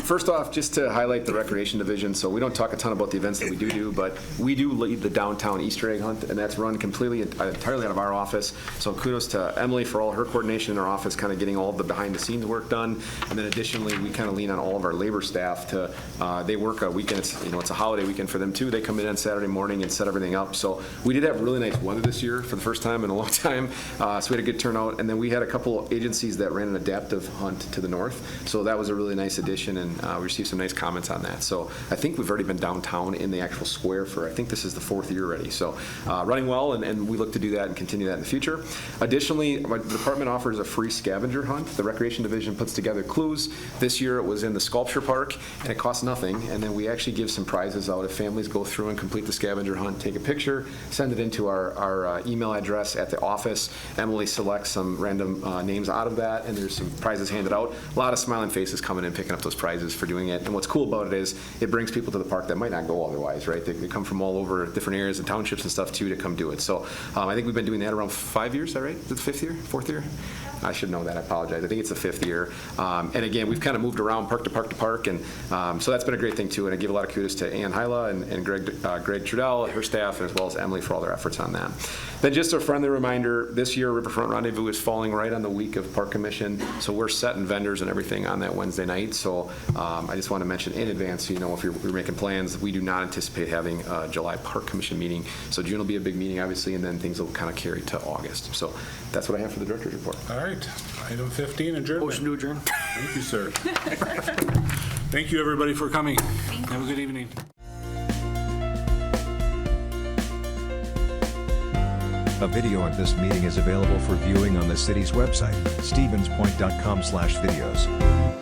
Speaker 3: First off, just to highlight the Recreation Division, so we don't talk a ton about the events that we do, but we do lead the downtown Easter egg hunt, and that's run completely, entirely out of our office. So kudos to Emily for all her coordination in our office, kind of getting all the behind-the-scenes work done. And then additionally, we kind of lean on all of our labor staff to, they work a weekend, it's a holiday weekend for them too. They come in on Saturday morning and set everything up. So we did have really nice weather this year for the first time in a long time. So we had a good turnout. And then we had a couple agencies that ran an adaptive hunt to the north. So that was a really nice addition, and we received some nice comments on that. So I think we've already been downtown in the actual square for, I think this is the 4th year already. So running well, and we look to do that and continue that in the future. Additionally, the department offers a free scavenger hunt. The Recreation Division puts together clues. This year it was in the Sculpture Park, and it costs nothing. And then we actually give some prizes out if families go through and complete the scavenger hunt, take a picture, send it into our email address at the office. Emily selects some random names out of that, and there's some prizes handed out. A lot of smiling faces coming in, picking up those prizes for doing it. And what's cool about it is it brings people to the park that might not go otherwise, right? They come from all over different areas and townships and stuff too to come do it. So I think we've been doing that around 5 years, is that right? Is it the 5th year, 4th year? I should know that, I apologize. I think it's the 5th year. And again, we've kind of moved around park to park to park, and so that's been a great thing too. And I give a lot of kudos to Ann Hyla and Greg Trudell, her staff, as well as Emily for all their efforts on that. Then just a friendly reminder, this year Riverfront Rendezvous is falling right on the week of Park Commission, so we're setting vendors and everything on that Wednesday night. So I just want to mention in advance, so you know, if you're making plans, we do not anticipate having a July Park Commission meeting. So June will be a big meeting, obviously, and then things will kind of carry to August. So that's what I have for the Director's Report.
Speaker 2: All right. Item 15, adjournment.
Speaker 24: Motion to adjourn.
Speaker 2: Thank you, sir. Thank you, everybody, for coming. Have a good evening.
Speaker 8: A video of this meeting is available for viewing on the city's website, stevenspoint.com/videos.